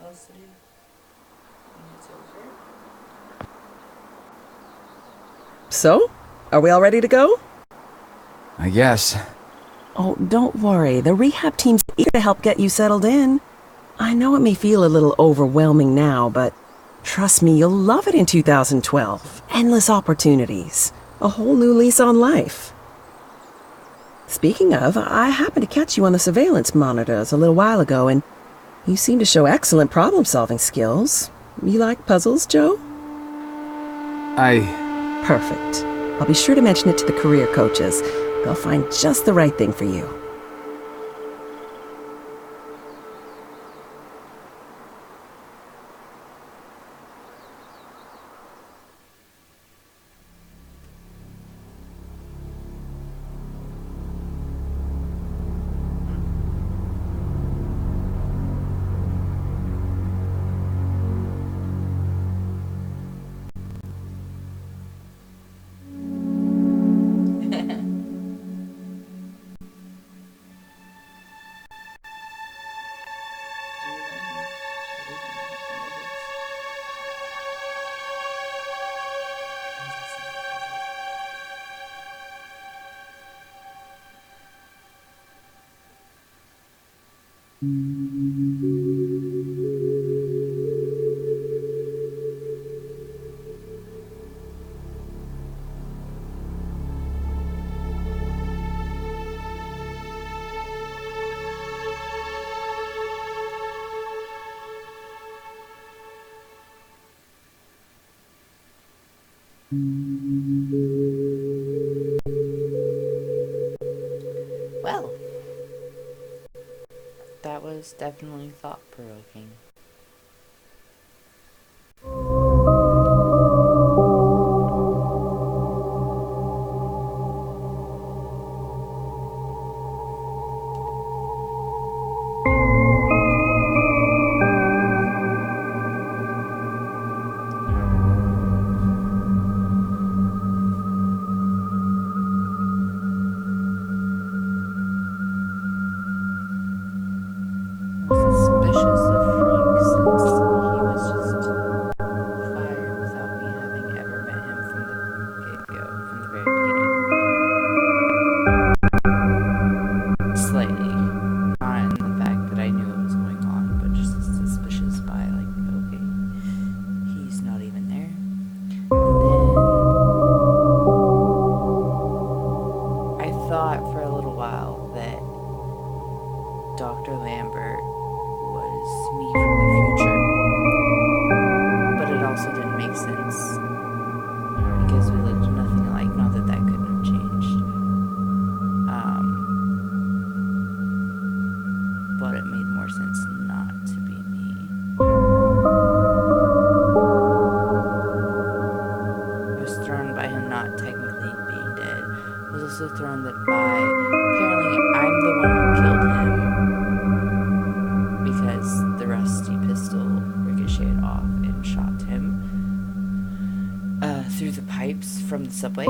else to do. And it's over. So, are we all ready to go? I guess. Oh, don't worry. The rehab team's eager to help get you settled in. I know it may feel a little overwhelming now, but trust me, you'll love it in 2012. Endless opportunities. A whole new lease on life. Speaking of, I happened to catch you on the surveillance monitors a little while ago, and you seem to show excellent problem-solving skills. You like puzzles, Joe? Perfect. I'll be sure to mention it to the career coaches. They'll find just the right thing for you. Well, that was definitely thought-provoking. Suspicious of Frank. also thrown that apparently I'm the one who killed him because the rusty pistol ricocheted off and shot him through the pipes from the subway.